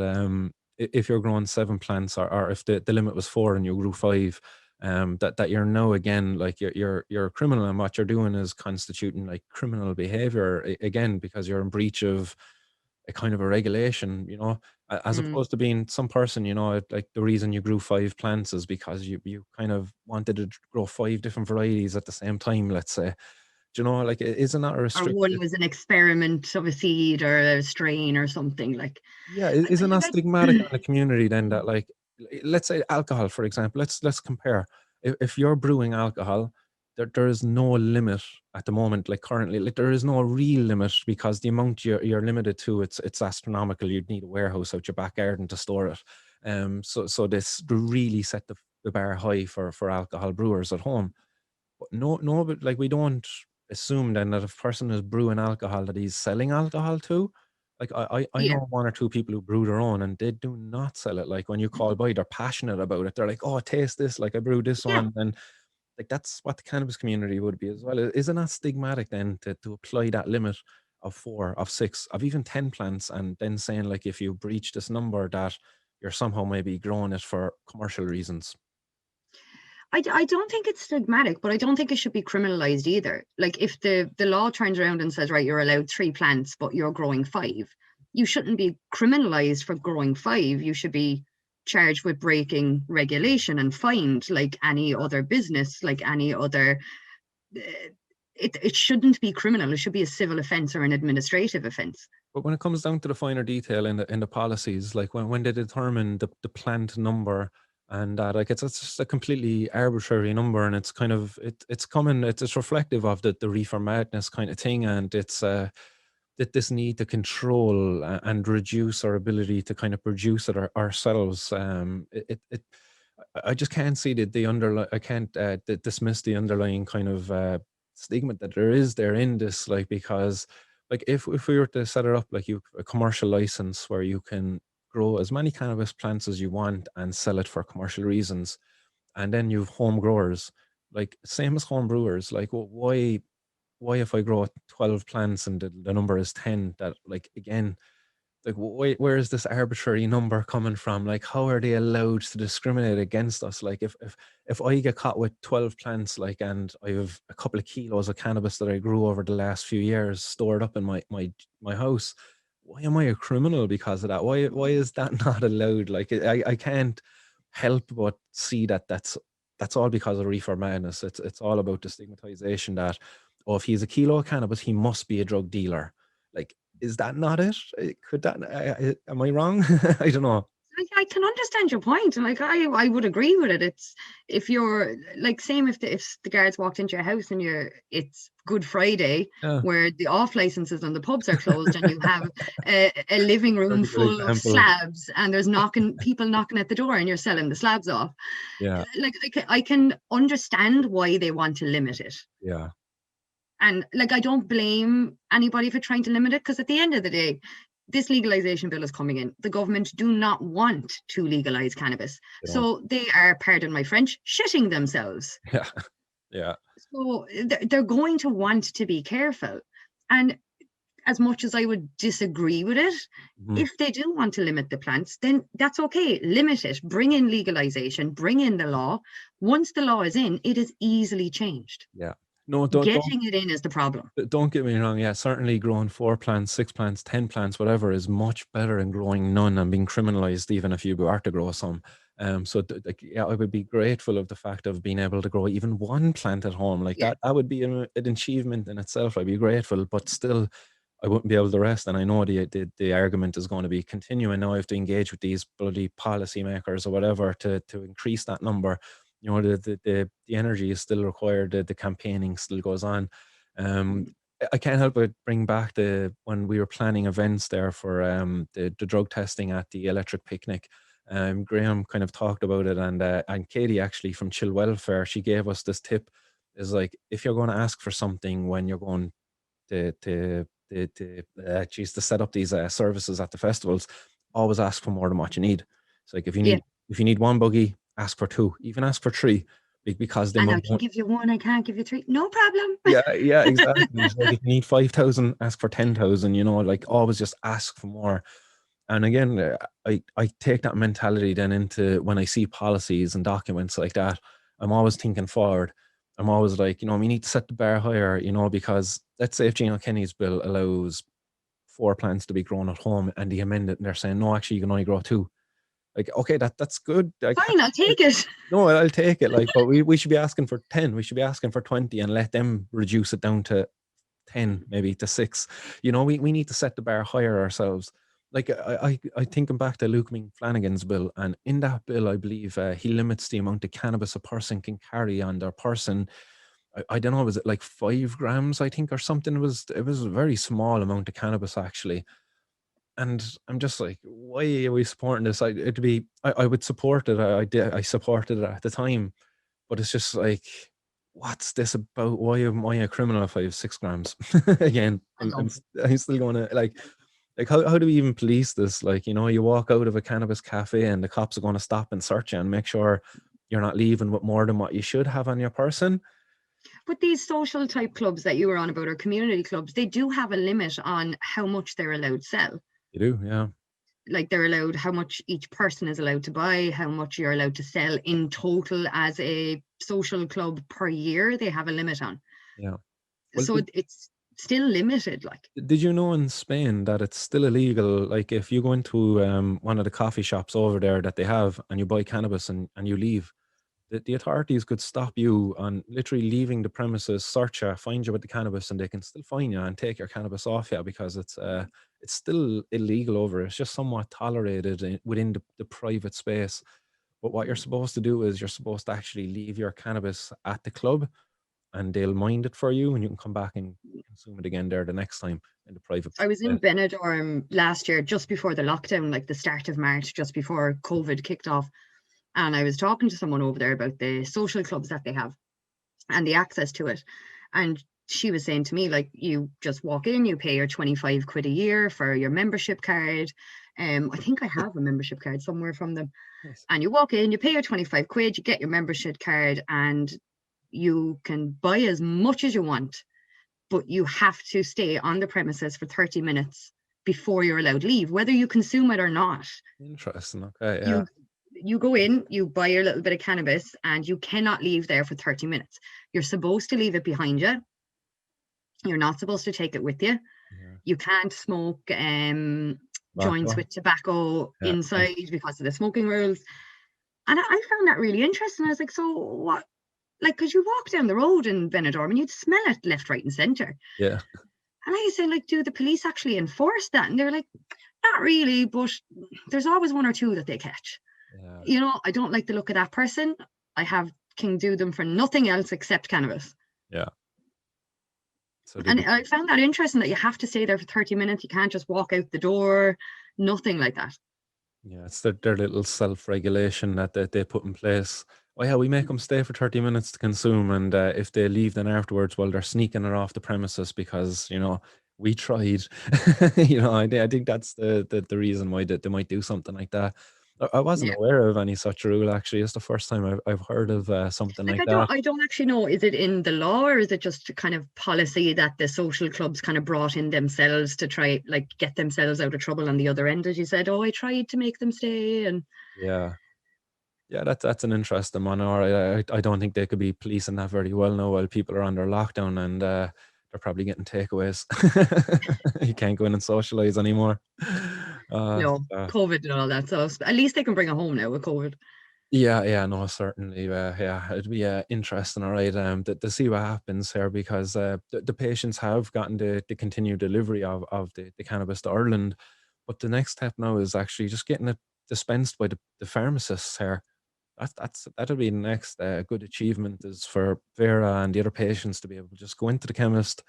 if you're growing 7 plants or if the limit was 4 and you grew 5, that you're now again like you're a criminal and what you're doing is constituting like criminal behavior again because you're in breach of a kind of a regulation, as Mm. opposed to being some person, like the reason you grew 5 plants is because you kind of wanted to grow 5 different varieties at the same time, let's say. Do you know, like, isn't that a Or one restricted? was an experiment of a seed or a strain or something like. Yeah, But isn't that like stigmatic on the community then that like, let's say alcohol, for example, let's compare. If you're brewing alcohol, there is no limit at the moment, like currently, like there is no real limit because the amount you're limited to, it's astronomical. You'd need a warehouse out your back garden to store it. So this really set the bar high for alcohol brewers at home. But no, but like we don't assume then that if a person is brewing alcohol that he's selling alcohol to. Like I yeah, know 1 or 2 people who brew their own and they do not sell it. Like when you call by, they're passionate about it. They're like, oh, taste this. Like I brewed this yeah. one. And like that's what the cannabis community would be as well. Isn't that stigmatic then to apply that limit of 4, of 6, of even 10 plants and then saying like if you breach this number that you're somehow maybe growing it for commercial reasons? I don't think it's stigmatic, but I don't think it should be criminalized either. Like if the law turns around and says, right, you're allowed 3 plants, but you're growing 5, you shouldn't be criminalized for growing 5. You should be charged with breaking regulation and fined like any other business, like any other. It shouldn't be criminal. It should be a civil offense or an administrative offense. But when it comes down to the finer detail in the policies, like when they determine the plant number and that, like it's just a completely arbitrary number, and it's kind of it's reflective of the reefer madness kind of thing, and it's that this need to control and reduce our ability to kind of produce it ourselves. I just can't see the underlying. I can't dismiss the underlying kind of stigma that there is there in this, like because like if we were to set it up like you a commercial license where you can grow as many cannabis plants as you want and sell it for commercial reasons, and then you've home growers, like same as home brewers, like why if I grow 12 plants and the number is 10, that like again, like where is this arbitrary number coming from? Like how are they allowed to discriminate against us? Like if I get caught with 12 plants, like, and I have a couple of kilos of cannabis that I grew over the last few years stored up in my house, why am I a criminal because of that? Why is that not allowed? Like I can't help but see that that's all because of reefer madness. It's all about the stigmatization that, oh, if he's a kilo of cannabis, he must be a drug dealer. Like, is that not it? Could that? Am I wrong? I don't know. I can understand your point, and like I would agree with it. It's if you're like same if the guards walked into your house and it's Good Friday Yeah, where the off licenses and the pubs are closed and you have a living room very good full of example. slabs and there's people knocking at the door and you're selling the slabs off. Yeah, Like I can understand why they want to limit it. yeah, And like, I don't blame anybody for trying to limit it because at the end of the day, this legalization bill is coming in. The government do not want to legalize cannabis. they don't. So they are, pardon my French, shitting themselves. Yeah, yeah, So they're going to want to be careful. And as much as I would disagree with it, mhm, if they do want to limit the plants, then that's okay. Limit it, bring in legalization, bring in the law. Once the law is in, it is easily changed. yeah. No, don't Getting it in is the problem. don't get me wrong. Yeah, certainly growing 4 plants, 6 plants, 10 plants, whatever, is much better than growing none and being criminalized, even if you are to grow some. So like, yeah, I would be grateful of the fact of being able to grow even 1 plant at home. Like Yeah. that would be an achievement in itself. I'd be grateful, but still, I wouldn't be able to rest. And I know the argument is going to be continuing. Now I have to engage with these bloody policymakers or whatever to increase that number. The energy is still required. The campaigning still goes on. Um, Mm. I can't help but bring back when we were planning events there for the drug testing at the electric picnic. Graham kind of talked about it, and Katie actually from Chill Welfare, she gave us this tip is like, if you're going to ask for something when you're going to set up these services at the festivals, always ask for more than what you need. It's like, Yeah. if you need one buggy, ask for two, even ask for three, because they And I might can give you one, I can't give you three. No problem. yeah, yeah, exactly. It's like, if you need 5,000, ask for 10,000, like, always just ask for more. And again, I take that mentality then into when I see policies and documents like that. I'm always thinking forward. I'm always like, we need to set the bar higher, because let's say if Gino Kenny's bill allows 4 plants to be grown at home and they amend it and they're saying, no, actually, you can only grow two. Like, okay, that's good. Fine, I'll take it. No, I'll take it. Like, but we should be asking for 10. We should be asking for 20 and let them reduce it down to 10, maybe to 6. We need to set the bar higher ourselves. Like, I thinking back to Luke Flanagan's bill, and in that bill, I believe he limits the amount of cannabis a person can carry on their person. I don't know, was it like 5 grams, I think, or something? It was a very small amount of cannabis, actually. And I'm just like, why are we supporting this? I would support it. I supported it at the time, but it's just like, what's this about? Why am I a criminal if I have 6 grams? Again, I know. I'm still going to like how do we even police this? Like, you walk out of a cannabis cafe and the cops are going to stop and search you and make sure you're not leaving with more than what you should have on your person. But these social type clubs that you were on about, or community clubs, they do have a limit on how much they're allowed to sell. You do, yeah. Like, they're allowed how much each person is allowed to buy, how much you're allowed to sell in total as a social club per year. They have a limit on. Yeah. Well, So it's still limited. Like, did you know in Spain that it's still illegal? Like, if you go into one of the coffee shops over there that they have and you buy cannabis and you leave, the authorities could stop you on literally leaving the premises, search you, find you with the cannabis, and they can still fine you and take your cannabis off you, because it's still illegal over. It's just somewhat tolerated within the private space. But what you're supposed to do is you're supposed to actually leave your cannabis at the club, and they'll mind it for you, and you can come back and consume it again there the next time in the private I was in space. Benidorm last year, just before the lockdown, like the start of March, just before COVID kicked off. And I was talking to someone over there about the social clubs that they have and the access to it. And she was saying to me, like, you just walk in, you pay your 25 quid a year for your membership card. I think I have a membership card somewhere from them. Nice. And you walk in, you pay your 25 quid, you get your membership card, and you can buy as much as you want, but you have to stay on the premises for 30 minutes before you're allowed to leave, whether you consume it or not. Interesting. Okay, yeah. You go in, you buy your little bit of cannabis, and you cannot leave there for 30 minutes. You're supposed to leave it behind you. You're not supposed to take it with you. Yeah. You can't smoke joints with tobacco inside because of the smoking rules. And I found that really interesting. I was like, so what? Like, because you walk down the road in Benidorm and you'd smell it left, right, and centre. Yeah. And I said, like, do the police actually enforce that? And they're like, not really, but there's always one or two that they catch. Yeah. I don't like the look of that person. Can do them for nothing else except cannabis. Yeah. So and I found that interesting that you have to stay there for 30 minutes. You can't just walk out the door, nothing like that. Yeah, it's their little self-regulation that they put in place. Oh yeah, we make them stay for 30 minutes to consume, and if they leave then afterwards, well, they're sneaking it off the premises because, we tried. I think that's the reason why they might do something like that. I wasn't aware of any such rule, actually. It's the first time I've heard of something like that. I don't actually know. Is it in the law, or is it just a kind of policy that the social clubs kind of brought in themselves to try, like, get themselves out of trouble on the other end, as you said? Oh, I tried to make them stay. And yeah, that's an interesting one. Or I don't think they could be policing that very well now while people are under lockdown and they're probably getting takeaways. You can't go in and socialize anymore. No, COVID and all that. So at least they can bring it home now with COVID. Yeah, no, certainly. It'd be interesting, all right, to see what happens here, because the patients have gotten the continued delivery of the cannabis to Ireland, but the next step now is actually just getting it dispensed by the pharmacists here. That'll be the next good achievement, is for Vera and the other patients to be able to just go into the chemist,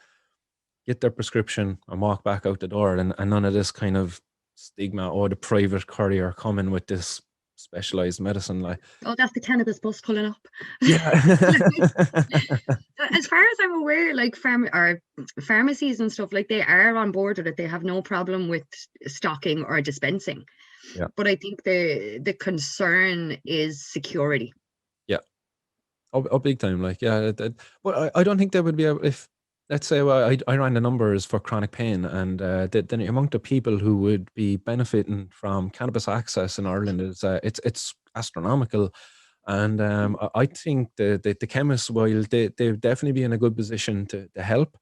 get their prescription, and walk back out the door, and none of this kind of stigma or the private courier coming with this specialized medicine. Like, Oh, that's the cannabis bus pulling up. yeah. As far as I'm aware, like pharmacies and stuff, like they are on board with it. They have no problem with stocking or dispensing. Yeah. But I think the concern is security. Yeah. Oh, big time. Like, yeah. But I don't think they would be able, if, let's say, well, I ran the numbers for chronic pain, and the amount of people who would be benefiting from cannabis access in Ireland is it's astronomical. And I think the chemists, while they'd definitely be in a good position to help,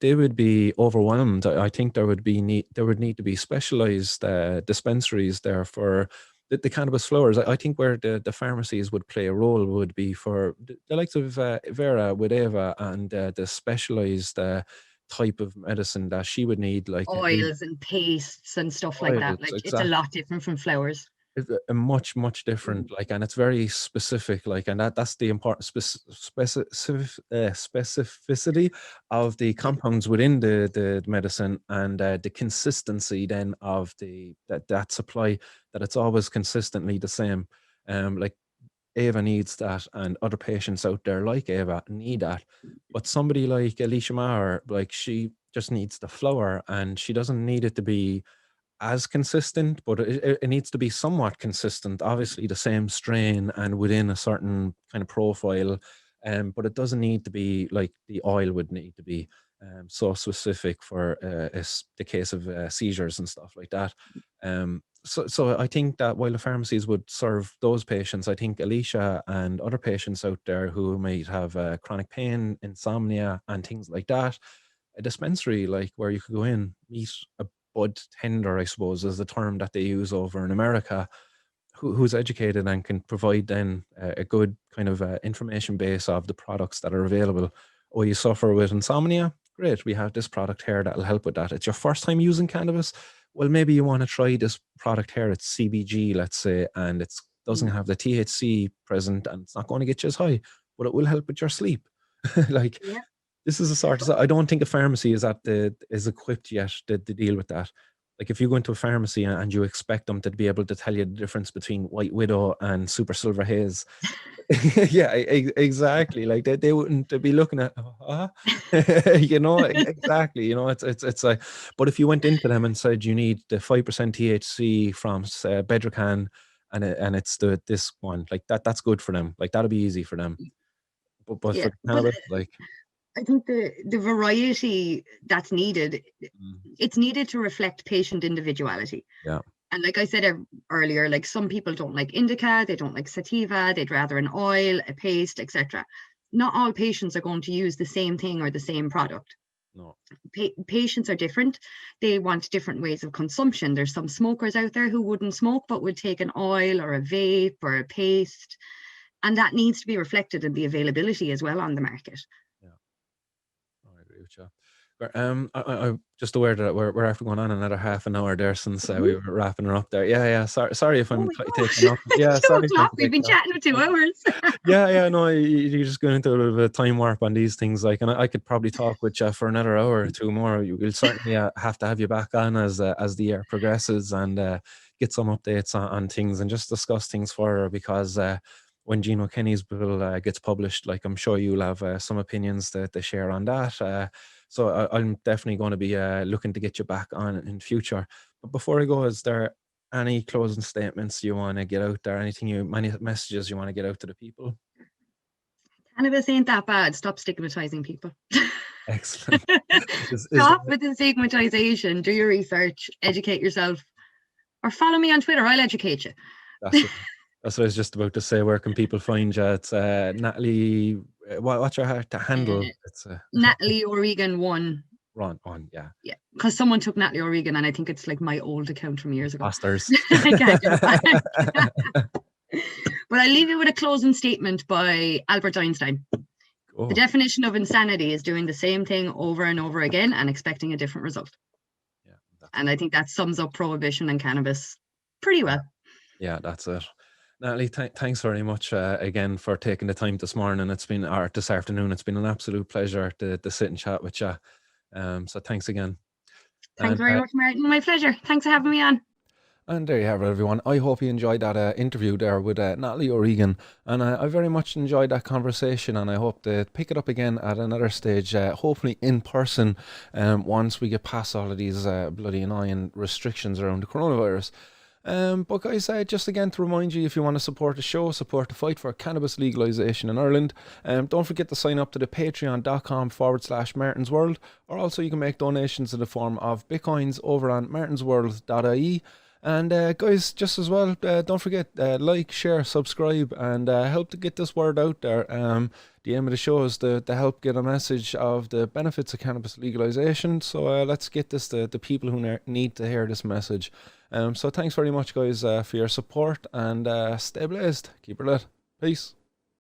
they would be overwhelmed. I think there would need to be specialized dispensaries there for the cannabis flowers. I think where the pharmacies would play a role would be for the likes of Vera with Ava, and the specialized type of medicine that she would need, like Oils and pastes and stuff like that. oils, Like it's a exactly. lot different from flowers. It's a much different, like, and it's very specific, like, and that's the important specificity of the Yeah. compounds within the medicine, and the consistency then of that supply, that it's always consistently the same. Like, Ava needs that, and other patients out there like Ava need that. But somebody like Alicia Maher, like, she just needs the flower, and she doesn't need it to be as consistent, but it needs to be somewhat consistent. Obviously, the same strain and within a certain kind of profile, but it doesn't need to be like the oil would need to be so specific for the case of seizures and stuff like that. So I think that while the pharmacies would serve those patients, I think Alicia and other patients out there who might have chronic pain, insomnia, and things like that, a dispensary like where you could go in, meet a bud tender, I suppose, is the term that they use over in America, who's educated and can provide then a good kind of information base of the products that are available. Oh, you suffer with insomnia? Great, we have this product here that'll help with that. It's your first time using cannabis? Well, maybe you want to try this product here. It's CBG, let's say, and it doesn't have the THC present, and it's not going to get you as high, but it will help with your sleep. Like, Yeah. this is a sort of, I don't think a pharmacy is equipped yet to deal with that. Like, if you go into a pharmacy and you expect them to be able to tell you the difference between White Widow and Super Silver Haze, yeah, exactly. Like, they wouldn't be looking at, exactly. It's like, but if you went into them and said you need the 5% THC from Bedrocan, and it's this one, like that's good for them. Like, that'll be easy for them. But Yeah. for But cannabis, like, I think the variety that's needed, it's needed to reflect patient individuality. yeah. And like I said earlier, like some people don't like indica, they don't like sativa, they'd rather an oil, a paste, etc. Not all patients are going to use the same thing or the same product. No. Patients are different. They want different ways of consumption. There's some smokers out there who wouldn't smoke but would take an oil or a vape or a paste. And that needs to be reflected in the availability as well on the market. Yeah, I agree with you. I'm just aware that we're after going on another half an hour there since we were wrapping her up there. Yeah. Sorry if Oh I'm my taking gosh. up. Yeah, Two sorry. o'clock. We've been chatting for 2 hours. Yeah. No, you're just going into a bit of a time warp on these things. Like, and I could probably talk with you for another hour or two more. We'll certainly have to have you back on as the year progresses, and get some updates on things and just discuss things further, because when Gino Kenny's bill gets published, like, I'm sure you'll have some opinions to share on that. So I'm definitely going to be looking to get you back on in future. But before I go, is there any closing statements you want to get out there? Many messages you want to get out to the people? Cannabis ain't that bad. Stop stigmatizing people. Excellent. Stop with the stigmatization. Do your research, educate yourself, or follow me on Twitter. I'll educate you. That's what I was just about to say. Where can people find you? It's Natalie. What's your handle? It's Natalie O Regan 1. Ron on, yeah. Yeah, because someone took Natalie O Regan, and I think it's like my old account from years ago. Pastors. I can't get it back. But I leave you with a closing statement by Albert Einstein. Oh. The definition of insanity is doing the same thing over and over again and expecting a different result. Yeah, and I think that sums up prohibition and cannabis pretty well. Yeah, that's it. Natalie, thanks very much again for taking the time this morning. This afternoon. It's been an absolute pleasure to sit and chat with you. So thanks again. Thanks very much, Martin. My pleasure. Thanks for having me on. And there you have it, everyone. I hope you enjoyed that interview there with Natalie O Regan. And I very much enjoyed that conversation, and I hope to pick it up again at another stage, hopefully in person, once we get past all of these bloody annoying restrictions around the coronavirus. But guys, just again to remind you, if you want to support the show, support the fight for cannabis legalisation in Ireland, don't forget to sign up to the patreon.com/martinsworld, or also you can make donations in the form of bitcoins over on martinsworld.ie. And guys, just as well, don't forget, like, share, subscribe, and help to get this word out there. The aim of the show is to help get a message of the benefits of cannabis legalisation. So let's get this to the people who need to hear this message. So thanks very much, guys, for your support, and stay blazed. Keep it lit. Peace.